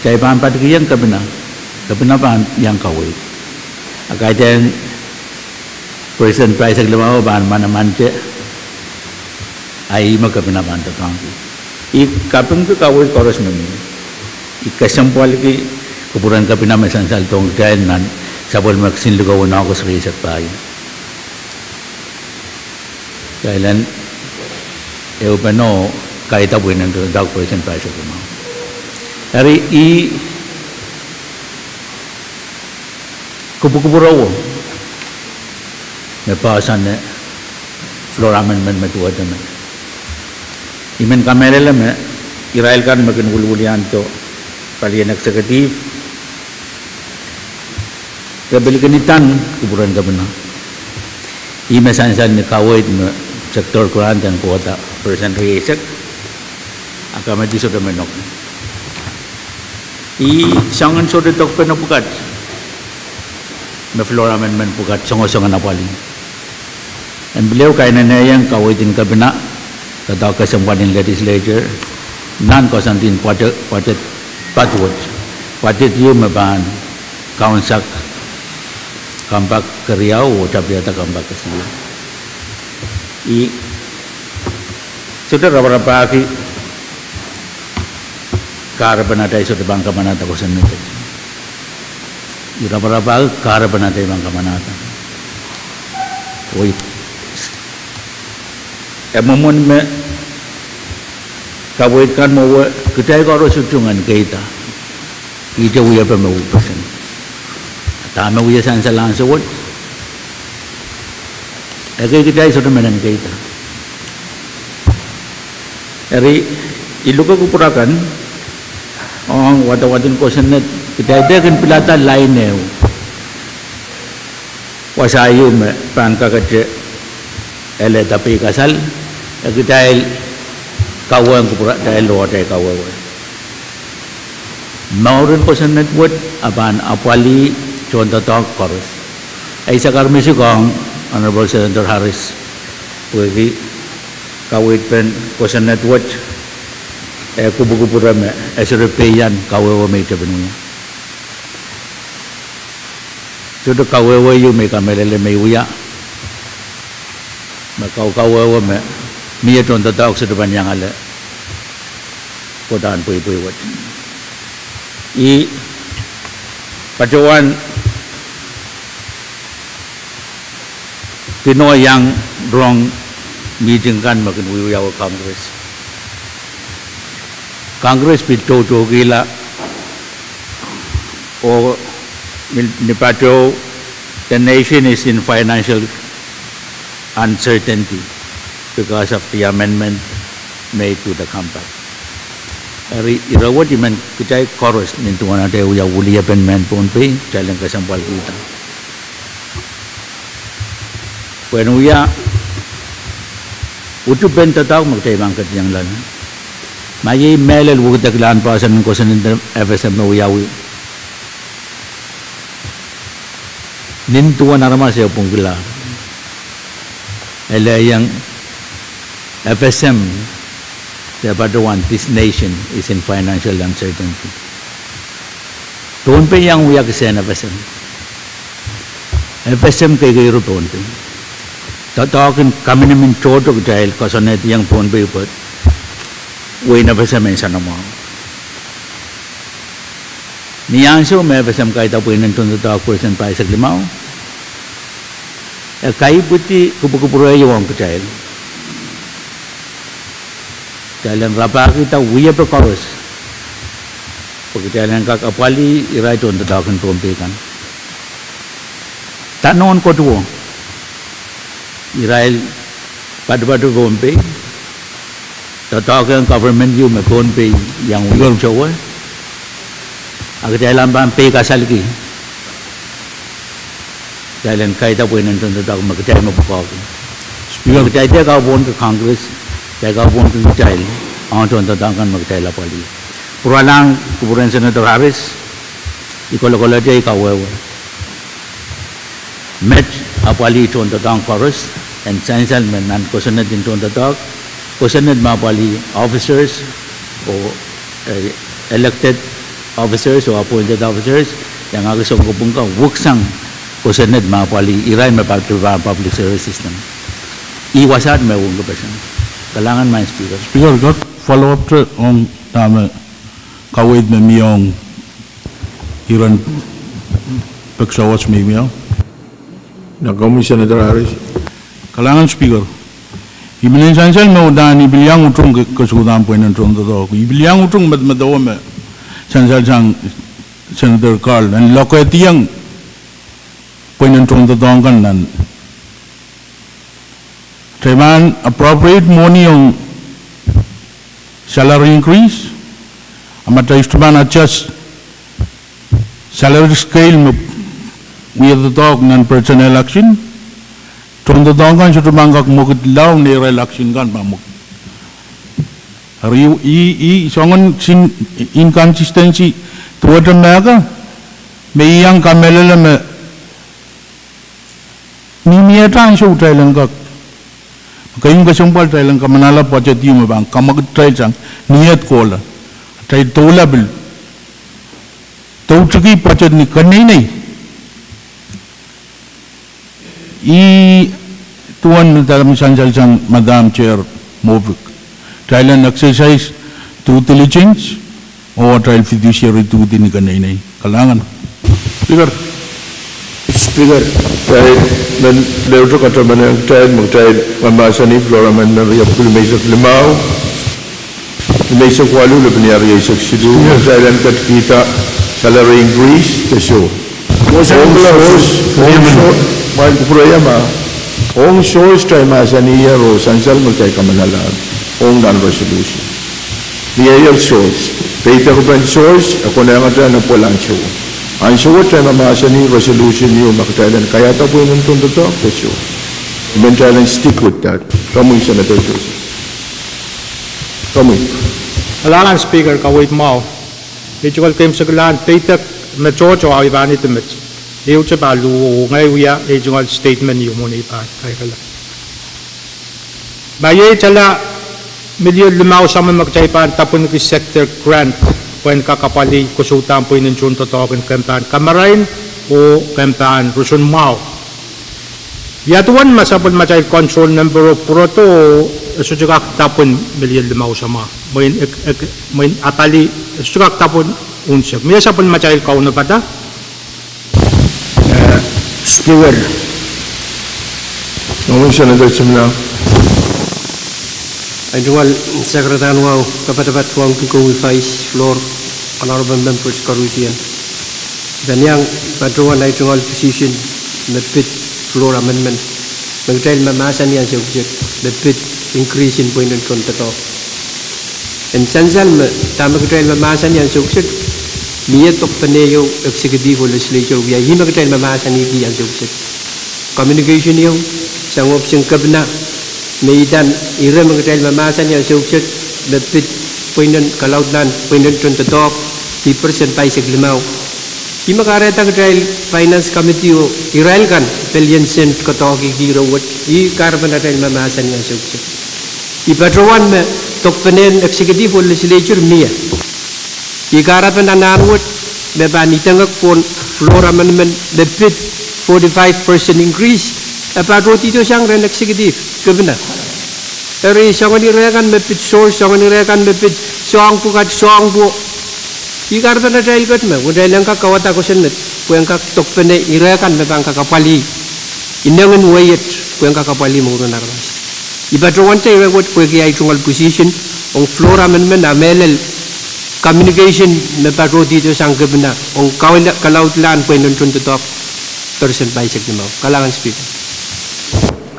kay pampat kiyang kabina pan yang kawit agay ten present price aglaw ban manamante ay magkabina pan tatang I kapeng tu kawit koros memi I kasampal ki kupuran kapina mesansal tong kain nan sabol maksin lugaw na ako sa risak tayo kailan eupano kahit abuin ng dog present price of mo dari I kupu-kupuraw may pasan na floor amendment matuwad na imen kamera lang Israel kan makinululuyan to palian eksekutif kabilikanitan kuburan ka ba na imesansan ni kawait na sektor kuran dan kuwata persen riesek akama di soda menok sangan soda tok penapukat na floor amendment pukat songo-songo na paling and beliau kainan na yang kawaitin kabina tataw kasampanin legislature non-consenting patet yu maban kaunsak kampak keriau tapiata kampak kesini sudah berapa lagi kar banatai sudah bangka manata kosan nute berapa kar banatai bangka manata oi emamon me kawait kan mau kita ko ro sutungan kita ije uya pa mau pesan tama uya san salang sewot agay kita sudah menan kita dari iluka kupurakan ang wata-watin ko sanat kita kan pilata lain neo wasayo me pangka kaje ele tapi kasal kita kawan kupura dahil luar dari kawan maurin ko sanat buat aban apali contoh tak korus ay sa karmisi kong Honorable Senator Harris Pwuhng kawit pen ko sanat buat kubu-kubu rame esrepeyan kawawa may tabinunya sudah kawewe yu me kamelele me uya me kawewe me mia ton tatak sudah banyak ale kodan pui wat I pacuan Pinoy yang wrong meeting kan makin uya Congress pito gila o Nipato, the nation is in financial uncertainty because of the amendment made to the compact. Irawat iman kita chorus nintu wana de uya ulia penmen Pohnpei jalan kesampal kita. When uya utu pen tatak magtay bangkat yang lan. Mayi melel wutak lan pasan ko sa FSM na uyawi. Nintuan arama siya pong gila. Ela yang FSM dapat one, this nation is in financial uncertainty. Pohnpei yang uya kasi FSM. FSM kay kayo Pohnpei. Tatawakin kami namin chotok dahil kasanet yang Pohnpei po. Uy na FSM ay sana mo. Niyanso may FSM kahit apoy ng tuntatawag person pa sa limaw. Kahit puti kupu-kupuray yung kacayal. Dahil ang rapa kita uya pa koros. Pagkatayal ang kakapali iray tuntatawag ng Pohnpei kan. Tanon ko tuwo. Iray padu-padu Pohnpei. Tatawag ang government yung may Pohnpei yang uya chowa. Agak dalam bampai kasal lagi. Dalam kaitan pun nanti tak makcai mabukau. Makcai dia kau pun ke Congress, dia kau pun ke makcai. Orang tu tak akan makcai lah pali. Puralang kuburan Senator Harris, ikola dia kau wewe. Match apali tu tak chorus and sainsan menan kosenet tu tak kosenet mapali officers or elected officers or appointed officers yang agak songkopung ka wuksang kosened mapali iray mapagtrabaho public service system. Iwasad may wong kapasan. Kalangan man speaker. Speaker, got follow up to on tama kawid me miyong iran pagsawas me miyaw. Nakamu Senator Harris. Kalangan speaker. Ibilin sansal mo dani bilyang utung kesukutan po ng tronto to. Ibilyang utung madawa me sansal sang Senator Carl and loketiyang pointing to the dongan and Taiwan appropriate money on salary increase. Amata istuman adjust salary scale with the dog non personnel action. From the dongan should mangak mukit law near election gun bamuk. Songon sin inconsistency toward America may young Kamelele Nimia tan show Thailand ka. Kayong kasumpal Thailand ka manala budget yung bang kamag try sang niyat ko la. Try tolabil. Tawchiki budget ni kanay nay. Tuan dalam sansal sang Madam Chair Movik. Thailand exercise due diligence or trial fiduciary duty ni kanay nay. Kalangan. Speaker, saya dan lewat kata mana saya mengenai pembahasan ini flora mana yang perlu masuk lemau, masuk walu lebih ni area seksidu, saya dan kita salary increase teso. Orang kupuraya mah, orang source saya masa ni ya ro sansal mengenai kamanalan, orang dan resolution. Dia ya source, kita kupen source, aku nak ada nak pulang show. Ang suwat tayo mamasa ni resolution niyo makatailan. Kaya ito po yung tuntutok, that's you. Eventually stick with that. Kamuy, Senator Joseph. Kamuy. Kalangan Speaker, kawit mo. Itual kayo sa kalaan, tatak na chocho ang iba nito mit. Iyo siya pa, ngay uya, itual statement niyo muna ipa. Kaya kala. Baye, chala, milyon lumaw sa mga magkaipan, tapon sector grant. When kakapali kusutan po yung junto token campaign kamarain o kempan rusun mau. Yatuan masapun macai control number of proto sujak tapun million limau sama. Main atali sujak tapun unsep. Mia sapun macai kau na pada? Speaker. Senator Chimla. Anjual Secretary Wow kepada Pwuhng to go with Vice Floor Honorable Members Karusian. Dan yang Patrol Anjual position mepit floor amendment. Mengtail memasan yang subject mepit increase in point and contato. And sansal tama ketail memasan yang subject niat tok peneyo executive legislature biya hima ketail memasan ini yang subject. Communication yung sang option kabna Meidan ira mengetail memasan yang subject mepit poinan kalaudan poinan contato 10% pai seglimau. Hima kareta ketail finance committee o irail kan billion cent katoki giro wat I karban ketail memasan yang subject. I patrowan me tok penen executive legislature mia. I karapan anarwat me banitangak pon floor amendment mepit 45% increase. Patro tito siyang ren executive kabina. Eri sangan irekan mepit source sangan irekan mepit soang pukat soang bu. Ikarta na dahil kat me, dahil ang kakawata ko sinet, kung ang kakatokpene irekan me bang kakapali. Inangan wayet kung ang kakapali mo ron armas. Ibatruan tayo iwag kung kaya itungal position ang floor amendment na melel communication me patro dito sang gabna ang kalautlan kung nun top person by segment kalangan speaker.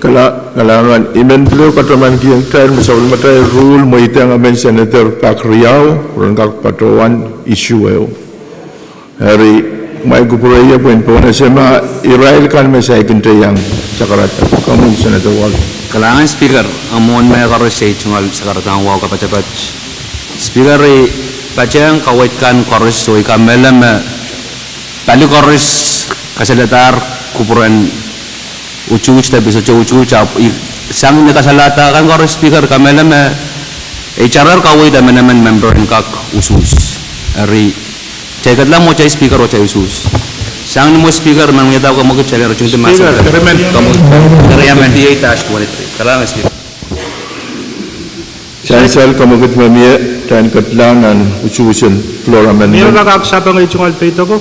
Kalangan imendlo katraman kiyang time sa ulmatay rule mo itang amen Senator Pahrek rangkak patrowan issue ayo. Hari may kupureya po na sema Israel kan may sa ikintayang sakarata. Kamu Senator Wal. Kalangan speaker amon may karosay tungal sakarata wow kapacapat. Speaker pacang kawait kan koros so ikamelam tali koros kasalatar kupuran ucuc tapi so ucuc sang ni kasalata kan koros speaker kamelam HRR kawait amenamen member kak usus ari cekat lah mau cai speaker o cai usus sang ni mo speaker mang yata ko mo ko cari racun temas kamu remen dia tash 23 kalangan speaker Sel kamu ket mamia dan ketlangan ucusan floor amendment. Mira kakaksapan ng itungal peito ko.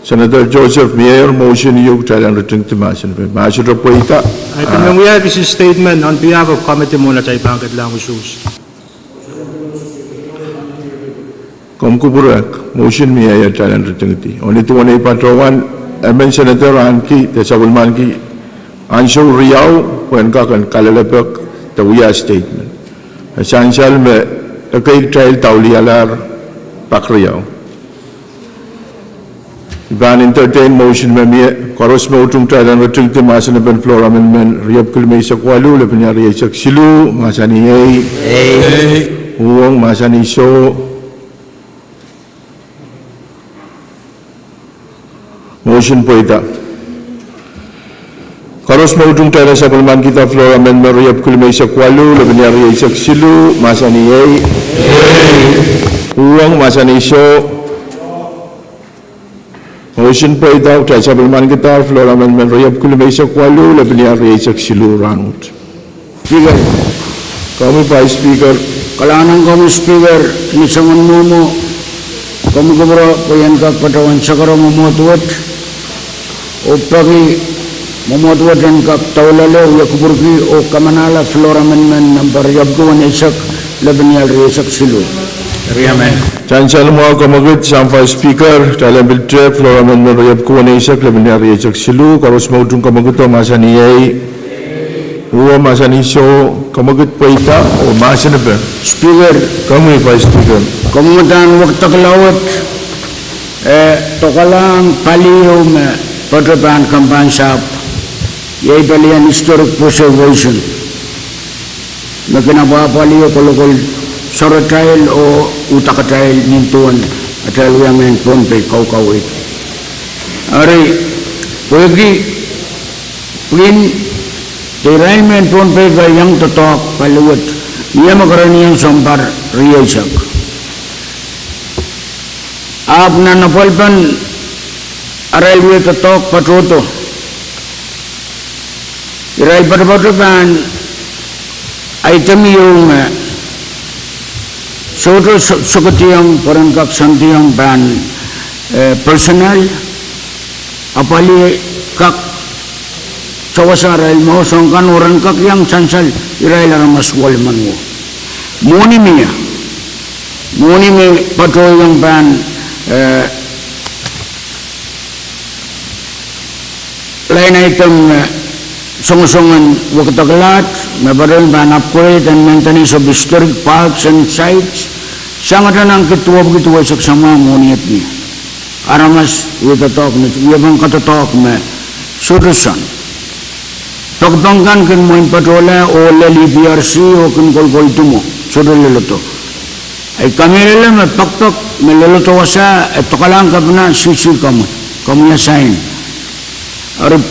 Senator Joseph Mayor motion yung talang return to masin. Masin po ita. I think we have this statement on behalf of committee muna sa ipangkat lang usus. Komkuburak motion Mayor talang return ti. Oni tuwan ay patrawan. Amen Senator Anki tesabulman ki ansho riau when kakan kalalapek tawiya statement. Essential me kay trial taulialar pakriau. Iban entertain motion me koros mo utung trial and return to masin ben floor amendment riap kulmay sa kwalu lepen yari sa silu masani Pwuhng masani so motion po ita. Koros mo utung trial sa kulman kita floor amendment riap kulmay sa kwalu lepen yari sa silu masani Pwuhng masani so motion po ito, kaya sa bulman kita, floor amendment, rayap kulmay sa kwalu, labi niya rayap sa silu rangot. Speaker. Kami Vice Speaker. Kalangan kami Speaker, nisangan mo, kami kubra, payan ka patawan sa karo mamuatuat, o pagi mamuatuat yan ka taulalo, yakuburki, o kamanala, floor amendment, ng rayap kuwan isak, labi niya rayap sa silu. Chancel mo kamagut sa Vice Speaker, dalam biltre floor amendment rayap ko na isak laban niya rayap silu, karos mo utung kamagut o masaniyay, uwa masaniso kamagut po ita o masanapa. Speaker, kami Vice Speaker. Kamutan waktu kelawat, tokalang paliyo me patrapan kampan sap, yay palian historic preservation. Nakinapa paliyo kolokol sorot trial o utak trial nintuan trial yang main Pohnpei kau itu. Ari pergi tirai main Pohnpei yang totok paluat dia makarani yang sompar riasak. Apna napalpan railway totok patroto. Rail patropan item yung soto sukatiyang parangkak santiyang ban personal apali kak sawasa rail mo songkan orang kak yang sansal rail aramas walman mo. Muni mi patrol yang ban lain item song-songan wakatagalat mabaral ban upgrade and maintenance of historic parks and sites sangat nang ketua begitu wasak sama moniat ni aramas witatok ni yabang katatok me solution pagpangkan kan mo patrola o leli BRC o kan kol tumo sodololoto ay kami nila me pakpak me loloto wasa at tokalang kapna sisi kamu na sign arap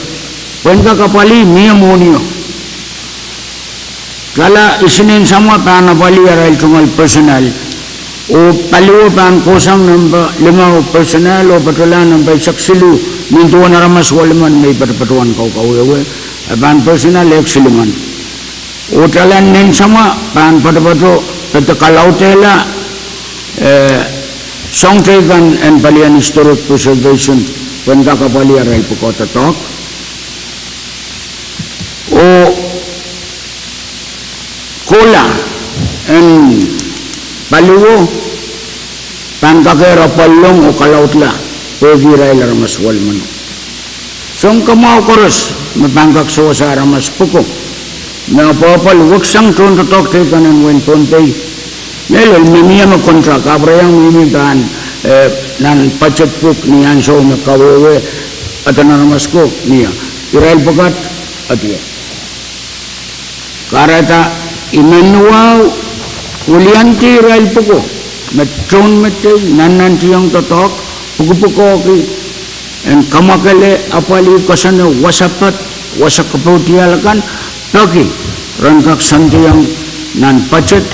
Pwuhng kapali mia monio. Kala isinin sama pan apali aral tungal personal. O paliwo pan kosang namba 5 personal o patulan namba saksilu mintuan aramas walaman may patuan kau wewe. Pan personal excellent. O talan nen sama pan patu kalau tela song taken and palian historic preservation Pwuhng kapali aral pukota tok. O kola and paliwo pankakera palong o kalautla pwede rail ramas walman song kamao koros mapangkak sa ramas puko na papal waksang tron totok tekan and when Pohnpei yelol mimiya makontra kabrayang mimitaan nan pachet puk niyan so makawewe at ramas ko niya irail pagat at iya karata imenuaw ulianti rail puko metron mete nananti yang totok puko ki en kamakale apali kasana wasak kaputialakan toki rangkak santiyang nan pacet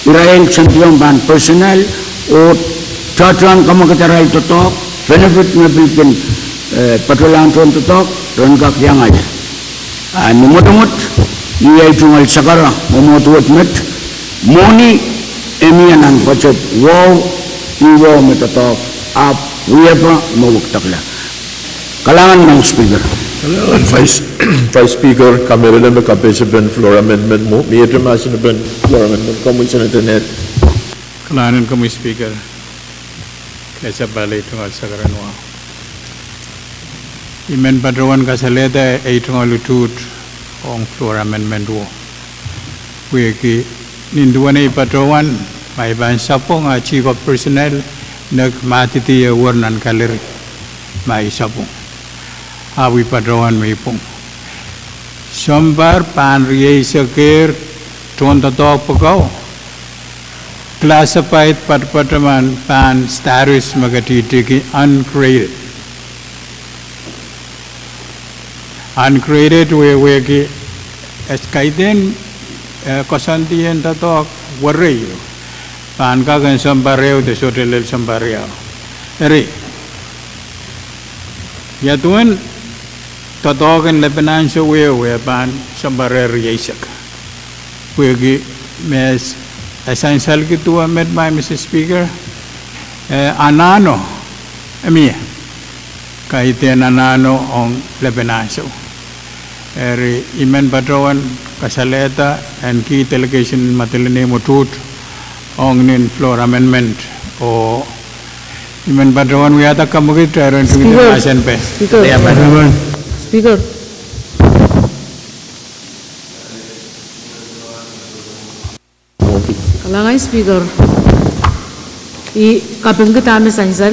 rail santiyang ban personal o tatuan kamakata rail totok benefit mabilkin patulang tron totok rangkak yang aja numot iya tungal sakara momotuat met moni emianan pacet wow iwo metatok up wiapa mawaktakla kalangan ng speaker Vice Speaker kamera na makapesa ben floor amendment mo miyatra masin ben floor amendment kamu sa internet Kalangan kami speaker kaysa balay tungal sakara nuwa imen padrawan kasaleta ay tungal utut on floor amendment wo wiki ninduan ay patrawan may bansa po nga chief of personnel nagmatiti warnan kalir may isa po awi patrawan may pong sombar panriyay sakir tuntatok pagaw classified patpatraman pan status magatitiki uncreated we ki eskaiden kosantiyen tatok warrey pan ka gan sambareo de sotelel sambareo eri yatuan tatokan lebanan so we pan sambarer yaisak we ki mes essential gitu met by Mr. Speaker anano emia kaiten anano on lebanan so eri imen patrawan kasaleta and key delegation matelene motut on nin floor amendment o imen patrawan wiata kamugit taron to the asen pe speaker kalangan speaker I kapeng ketame sansal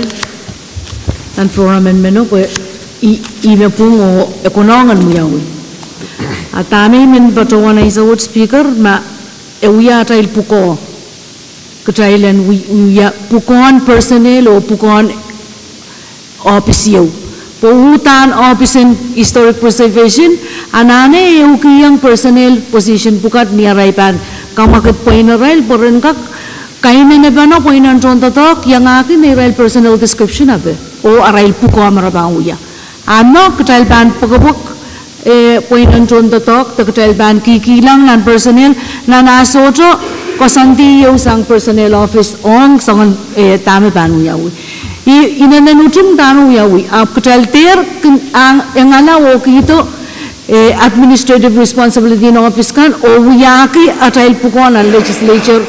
dan floor amendment no ko I me pungo ekonongan muyawi atame men patrawan ay sa speaker ma ewiya tail puko ketrailan wiya pukon personnel o pukon officio Pwuhng office historic preservation anane eukiyang personnel position pukat niaraipan kamakit poinerail porengkak Kaina na ba no point on totok yang akin may real personal description abe o arail puko amarabang uya. Ano katal ban pagabuk point on totok ta katal ban kikilang nan personnel nan asoto kosanti yung sang personnel office ong sang tame ban uya ui. Inanutum tanu uya ui. Ap katal ter ang ala wo kito administrative responsibility in office kan o uyaki atail puko nan legislature.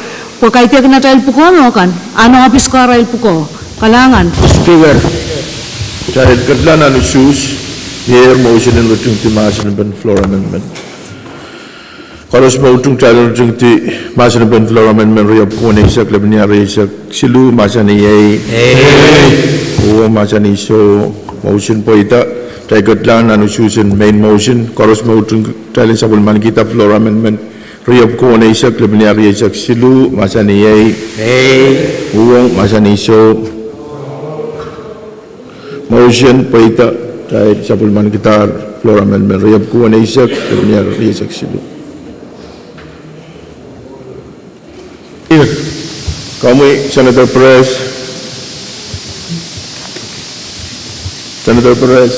Kaya tiyak na tayo puko mo kan, ano office ko tayo puko, kalangan. Speaker, dahil kadlan ano issues, here motion in rutung ti masin ben floor amendment. Kalos mo rutung tayo rutung ti masin ben floor amendment riyab ko na isak laban niya isak silu masan iyay. Oo masan iso motion po ita. Tayo kadlan ano issues in main motion. Kalos mo rutung tayo sa bulman kita floor amendment. Riyab ko na isak laban niya isak silu masan iyay. Uwang masan iso. Motion po ita. Tayo sa bulman kita floor amendment. Riyab ko na isak laban niya isak silu. Kami Senator Perez. Senator Perez.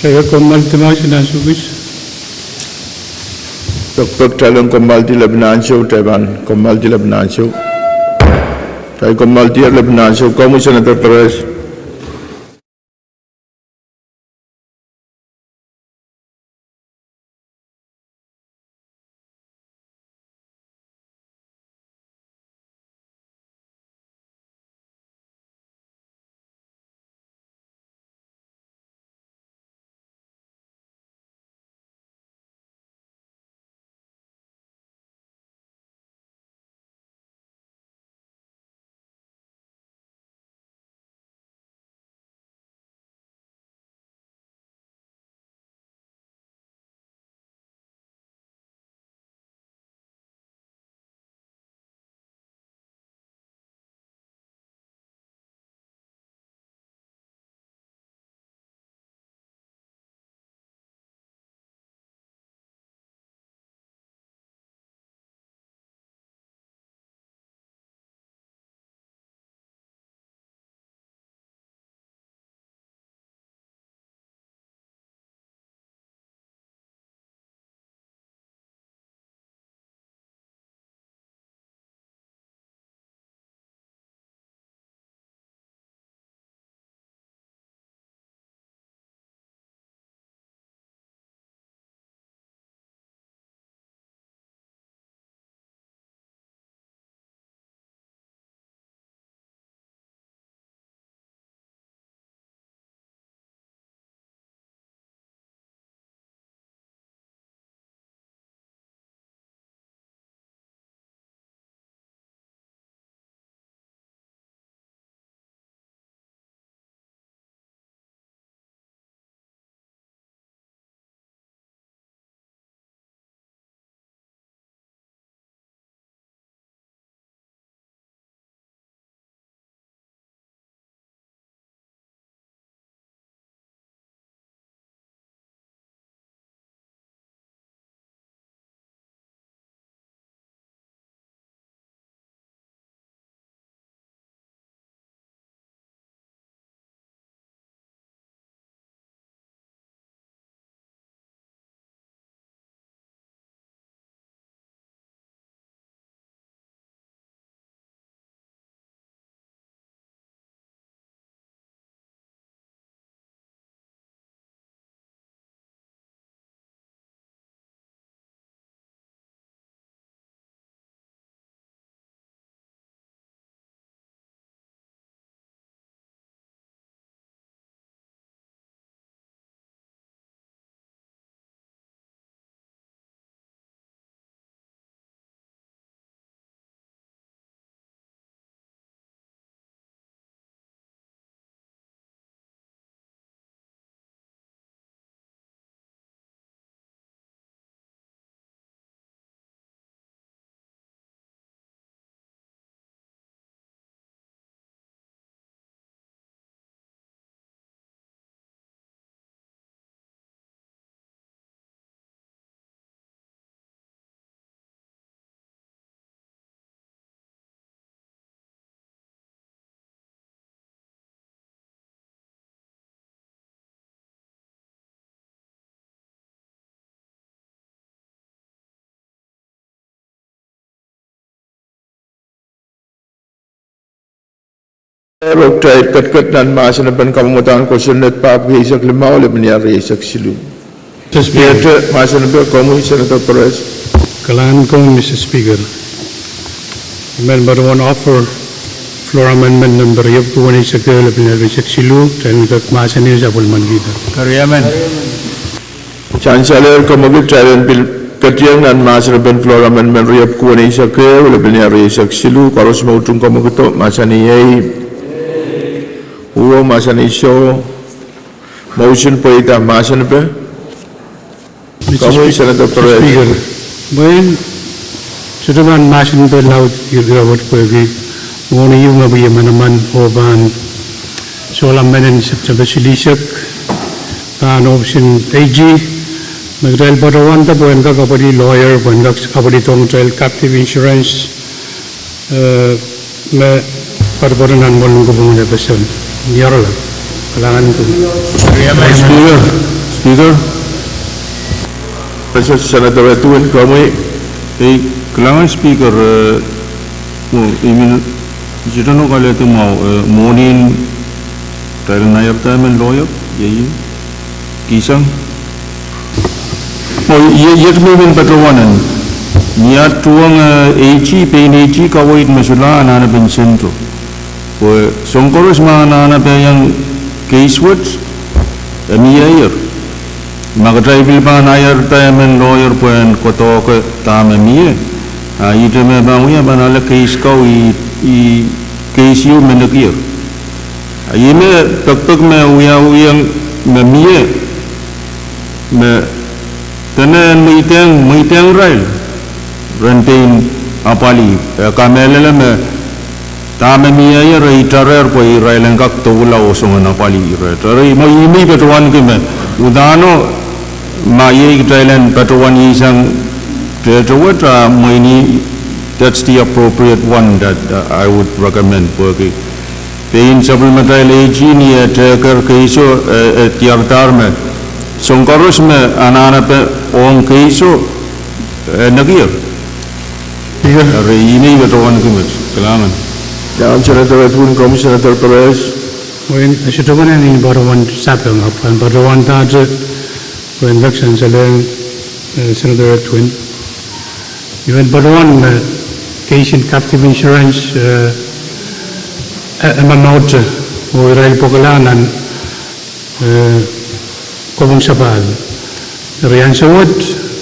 Saya komal temas na subis. Dr. Talon komal di Lebanon show Taiwan komal di Lebanon show. Tayo komal di Lebanon show. Kami Senator Perez. Rok trait kat nan masa na ban kamutan ko sunat pa isak limau le banyari isak silu. Speaker, masa na ba kamu Senator Perez? Kalan kong Mr. Speaker. Amendment 1 offer floor amendment number yap ko wani isak le banyari isak silu dan kat masa ni sa bulman kita. Kariaman. Chancellor kamu trait bil katiang nan masa na ban floor amendment yap ko wani isak le banyari isak silu karos mautung kamu keto masa ni ay Uwo masa ni show motion po ita masa na ba? Kamu Senator Perez. Speaker, when Sudaman Masin Belau Yugawat Pwuhng, Mona yung abiyaman naman oban Solam Menen September Silisyak, Pan Option AG, Magdal Patawanta, Pwuhng kapadi lawyer, Pwuhng kapadi tongtrail captive insurance, me Patapatanan Molong Kubungan Episode. Yarala, kalangan ko. Speaker. Pasal Senator Tuan kami Kalangan Speaker, imin jika no kalau itu mau morning trial naik tamen lawyer, yai kisang. Mau ye tu mungkin perlawanan. Niat tuang AG, pen AG kawait masalah anak pension tu. Songkoros mana yang case words, air. Maka tribal pan air tamen lawyer pun kotor ke tam miye. Itu memang dia mana le case kau case you menakir. Ini tak me yang miye me tenen meiteng rail rentain apali kamelele me Tama miya ya reiterer po irailan kak tawula osong na pali reiterer mo imi petuan kime udano ma ye irailan petuan isang petuat mo ini that's the appropriate one that I would recommend porque pein supplementary AG ni teker keiso tiartar me songkoros me anana pe ong keiso nagir ini petuan kime kelaman. Yang Senator Pwuhng kamu Senator Perez. When Sudaman ini barawan sapang apan barawan taje when election seleng Senator Pwuhng. Even barawan case in captive insurance amount o rail pokalanan kobong sabal. Rian sawat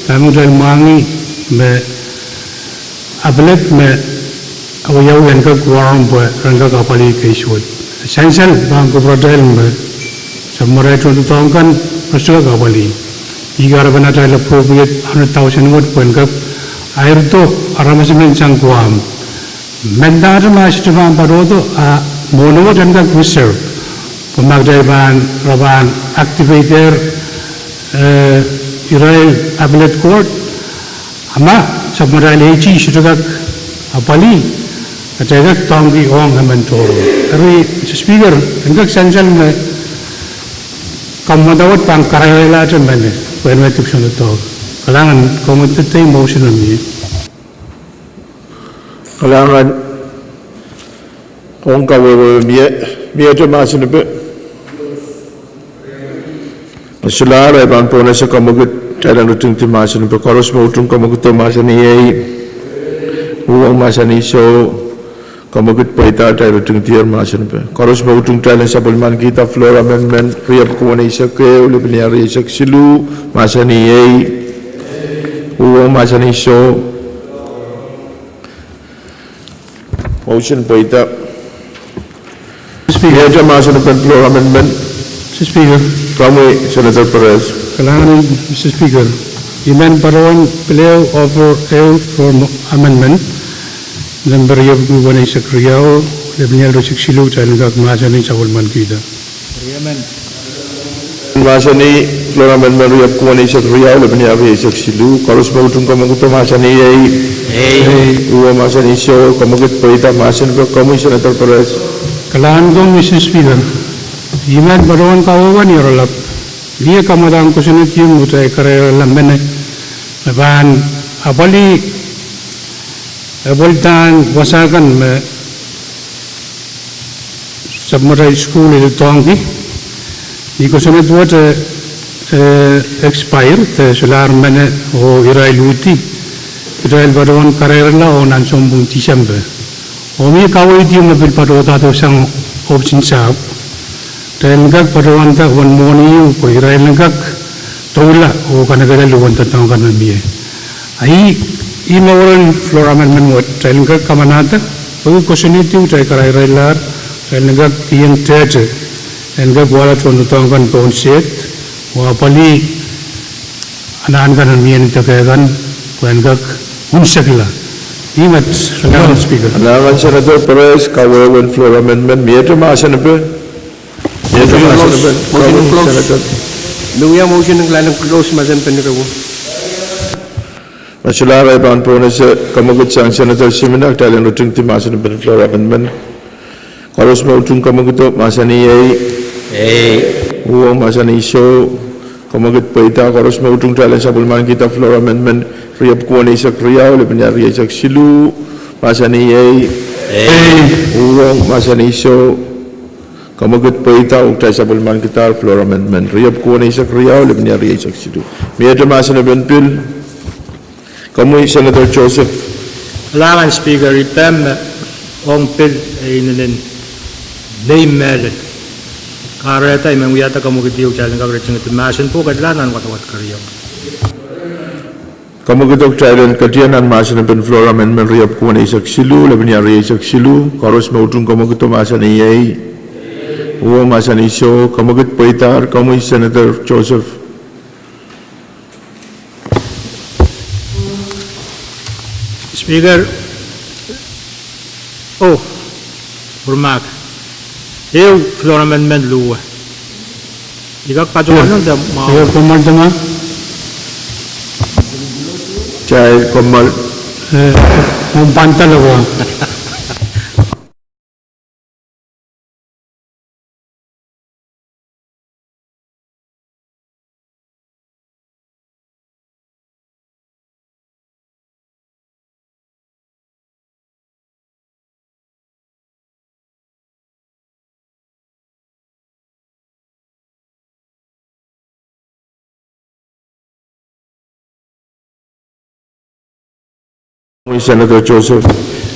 tamu rail mangi me abelet me Awal yang keluaran buat rangka kapali keisut. Essential bang keberadaan ber. Semua itu tahun kan masuk kapali. Jika ada benar ada appropriate 100,000 watt pun kap air tu orang masih mencangkuam. Mendar masih cuma baru tu mono dan kan kuser. Pemakai ban raban activator Israel appellate court. Ama semua leci sudah apali. Katakan tanggi orang mentor. Tapi speaker, enggak senjal me kamu dapat pangkarai lajan mana? When we took some talk, kalangan kamu tetap emotional ni. Kalangan orang kau biar tu masih lebih. Masalah apa pun nasi kamu kita dalam rutin tu masih lebih. Kalau semua rutin kamu kita masih ni, uang masih ni so. Kamu kita perintah dari rutin tiar masih ni. Kalau semua rutin dalam sebelum kita floor amendment riap kuani isak oleh beliau isak silu masih ni uang masih ni so. Motion perintah. Speaker, jam masih ni floor amendment. Speaker, kamu Senator Perez. Kalangan Mr. Speaker, Iman Parawan beliau offer for amendment. Number yang bukan isak riau, lebihnya rusik silu dan agak macam ni cakul man kita. Macam ni floor amendment riap bukan isak riau, lebihnya isak silu. Kalau semua utung kamu kita macam ni, dua macam ni so, kamu kita perintah macam ni kamu Senator Perez. Kalangan kong Mr. Speaker, Iman Parawan kawan ni rolap. Dia kamu dah angkat senit yang utai kerja lamben. Lepas apali Boltan wasakan me submarine school il tongi di ko sono due expired solar mane o irailuti Israel baruan karela o nan sombung December o mi kawai di mobil padota to sang option sab dan gak baruan ta wan moni ko Israel gak tola o kanagala luwan ta tang kanan biye ai imoran floraman menwat Israel gak kamanata o ko suniti utai karai railar Israel gak yang tete dan gak wala tonu tang kan ponset wa pali anan kanan biye ni takagan kuan gak unsakila imat Honorable Speaker. Alaman Senator Pahrek, Kawarewan Floor Amendment. Miyata Maasanabe. Miyata Maasanabe. Motion to close. Luya motion ng lalang close mazan penikawo. Masyarakat Ban Pwuhng sa kamagut sang Senator Siminak dahil nuting ti Maasanabe Floor Amendment. Karos mautung kamaguto Masaniyay. Pwuhng Masaniso. Kamagut paita karos mautung dahil sa bulman kita Floor Amendment. Riap kuwan isak riyaw, lebennya riya isak silu, masaniyay, Pwuhng, masaniso, kamagut paita, uktay sa bulman kita, floor amendment. Riap kuwan isak riyaw, lebennya riya isak silu. Miyata Maasanabe Bill, kamu Senator Joseph. Alaman Speaker, item ong pil ay nanin name merit. Kareta imang wiyata kamugitiw chalang kagreting ito masin po kadlanan watawat karyo. Kamagutok Thailand katianan Maasanabe Floor Amendment riap kuwan isak silu, lebennya riya isak silu, karos mautung kamaguto masaniyay, Pwuhng masaniso, kamagut paitar, kamu Senator Joseph. Speaker, Burmak, eu Floor Amendment luwa. Igak pajuan ng mau. Yo komandama Chai Kamal. Membantal ako. Senator Joseph.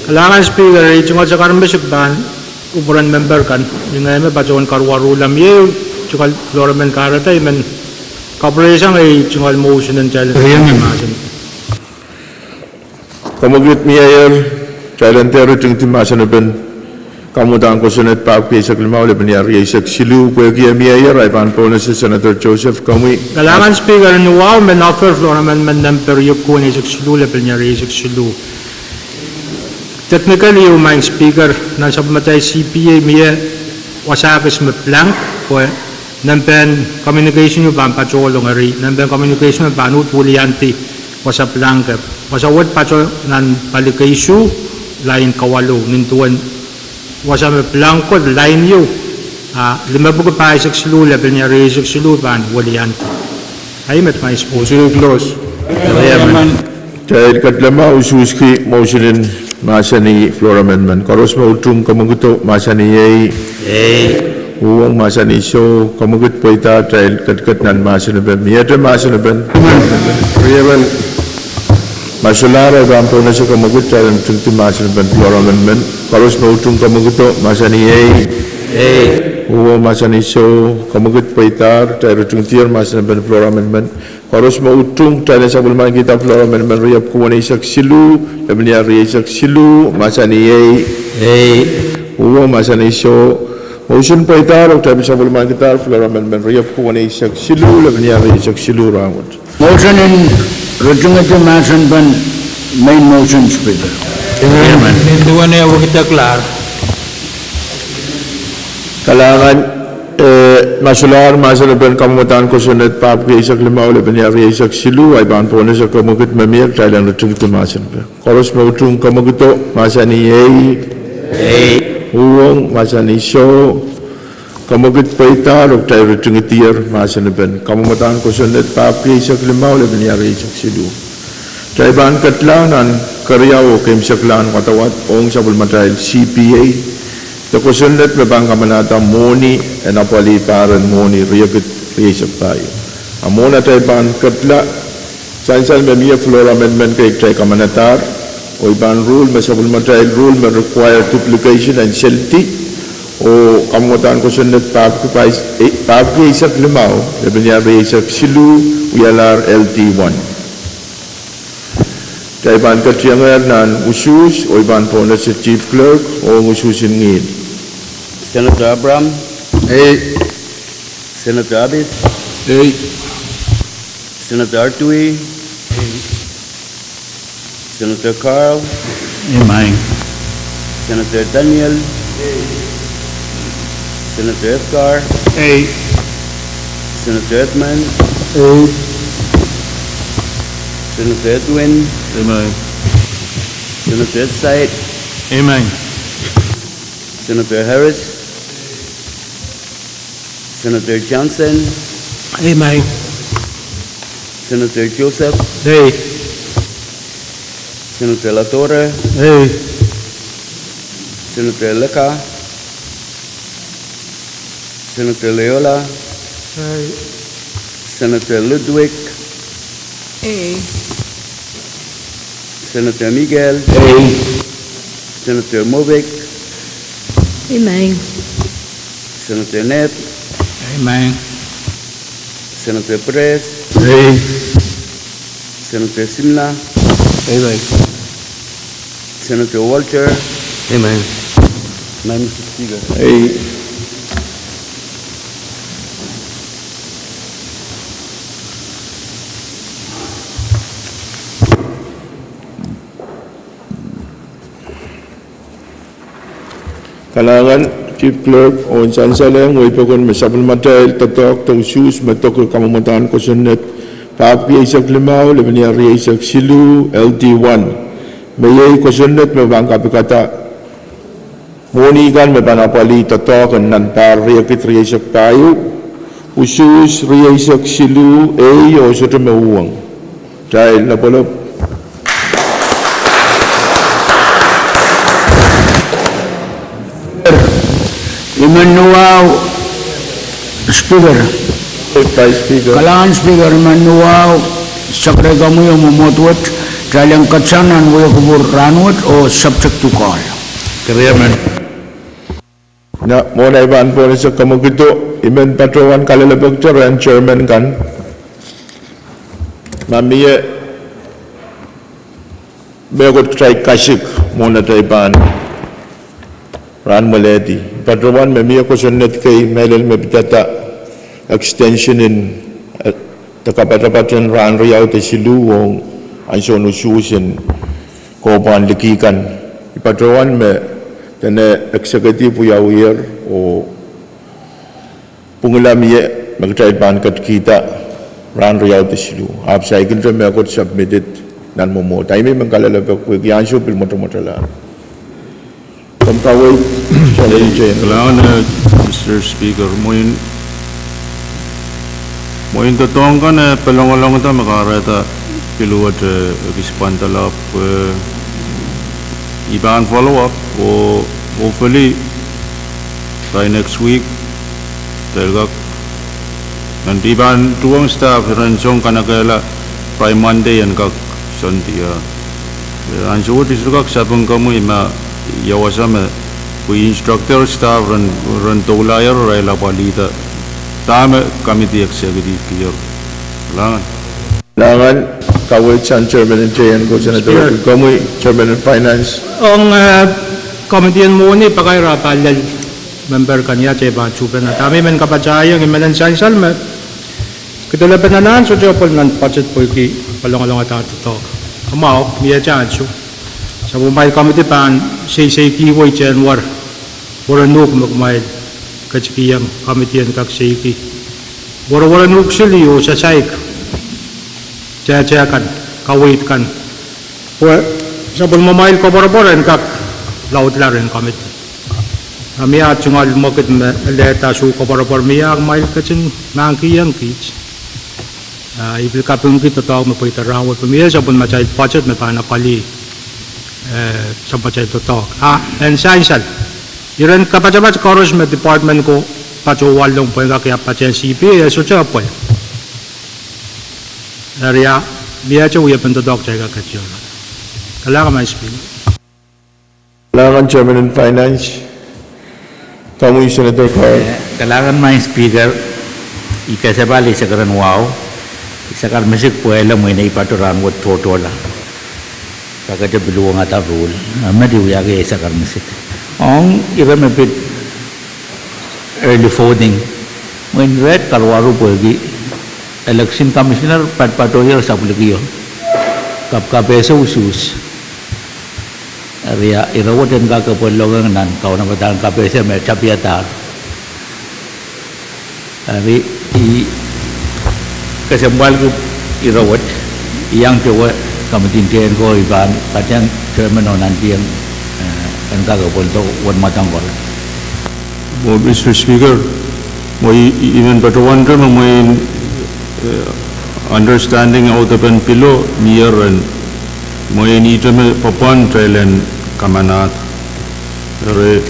Kailangan Speaker, tungkol sa karambasip ban, upuran member kan, yung ngayon may pacuan karwaru lam yun, tungkol Floraman karata, yung kapresang ay tungkol motion ng challenge. Kamaglit miyayer, Thailand Terror ting ti Maasanabe, kamutaan ko sunat Pahrek sa klimaw, lebennya riya isak silu, pwede miyayer, ay Ban Pwuhng si Senator Joseph, kamu. Kailangan Speaker, nuwaw, men offer Floraman man ng period ko na isak silu, lebennya riya isak silu. Technically, yung mga Speaker, nasa pamatay CPA, miya wasakis me plank, o nampen communication yung pampatulong ari, nampen communication yung panut wulianti, wasa plank, wasa wad pato nan palikaisu, lain kawalo, nintuan, wasa me plank ko, lain yung, lima buko pa isak silu, level niya rin isak silu, pan wulianti. Ay, met mga Motion to close. Dahil katlama ususki motion masani floor amendment. Karos mautung kamaguto masaniyay. Pwuhng masaniso kamagut paita dahil katnan Maasanabe. Miyata Maasanabe. Riyaman masulara Ban Pwuhng sa kamagut dahil tungti Maasanabe floor amendment. Karos mautung kamaguto masaniyay. Pwuhng masaniso kamagut paita dahil tungti Maasanabe floor amendment. Karos mautung dahil sa bulman kita floor amendment riap kuwan isak silu, lebennya riya isak silu, masaniyay, Pwuhng masaniso, motion paitar, dahil sa bulman kita floor amendment riap kuwan isak silu, lebennya riya isak silu rawat. Motion in Rajungati Maasanabe main motion, Speaker. Dua na yung kita klar. Kailangan masular Maasanabe kamutan ko sunat Pahrek isak limaw lebennya riya isak silu ay Ban Pwuhng sa kamagut mamiyak dahil nutung ti Maasanabe. Karos mautung kamaguto masaniyay, Pwuhng masaniso kamagut paita lok tayo nutung itiyar Maasanabe. Kamutan ko sunat Pahrek isak limaw lebennya riya isak silu. Dahil ban katlanan karyaw kim saklan katawat ong sa bulmatay CPA The question that me bang kamanata moni and apali paran moni riyakit riyasak tayo. Amona tayo ban katla Sainsan me mia floor amendment kay tayo kamanatar o iban rule me sabul matay rule me require duplication and shelty o kamutan question that pagki isak limaw lebenya riyasak silu wialar LT1. Tayo ban katyangan nan usus o iban po na si chief clerk o ususin ngid. Senator Abram. Hey. Senator Abis. Hey. Senator Artui. Hey. Senator Carl. Amen. Senator Daniel. Hey. Senator Edgar. Hey. Senator Edmund. Hey. Senator Edwin. Amen. Senator Edside. Amen. Senator Harris. Senator Johnson. Amen. Senator Joseph. Hey. Senator Latorre. Hey. Senator Leka. Senator Leola. Hey. Senator Ludwig. Hey. Senator Miguel. Hey. Senator Movic. Amen. Senator Ned. Amen. Senator Perez. Hey. Senator Simla. Amen. Senator Walter. Amen. Mr. Speaker. Hey. Kalangan Chief Clerk o sansaleng o ipakon masabal matay tatok tong shoes matok kamamatan ko sunet papi isak limaw lebenya ri isak silu LT1 mayay ko sunet mabang kapikata moni kan mabanapali tatok nan par ri isak tayo usus ri isak silu o soto Pwuhng dahil na polop Imanuaw Speaker. Vice Speaker. Kalangan Speaker Imanuaw sakre kamu yang memotwat dalam katsanan wo kubur ranwat o subject to call. Kariyaman. Na mo na iban po sa kamugito imen patrowan kalalabag and chairman kan. Mamiye begot try kashik mo na iban. Ran maledi. Patrawan memiya ko sunnet kay melel mebitata extension in takapatapatan ran riyaw te siluwong anson ususin ko pan likikan. Patrawan me tene executive yaw o pungulamiye magtay ban kat kita ran riyaw te silu. Ap cycle me ko submitted nan mo taimi mangkalalabak ko yansyo pil motomotalan. Kailangan na, Mr. Speaker, mo yung totoong ka na palong-along ito makarata piluwat Enginkehlap ibang follow-up o hopefully by next week talaga nanti ibang tuwang staff ransong kanakala by Monday yan kak santi ransong ito kak sabang kamu ima yawasama po instructor staff ran tulayer rela palita tama committee executive kiyor langan kaway chan chairman and chayan ko senator kamu chairman and finance Ang committee mo ni pakaira palal member kanya cheba chupen na kami men kapachaya ng menan sansal me kitalapan na so jopol nan budget po ki palong-along at to kamao miya chancho sa Pohnpei committee pan say ki way Januar wala nuk magmay kachkiyang committee ang kaksiki wala nuk sili o sa saik cha kan kawait kan sa bulmamail ko boroboran kak laut larin committee miya chungal mokit leta su ko borobor miya mail kachin nangkiyang kich ibil kapung kita tawag mo po itarawat miya sa bulmachay budget me panapali sa budget to talk and sansal Iran kapajabat koros me department ko pacho walong Pwuhng kaya pachen CPA so cha Pwuhng. Area biya cha uya pento dok cha ka kachyo. Kala ka may speak. Kailangan Chairman and Finance. Kamu Senator Carl. Kailangan may speaker ikasabali sa karan wow. Isakar mesik Pwuhng mo ina ipaturan wat totola. Kagad biluang ata rule. Amadi uya ke isakar mesik. Ong iram a bit early voting. When red kalwaru Pwuhng election commissioner patoyer sabligiyo. KAPWARESOU sus. Area irawat dan kakapolongan nan kau nama dan KPSM capiatar. Hari i kesembal ke irawat yang coba kamitintian ko iban kadang chairman nanti yang kakapolto wan matang kol. Mr. Speaker, even better wonder my understanding out of an pillow near and mo ni teme papan trailen kamanat re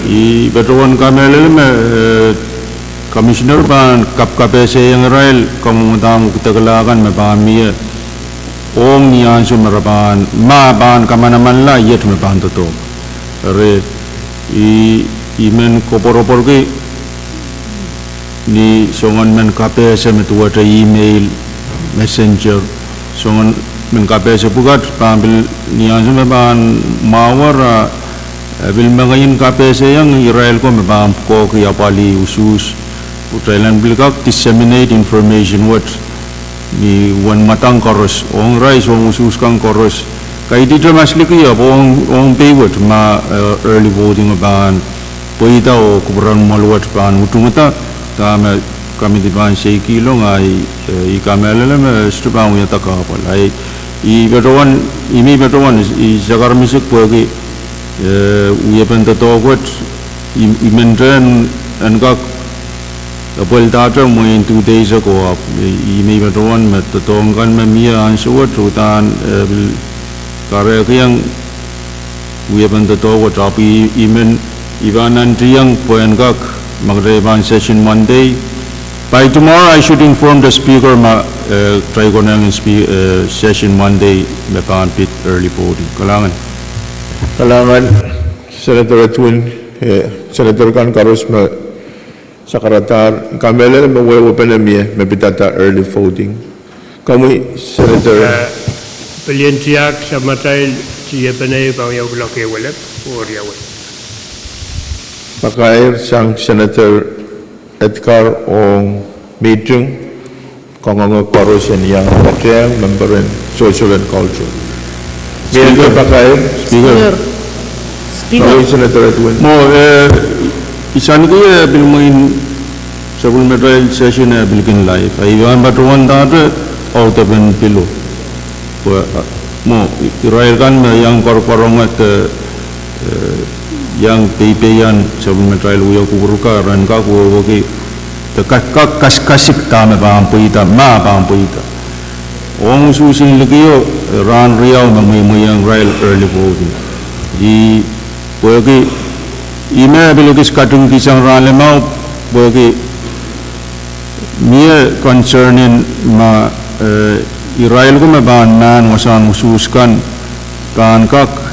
I betuan kamele me commissioner ban KAPWARESOU yang rail kamudang kitagalagan me pamie ong niyan sumaraban ma ban kamanaman la yet me ban to re I men koporopor ke ni songan men KAPWARESOU me tuwa email messenger songan men KAPWARESOU bukat pambil niyan me ban mawar bil mangayin KAPWARESOU yang Israel ko me ban ko ki apali usus Utrailan bilkak disseminate information what ni wan matang koros ong rise ong usus kang koros kay dito mas liki ya ong paywat ma early voting ban poita o kubran malwat ban utumata kami di ban 6 kilo ngai I kamelele me stupang ya takapal ai I betuan I jagar misik Pwuhng uya pentatogot I mendren angkak apel data mo in 2 days ago I may betuan me tatongkan me mia ansuat utan karya yang uya pentatogot api imen ibanan triyang Pwuhng kak magreban session Monday. By tomorrow, I should inform the speaker try ko nang session Monday me pit early voting. Kailangan Senator Pwuhng Senator kan karos me sakaratar kamele me open me pitata early voting. Kamu Senator Pilientiak samatai siya panay pang yaw laki walap or yaw. Pakair sang Senator Edgar ong meeting kung ang korosyon yang katriyang memberin social and culture. Speaker Pakair. Speaker. Senator Pwuhng. Mo isan ko bil mo in supplementary session bilkin live. Iwan batuan data out of an pillow. Mo Israel kan yang korporongat yang pipian supplementary uyo kuburuka ran ka ko ki kasik ta me bang puita ma bang puita ong susin ligiyo ran riau may yang rail early voting di Pwuhng ime bilogis katung kisang ran lemau Pwuhng mie concernin ma Israel ko me ban man wasan ususkan kan kak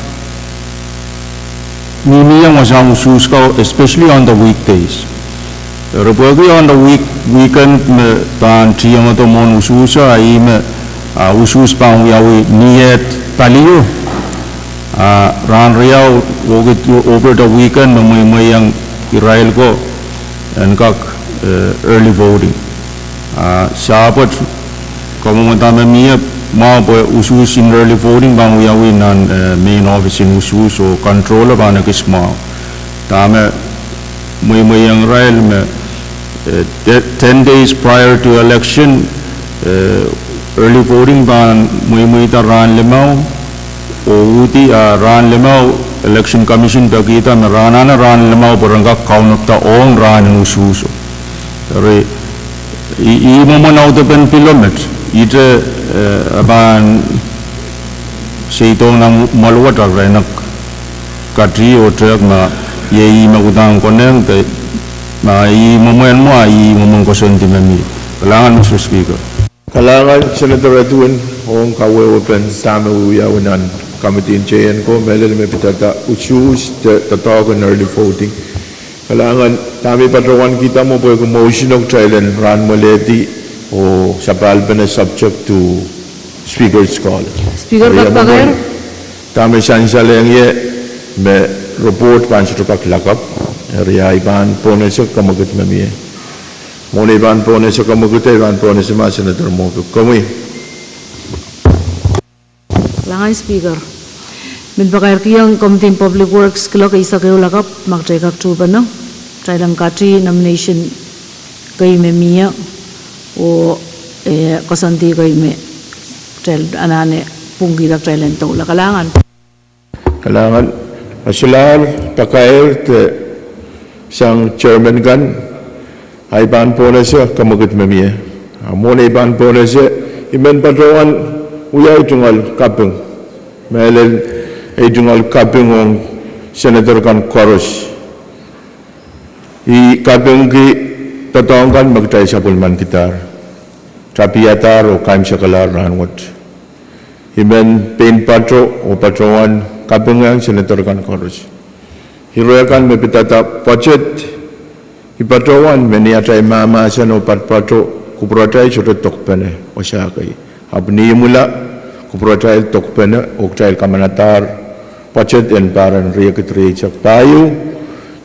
Mimi yang wasang usus kau, especially on the weekdays. Repagi on the weekend me pan tiang atau mon ususa ai me usus pang yawi niat paliu ran riau over the weekend me yang Israel ko and kak early voting. Sahabat kamu mentama mia mau usus in early voting bang yawi nan main office in usus o controller bang nakisma tama may yang rail me 10 days prior to election early voting bang may ran lemau o uti ran lemau election commission bagita me ran lemau barangka count ta ong ran usus re I mo manaw to pen kilometers ite aban seitong nang maluwat agrenak katri o trek ma ye magudang koneng te ma i momen mo i momong koson di mami. Kalangan Mr. Speaker. Kalangan Senator Edwin Hong kawe open tama uya unan committee in chain ko melel me pitata choose the talk in early voting. Kalangan tami patrawan kita mo po yung motion of trial and run moleti o sa palbana subject to Speaker's call. Speaker Kadkadaur. Tami sansaleng ye me report pan sa tukak lakap. Riya iban po na sa kamagat mamiye. Muna iban po na sa kamagat iban po na sa mga senator mo. Kami. Langan Speaker. Midbakair kiyang Committee on Public Works kilo kay isa kayo lakap magtay kaktuban no. Try lang kati nomination kay memiya o kasanti kay me tell anane punggi tak try lang to kalangan. Kalangan masular pakair te sang chairman kan ay ban po na siya kamagat memiya. Muna iban po na siya imen patrawan uyay tungal kapeng. Melel ay tungal kapeng ng senator kan Koros. I kapeng ki tatawang kan magtay sa pulman kitar. Trapiatar o kaim sa kalar ranwat. Imen pain patro o patrawan kapeng ang senator kan Koros. Hiroyakan may pitata pachet ipatrawan meniyatay mama sa no patpatro kupratay surat tokpene o siya kay abni mula kupratay tokpene o trail kamanatar pachet en paran riyakitri sak tayo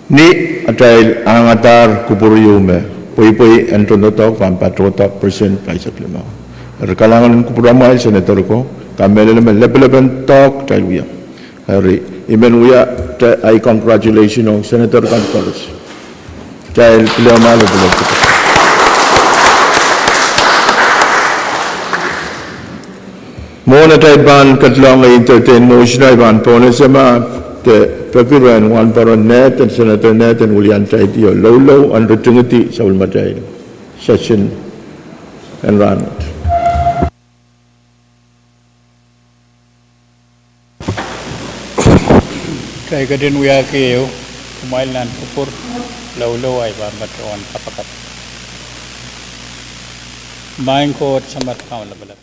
ni atay angatar kupuriyume pui enton tok pampatrota percent paisa klima rekalangan kupuramay senator ko kamele level tok trail wiya hari Imen uya ay congratulations on Senator Kadkadaur. Dahil beliau malu belum. Mona tayo ban katlang ay entertain motion ay ban po na sama te papiran wan paron net and Senator net and ulian tayo diyo low under tungiti sa ulmatay session and run. Kaya kadin uya kayo, kumail nan kupur, law ay bambatawan kapakat. Main ko at samat kamalabala.